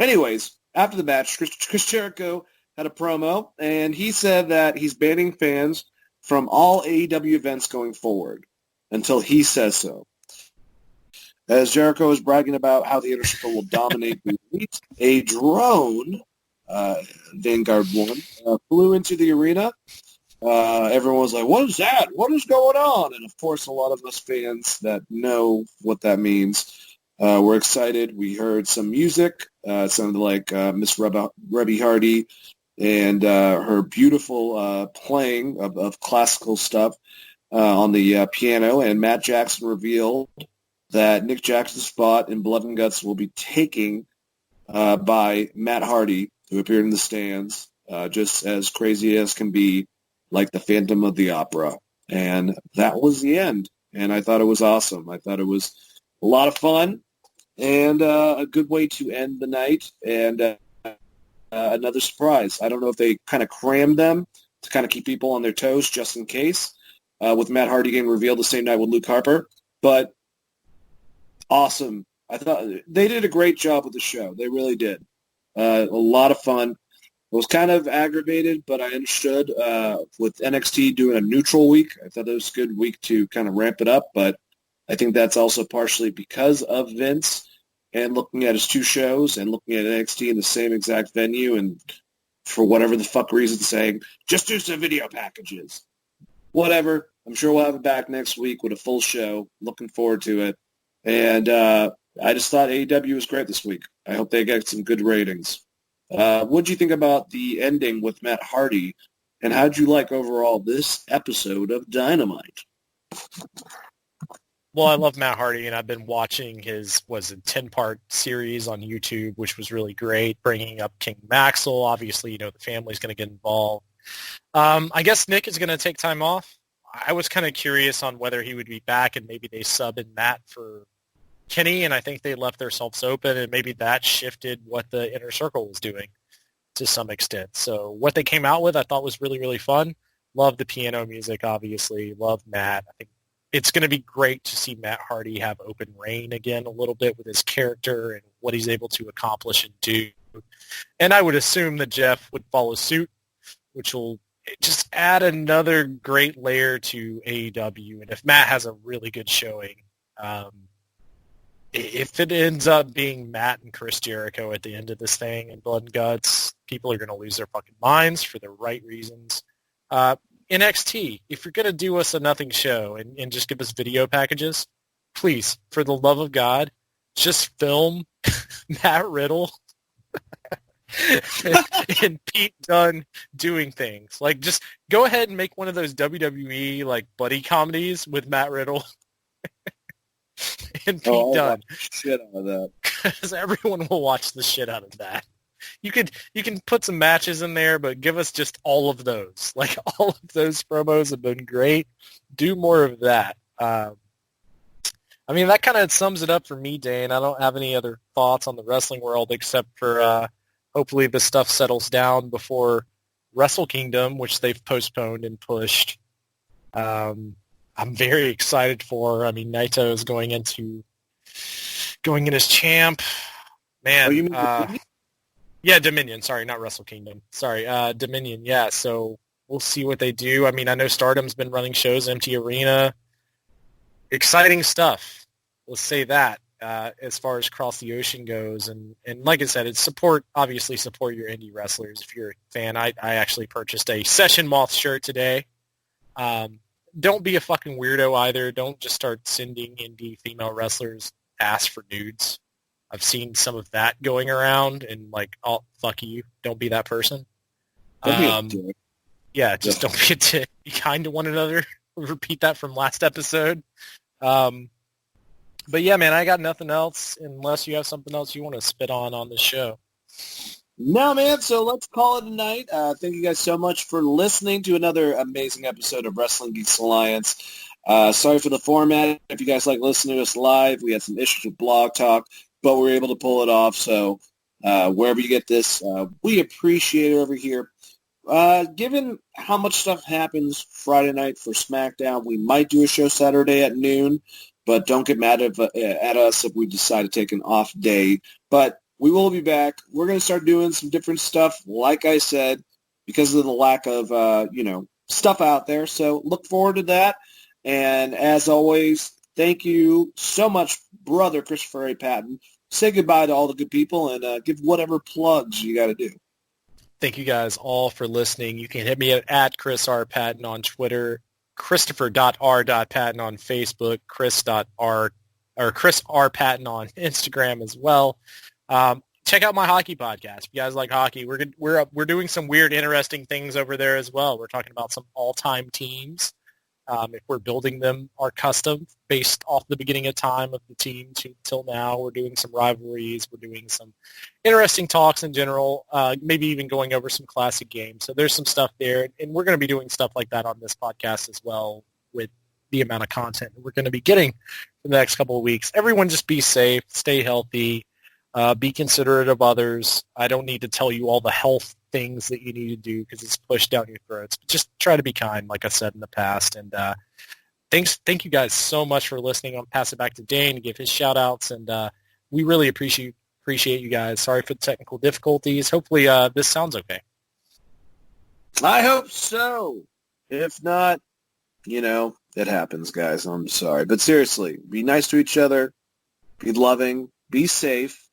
anyways, after the match, Chris Jericho had a promo, and he said that he's banning fans from all AEW events going forward until he says so. As Jericho was bragging about how the Inner Circle will dominate the Elite, a drone, Vanguard 1, flew into the arena. Everyone was like, what is that? What is going on? And, of course, a lot of us fans that know what that means were excited. We heard some music. It sounded like Miss Rebby Hardy and her beautiful playing of classical stuff. on the piano, and Matt Jackson revealed that Nick Jackson's spot in Blood and Guts will be taken by Matt Hardy, who appeared in the stands, just as crazy as can be, like the Phantom of the Opera. And that was the end. And I thought it was awesome. I thought it was a lot of fun and a good way to end the night. And another surprise. I don't know if they kind of crammed them to kind of keep people on their toes just in case, with Matt Hardy getting revealed the same night with Luke Harper. But awesome. I thought they did a great job with the show. They really did. A lot of fun. I was kind of aggravated, but I understood with NXT doing a neutral week. I thought it was a good week to kind of ramp it up, but I think that's also partially because of Vince and looking at his two shows and looking at NXT in the same exact venue and for whatever the fuck reason saying, just do some video packages. Whatever. I'm sure we'll have it back next week with a full show. Looking forward to it. And I just thought AEW was great this week. I hope they get some good ratings. What did you think about the ending with Matt Hardy, and how did you like overall this episode of Dynamite? Well, I love Matt Hardy, and I've been watching his 10-part series on YouTube, which was really great, bringing up King Maxwell. Obviously, the family's going to get involved. I guess Nick is going to take time off. I was kind of curious on whether he would be back, and maybe they sub in Matt for Kenny, and I think they left themselves open, and maybe that shifted what the Inner Circle was doing to some extent. So what they came out with I thought was really, really fun. Love the piano music, obviously. Love Matt. I think it's going to be great to see Matt Hardy have open reign again a little bit with his character and what he's able to accomplish and do. And I would assume that Jeff would follow suit, which will just add another great layer to AEW. And if Matt has a really good showing, if it ends up being Matt and Chris Jericho at the end of this thing and Blood and Guts, people are going to lose their fucking minds for the right reasons. NXT, if you're going to do us a nothing show and just give us video packages, please, for the love of God, just film Matt Riddle and Pete Dunne doing things. Like, just go ahead and make one of those WWE, like, buddy comedies with Matt Riddle and Pete Dunne. Shit out of that. Because everyone will watch the shit out of that. You can put some matches in there, but give us just all of those. Like, all of those promos have been great. Do more of that. I mean, that kind of sums it up for me, Dane. I don't have any other thoughts on the wrestling world except for hopefully this stuff settles down before Wrestle Kingdom, which they've postponed and pushed. I'm very excited for. I mean, Naito is going in as champ. Man, Oh, you mean Dominion? Yeah, Dominion. Sorry, not Wrestle Kingdom. Sorry, Dominion. Yeah, so we'll see what they do. I mean, I know Stardom's been running shows, Empty Arena. Exciting stuff. Let's say that as far as Cross the Ocean goes. And like I said, it's obviously support your indie wrestlers if you're a fan. I actually purchased a Session Moth shirt today. Don't be a fucking weirdo either. Don't just start sending indie female wrestlers ask for nudes. I've seen some of that going around, and like, oh, fuck you. Don't be that person. Don't be a dick. Yeah, just don't be a dick. Be kind to one another. Repeat that from last episode. But yeah, man, I got nothing else unless you have something else you want to spit on this show. No, man, so let's call it a night. Thank you guys so much for listening to another amazing episode of Wrestling Geeks Alliance. Sorry for the format. If you guys like listening to us live, we had some issues with Blog Talk, but we were able to pull it off. So wherever you get this, we appreciate it over here. Given how much stuff happens Friday night for SmackDown, we might do a show Saturday at noon, but don't get mad at us if we decide to take an off day. But we will be back. We're going to start doing some different stuff, like I said, because of the lack of, stuff out there. So look forward to that. And as always, thank you so much, brother Christopher A. Patton. Say goodbye to all the good people and give whatever plugs you got to do. Thank you guys all for listening. You can hit me at Chris R. Patton on Twitter, Christopher.R.Patton on Facebook, Chris R. Patton on Instagram as well. Check out my hockey podcast. If you guys like hockey, we're doing some weird, interesting things over there as well. We're talking about some all-time teams. If we're building them are custom based off the beginning of time of the team till now. We're doing some rivalries. We're doing some interesting talks in general, maybe even going over some classic games. So there's some stuff there. And we're going to be doing stuff like that on this podcast as well with the amount of content we're going to be getting for the next couple of weeks. Everyone just be safe, stay healthy, be considerate of others. I don't need to tell you all the health things that you need to do because it's pushed down your throats. But just try to be kind, like I said in the past. And thank you guys so much for listening. I'll pass it back to Dane to give his shout-outs. And we really appreciate you guys. Sorry for the technical difficulties. Hopefully this sounds okay. I hope so. If not, it happens, guys. I'm sorry. But seriously, be nice to each other. Be loving. Be safe.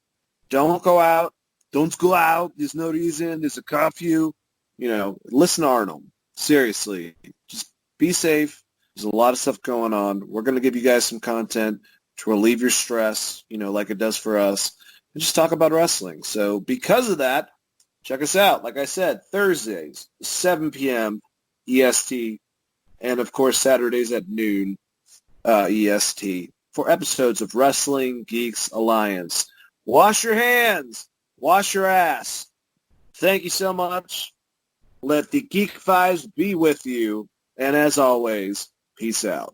Don't go out. Don't go out. There's no reason. There's a curfew. Listen to Arnold. Seriously. Just be safe. There's a lot of stuff going on. We're going to give you guys some content to relieve your stress, like it does for us, and just talk about wrestling. So because of that, check us out. Like I said, Thursdays, 7 p.m. EST, and, of course, Saturdays at noon EST for episodes of Wrestling Geeks Alliance. Wash your hands. Wash your ass. Thank you so much. Let the Geek Vibes be with you. And as always, peace out.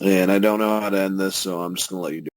And I don't know how to end this, so I'm just going to let you do it.